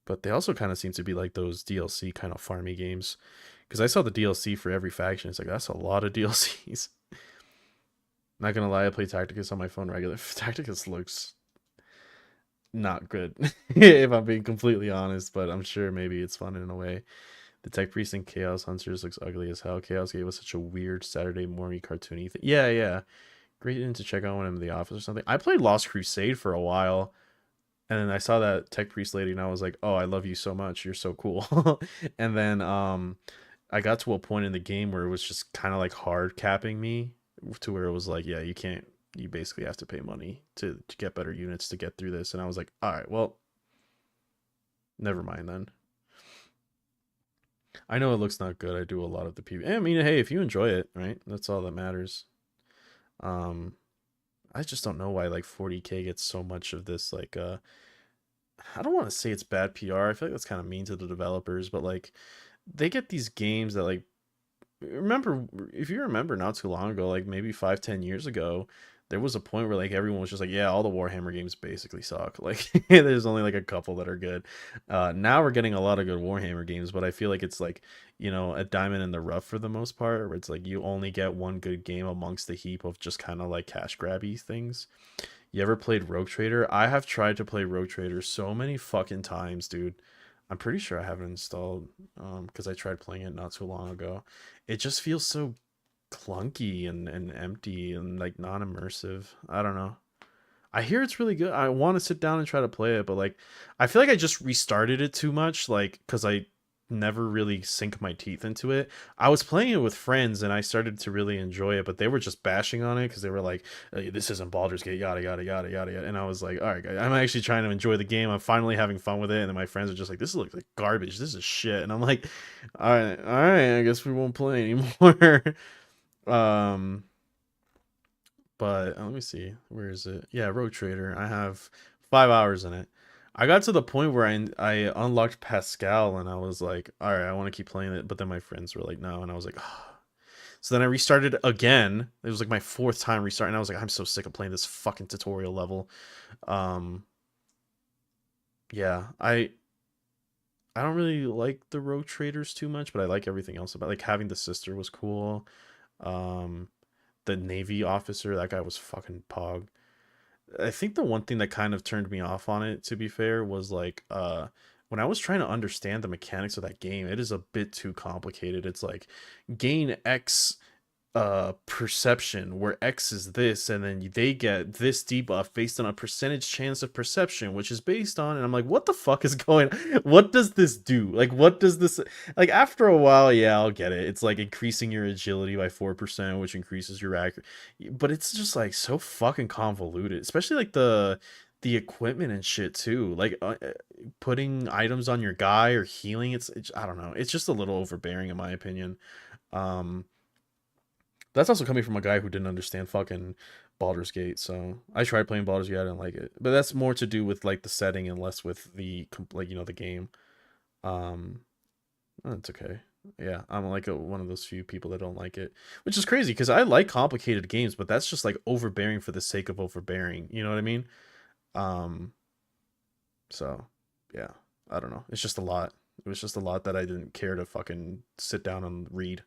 but they also kind of seem to be like those DLC kind of farmy games. Because I saw the DLC for every faction. It's like that's a lot of DLCs. Not gonna lie, I play Tacticus on my phone regular. Tacticus looks not good, if I'm being completely honest, but I'm sure maybe it's fun in a way. The Tech Priest and Chaos Hunters looks ugly as hell. Chaos gave us such a weird Saturday morning cartoony thing. Yeah, yeah. Great in to check out when I'm in the office or something. I played Lost Crusade for a while, and then I saw that Tech Priest lady, and I was like, oh, I love you so much. You're so cool. And then I got to a point in the game where it was just kind of like hard capping me to where it was like, yeah, you can't, you basically have to pay money to get better units to get through this. And I was like, all right, well, never mind then. I know it looks not good. I do a lot of the PvP. I mean, hey, if you enjoy it, right? That's all that matters. Um, I just don't know why like 40K gets so much of this like I don't want to say it's bad PR. I feel like that's kind of mean to the developers, but like they get these games that like remember if you remember not too long ago, like maybe 5-10 years ago, there was a point where like everyone was just like, yeah, all the Warhammer games basically suck. Like there's only like a couple that are good. Now we're getting a lot of good Warhammer games, but I feel like it's like, a diamond in the rough for the most part, where it's like you only get one good game amongst the heap of just kind of like cash grabby things. You ever played Rogue Trader? I have tried to play Rogue Trader so many fucking times, dude. I'm pretty sure I have it installed because I tried playing it not too long ago. It just feels so clunky and empty and like non-immersive. I don't know. I hear it's really good. I want to sit down and try to play it, but like I feel like I just restarted it too much, like because I never really sink my teeth into it. I was playing it with friends and I started to really enjoy it, but they were just bashing on it because they were like, "This isn't Baldur's Gate, yada yada yada yada yada." And I was like, "All right, guys, I'm actually trying to enjoy the game. I'm finally having fun with it." And then my friends are just like, "This looks like garbage. This is shit." And I'm like, all right, I guess we won't play anymore." um but let me see. Where is it? Yeah, Rogue Trader. I have 5 hours in it. I got to the point where I unlocked Pascal and I was like, all right, I want to keep playing it. But then my friends were like, no. And I was like, oh. So then I restarted again. It was like my fourth time restarting. I was like, I'm so sick of playing this fucking tutorial level. Um, Yeah, I don't really like the rogue traders too much, but I like everything else about, like, having the sister was cool. Um, the Navy officer, that guy was fucking pog. I think the one thing that kind of turned me off on it, to be fair, was like when I was trying to understand the mechanics of that game, it is a bit too complicated. It's like gain X perception where X is this, and then they get this debuff based on a percentage chance of perception, which is based on, and I'm like, what the fuck is going, what does this do, like, what does this, like, after a while, yeah, I'll get it, it's like increasing your agility by 4%, which increases your accuracy, but it's just like so fucking convoluted, especially like the equipment and shit too, like putting items on your guy or healing, it's I don't know, it's just a little overbearing in my opinion. um that's also coming from a guy who didn't understand fucking Baldur's Gate. So I tried playing Baldur's Gate, I didn't like it. But that's more to do with like the setting and less with the like the game. Um, it's okay. Yeah, I'm like one of those few people that don't like it, which is crazy because I like complicated games, but that's just like overbearing for the sake of overbearing. You know what I mean? Um, so yeah, I don't know. It's just a lot. It was just a lot that I didn't care to fucking sit down and read.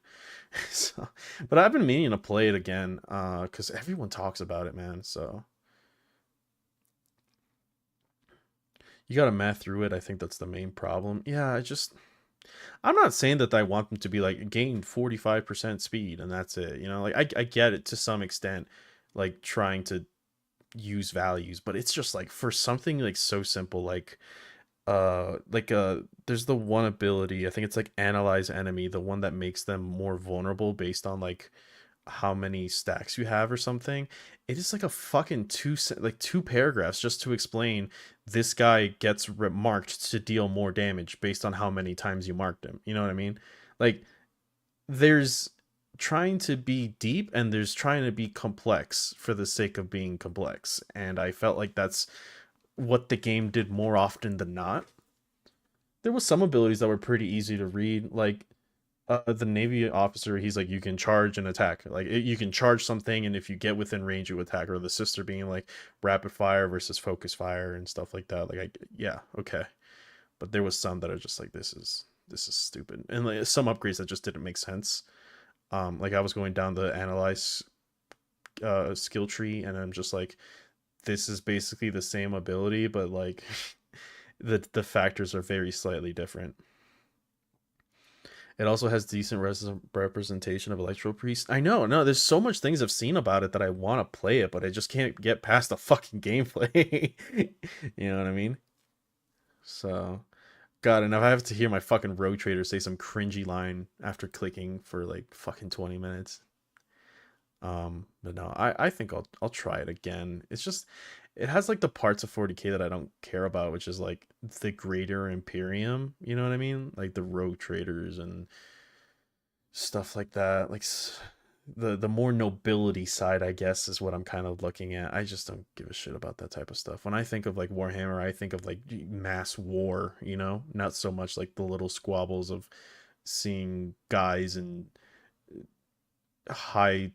So, but I've been meaning to play it again, because everyone talks about it, man. So you got to math through it. I think that's the main problem. Yeah, I'm not saying that I want them to be like gain 45% speed and that's it. You know, like I get it to some extent, like trying to use values, but it's just like for something like so simple, there's the one ability, I think it's like analyze enemy, the one that makes them more vulnerable based on like how many stacks you have or something. It is like a fucking two paragraphs just to explain this guy gets marked to deal more damage based on how many times you marked him. You know what I mean? Like there's trying to be deep and there's trying to be complex for the sake of being complex. And I felt like that's what the game did more often than not. There was some abilities that were pretty easy to read, like the Navy officer, he's like, you can charge and attack. Like you can charge something, and if you get within range, you attack. Or the sister being like rapid fire versus focus fire and stuff like that. Like, yeah, okay. But there was some that are just like, this is stupid, and like some upgrades that just didn't make sense. Like I was going down the analyze skill tree, and I'm just like, this is basically the same ability, but like the factors are very slightly different. It also has decent representation of Electro Priest. I know, no, there's so much things I've seen about it that I want to play it, but I just can't get past the fucking gameplay. You know what I mean? So, God, and if I have to hear my fucking rogue trader say some cringy line after clicking for like fucking 20 minutes. But no, I think I'll try it again. It's just it has like the parts of 40K that I don't care about, which is like the greater Imperium, you know what I mean? Like the rogue traders and stuff like that, like the more nobility side, I guess, is what I'm kind of looking at. I just don't give a shit about that type of stuff. When I think of like Warhammer, I think of like mass war, you know, not so much like the little squabbles of seeing guys in high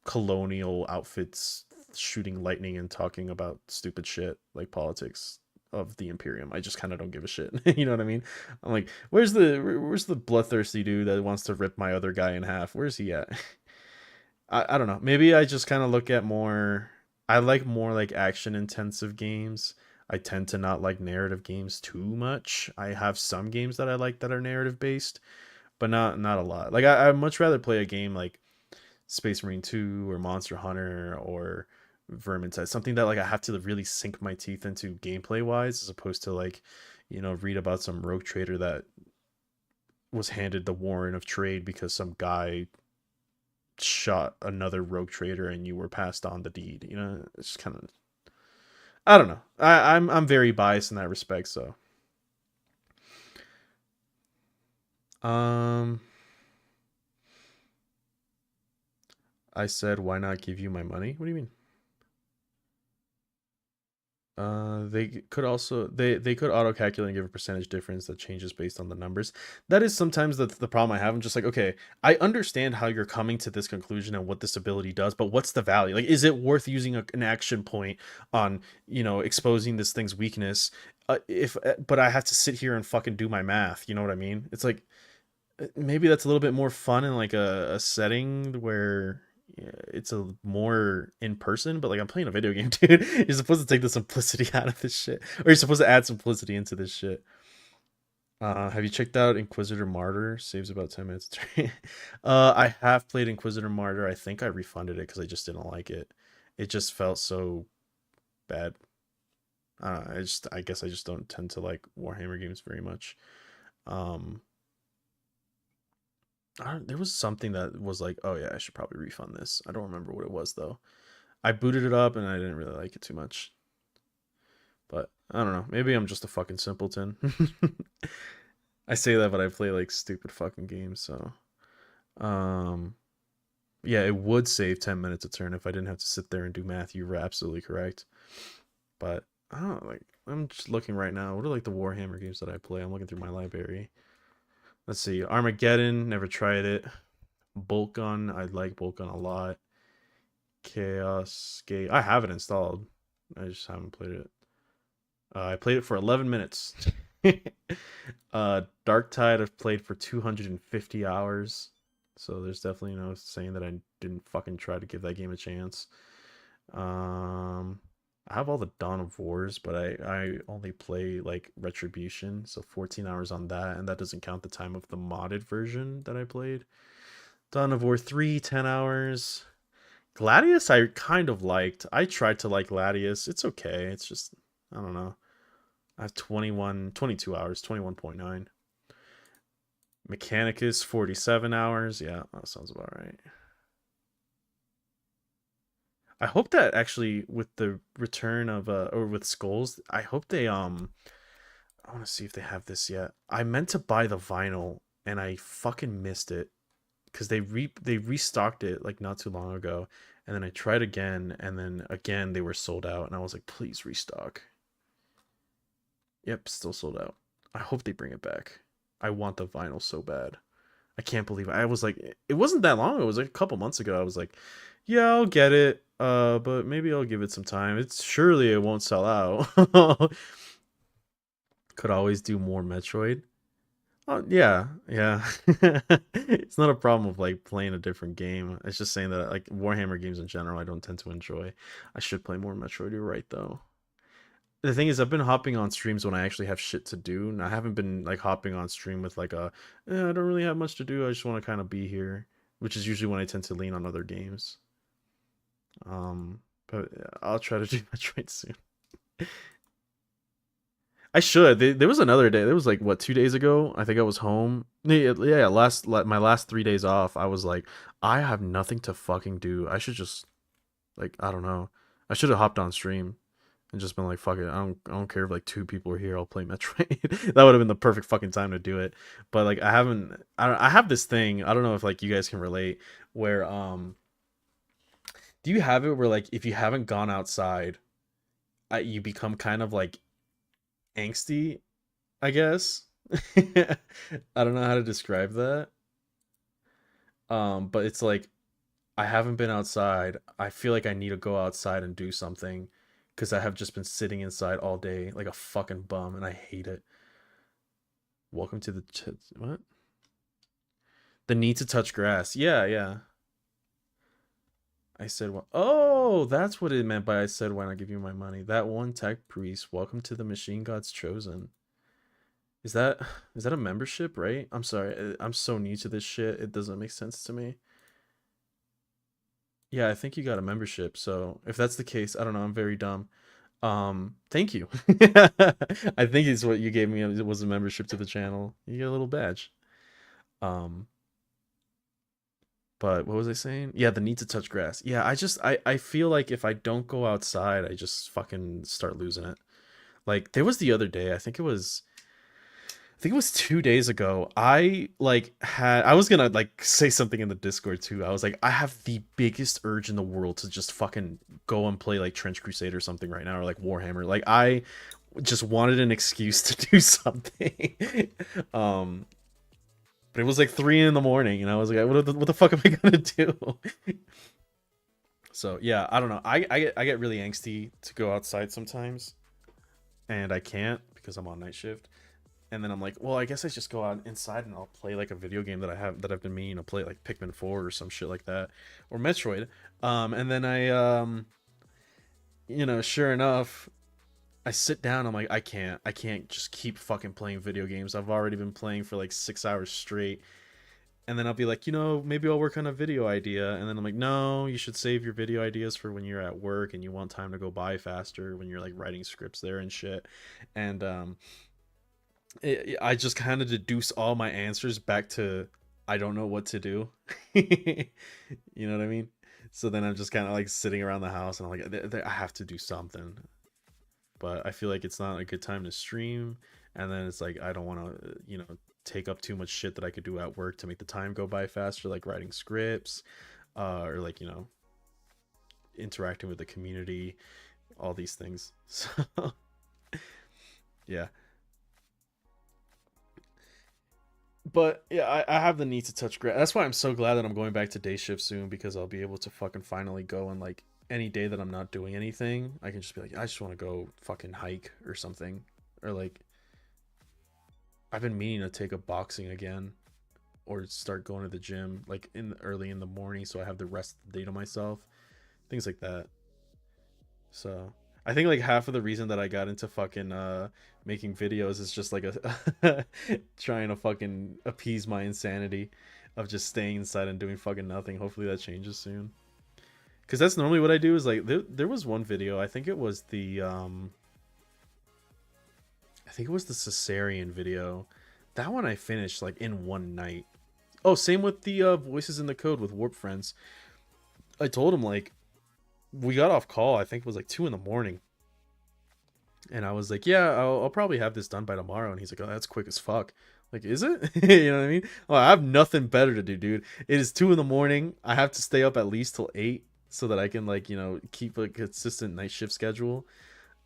colonial outfits shooting lightning and talking about stupid shit like politics of the Imperium. I just kind of don't give a shit. You know what I mean? I'm like, where's the bloodthirsty dude that wants to rip my other guy in half? Where's he at? I don't know. Maybe I just kind of look at more. I like more like action intensive games. I tend to not like narrative games too much. I have some games that I like that are narrative based, but not a lot. Like I'd much rather play a game like Space Marine 2 or Monster Hunter or Vermintide, something that like I have to really sink my teeth into gameplay wise, as opposed to like, read about some rogue trader that was handed the warrant of trade because some guy shot another rogue trader and you were passed on the deed. It's kind of, I don't know. I'm very biased in that respect. So, um, I said, why not give you my money? What do you mean? They could also they could auto calculate and give a percentage difference that changes based on the numbers. That is sometimes the problem I have. I'm just like, okay, I understand how you're coming to this conclusion and what this ability does, but what's the value? Like, is it worth using an action point on exposing this thing's weakness? If but I have to sit here and fucking do my math. You know what I mean? It's like maybe that's a little bit more fun in like a setting where yeah, it's a more in person, but like I'm playing a video game, dude. You're supposed to take the simplicity out of this shit, or you're supposed to add simplicity into this shit. Have you checked out Inquisitor Martyr? Saves about 10 minutes. I have played Inquisitor Martyr. I think I refunded it because I just didn't like it. It just felt so bad. I guess I just don't tend to like Warhammer games very much. Um, there was something that was like, oh yeah, I should probably refund this. I don't remember what it was though. I booted it up and I didn't really like it too much. But I don't know. Maybe I'm just a fucking simpleton. I say that, but I play like stupid fucking games. So, um, yeah, it would save 10 minutes a turn if I didn't have to sit there and do math. You were absolutely correct. But I don't know, like I'm just looking right now. What are like the Warhammer games that I play? I'm looking through my library. Let's see. Armageddon, never tried it. Bolt Gun, I like Bolt Gun a lot. Chaos Gate, I have it installed. I just haven't played it. I played it for 11 minutes. Dark Tide, I've played for 250 hours. So there's definitely no saying that I didn't fucking try to give that game a chance. I have all the Dawn of Wars, but I only play like Retribution, so 14 hours on that, and that doesn't count the time of the modded version that I played. Dawn of War 3, 10 hours. Gladius I kind of liked. I tried to like Gladius. It's okay. It's just I don't know. I have 22 hours, 21.9. Mechanicus 47 hours. Yeah, that sounds about right. I hope that actually with the return of or with Skulls, I hope they I want to see if they have this yet. I meant to buy the vinyl and I fucking missed it because they restocked it like not too long ago, and then I tried again, and then again they were sold out, and I was like, please restock. Yep, still sold out. I hope they bring it back. I want the vinyl so bad. I can't believe it. I was like, it wasn't that long. It was like a couple months ago. I was like, yeah, I'll get it. But maybe I'll give it some time. It's surely it won't sell out. Could always do more Metroid. Oh yeah, yeah. It's not a problem of like playing a different game. It's just saying that like Warhammer games in general, I don't tend to enjoy. I should play more Metroid. You're right though. The thing is, I've been hopping on streams when I actually have shit to do, and I haven't been like hopping on stream with like I don't really have much to do. I just want to kind of be here, which is usually when I tend to lean on other games. But yeah, I'll try to do Metroid soon. I should. There was another day. There was like what 2 days ago. I think I was home. Yeah. My last 3 days off. I was like, I have nothing to fucking do. I should just like I don't know. I should have hopped on stream and just been like, fuck it. I don't care if like two people are here. I'll play Metroid. That would have been the perfect fucking time to do it. But like I haven't. I have this thing. I don't know if like you guys can relate. Where do you have it where like if you haven't gone outside, you become kind of like angsty, I guess. I don't know how to describe that. But it's like I haven't been outside. I feel like I need to go outside and do something because I have just been sitting inside all day like a fucking bum and I hate it. Welcome to the what? The need to touch grass. Yeah, yeah. I said, well, oh, that's what it meant by I said, when I give you my money. That one tech priest. Welcome to the Machine God's Chosen. Is that is that a membership, right? I'm sorry. I'm so new to this shit. It doesn't make sense to me. Yeah, I think you got a membership. So if that's the case, I don't know. I'm very dumb. Thank you. I think it's what you gave me. It was a membership to the channel. You get a little badge. Um, but what was I saying? Yeah, the need to touch grass. Yeah, I feel like if I don't go outside, I just fucking start losing it. Like there was the other day, I think it was 2 days ago. I was gonna like say something in the Discord too. I was like, I have the biggest urge in the world to just fucking go and play like Trench Crusade or something right now, or like Warhammer. Like I just wanted an excuse to do something. um, but it was like 3 in the morning, and I was like, what the fuck am I gonna do? So yeah, I don't know. I get really angsty to go outside sometimes, and I can't because I'm on night shift. And then I'm like, well, I guess I just go out inside and I'll play like a video game that I've been meaning to play, like Pikmin 4 or some shit like that, or Metroid. And then sure enough, I sit down. I'm like, I can't just keep fucking playing video games. I've already been playing for like 6 hours straight. And then I'll be like, maybe I'll work on a video idea. And then I'm like, no, you should save your video ideas for when you're at work and you want time to go by faster when you're like writing scripts there and shit. And I just kind of deduce all my answers back to I don't know what to do. You know what I mean? So then I'm just kind of like sitting around the house and I'm like, I have to do something. But I feel like it's not a good time to stream. And then it's like, I don't want to, take up too much shit that I could do at work to make the time go by faster, like writing scripts, or like, interacting with the community, all these things. So, yeah. But yeah, I have the need to touch grass. That's why I'm so glad that I'm going back to day shift soon, because I'll be able to fucking finally go, and like any day that I'm not doing anything, I can just be like, I just want to go fucking hike or something. Or like I've been meaning to take up boxing again, or start going to the gym like early in the morning so I have the rest of the day to myself. Things like that. So I think like half of the reason that I got into fucking making videos is just like a trying to fucking appease my insanity of just staying inside and doing fucking nothing. Hopefully that changes soon. Cause that's normally what I do. Is like there was one video. I think it was the cesarean video. That one I finished like in one night. Oh, same with the voices in the code with Warp Friends. I told him like we got off call. I think it was like 2 in the morning. And I was like, yeah, I'll probably have this done by tomorrow. And he's like, oh, that's quick as fuck. Like, is it? You know what I mean? Oh, I have nothing better to do, dude. It is 2 in the morning. I have to stay up at least till 8 so that I can like, keep a consistent night shift schedule.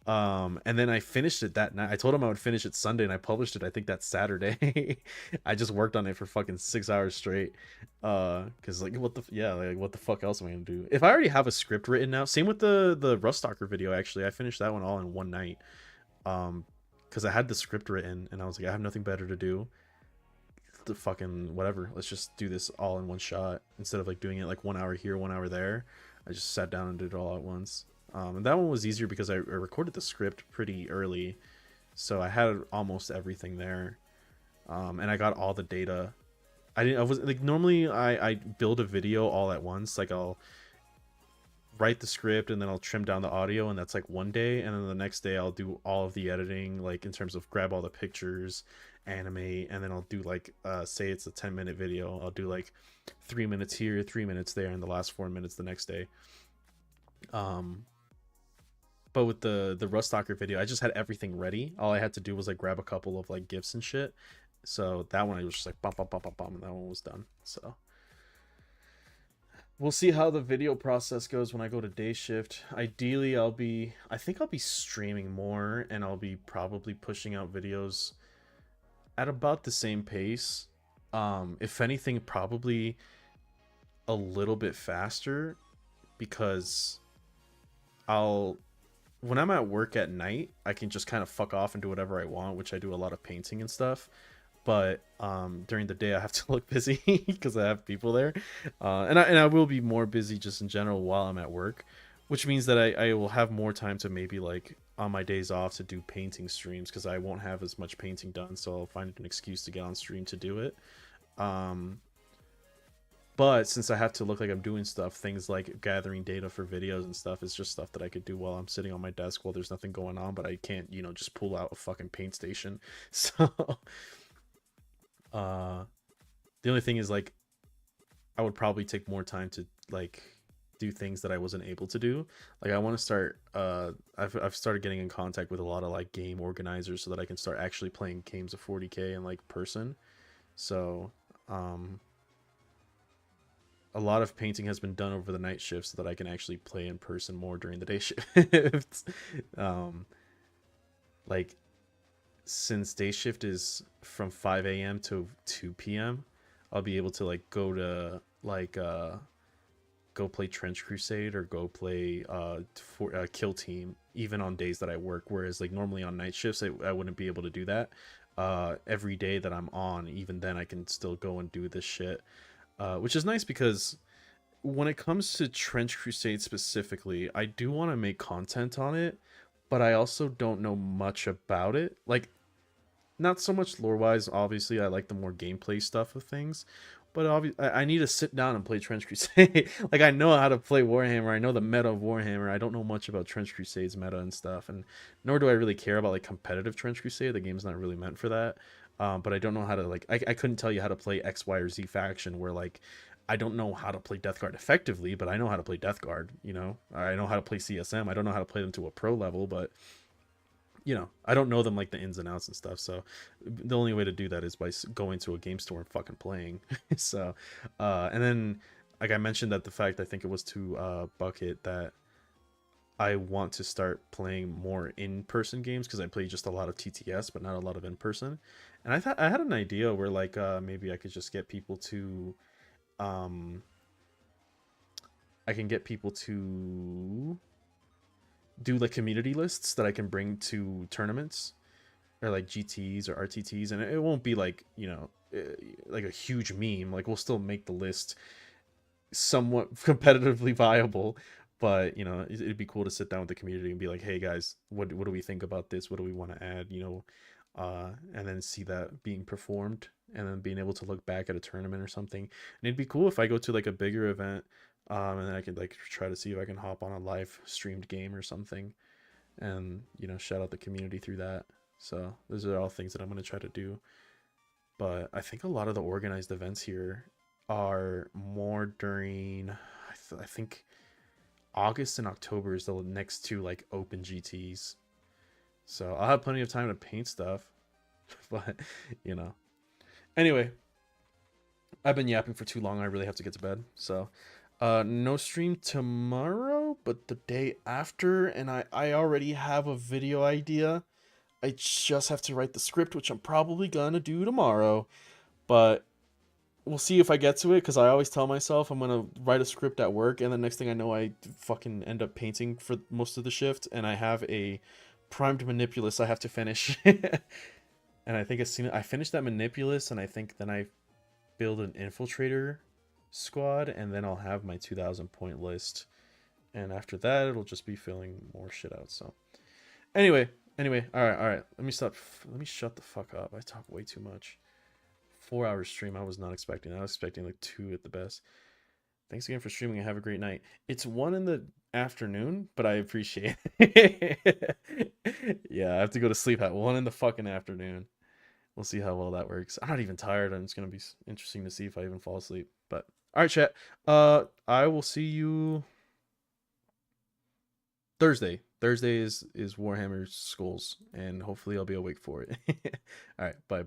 And then I finished it that night. I told him I would finish it Sunday, and I published it, I think, that Saturday. I just worked on it for fucking 6 hours straight. Because like what the fuck else am I gonna do? If I already have a script written now, same with the Rustalker video. Actually, I finished that one all in one night. Because I had the script written, and I was like, I have nothing better to do. The fucking whatever. Let's just do this all in one shot instead of like doing it like 1 hour here, 1 hour there. I just sat down and did it all at once. And that one was easier because I recorded the script pretty early, so I had almost everything there, and I got all the data. I was like, normally I build a video all at once. Like I'll write the script and then I'll trim down the audio, and that's like one day, and then the next day I'll do all of the editing, like in terms of grab all the pictures, animate, and then I'll do like say it's a 10-minute video, I'll do like 3 minutes here, 3 minutes there, and the last 4 minutes the next day. But with the Rustalker video, I just had everything ready. All I had to do was like grab a couple of like gifs and shit. So that one I was just like bum bum bum bum bum, and that one was done. So we'll see how the video process goes when I go to day shift. Ideally, I think I'll be streaming more, and I'll be probably pushing out videos at about the same pace. If anything, probably a little bit faster, because when I'm at work at night, I can just kind of fuck off and do whatever I want, which I do a lot of painting and stuff. But during the day, I have to look busy because I have people there, and I will be more busy just in general while I'm at work, which means that I will have more time to maybe like on my days off to do painting streams, because I won't have as much painting done, so I'll find an excuse to get on stream to do it. But since I have to look like I'm doing stuff, things like gathering data for videos and stuff is just stuff that I could do while I'm sitting on my desk while there's nothing going on, but I can't, just pull out a fucking paint station. So, the only thing is like, I would probably take more time to like do things that I wasn't able to do. Like I want to start I've started getting in contact with a lot of like game organizers so that I can start actually playing games of 40K in like person. So, um a lot of painting has been done over the night shift so that I can actually play in person more during the day shifts. um like since day shift is from 5 a.m. to 2 p.m., I'll be able to like go to like go play Trench Crusade or go play for Kill Team even on days that I work. Whereas like normally on night shifts, I wouldn't be able to do that. Every day that I'm on, even then I can still go and do this shit, which is nice because when it comes to Trench Crusade specifically, I do want to make content on it, but I also don't know much about it. Like not so much lore wise. Obviously, I like the more gameplay stuff of things, but I need to sit down and play Trench Crusade. Like I know how to play Warhammer. I know the meta of Warhammer. I don't know much about Trench Crusade's meta and stuff, and nor do I really care about like competitive Trench Crusade. The game's not really meant for that. But I don't know how to like. I couldn't tell you how to play X, Y, or Z faction. Where like I don't know how to play Death Guard effectively, but I know how to play Death Guard. You know, I know how to play CSM. I don't know how to play them to a pro level, but I don't know them like the ins and outs and stuff. So the only way to do that is by going to a game store and fucking playing. So, and then like I mentioned that the fact I think it was to Bucket that I want to start playing more in-person games because I play just a lot of TTS but not a lot of in-person. And I thought I had an idea where like maybe I could just get people to um I can get people to do like community lists that I can bring to tournaments or like GTs or RTTs, and it won't be like like a huge meme. Like we'll still make the list somewhat competitively viable, but it'd be cool to sit down with the community and be like, hey guys, what do we think about this? What do we want to add? And then see that being performed, and then being able to look back at a tournament or something. And it'd be cool if I go to like a bigger event, and then I could like try to see if I can hop on a live streamed game or something, and shout out the community through that. So those are all things that I'm going to try to do. But I think a lot of the organized events here are more during I think August and October is the next two like open GTs. So I'll have plenty of time to paint stuff. But you know anyway, I've been yapping for too long. I really have to get to bed. So no stream tomorrow, but the day after. And I already have a video idea. I just have to write the script, which I'm probably gonna do tomorrow. But we'll see if I get to it, because I always tell myself I'm gonna write a script at work, and the next thing I know, I fucking end up painting for most of the shift, and I have a primed manipulus I have to finish. And I think as soon I finish that manipulus, and I think then I build an infiltrator squad, and then I'll have my 2,000 point list. And after that, it'll just be filling more shit out. So anyway, all right. Let me stop. Let me shut the fuck up. I talk way too much. 4 hour stream. I was not expecting. I was expecting like 2 at the best. Thanks again for streaming and have a great night. It's 1 in the afternoon, but I appreciate it. Yeah, I have to go to sleep at 1 in the fucking afternoon. We'll see how well that works. I'm not even tired, and it's gonna be interesting to see if I even fall asleep. But all right, chat. I will see you Thursday. Thursday is Warhammer Skulls, and hopefully I'll be awake for it. All right, bye.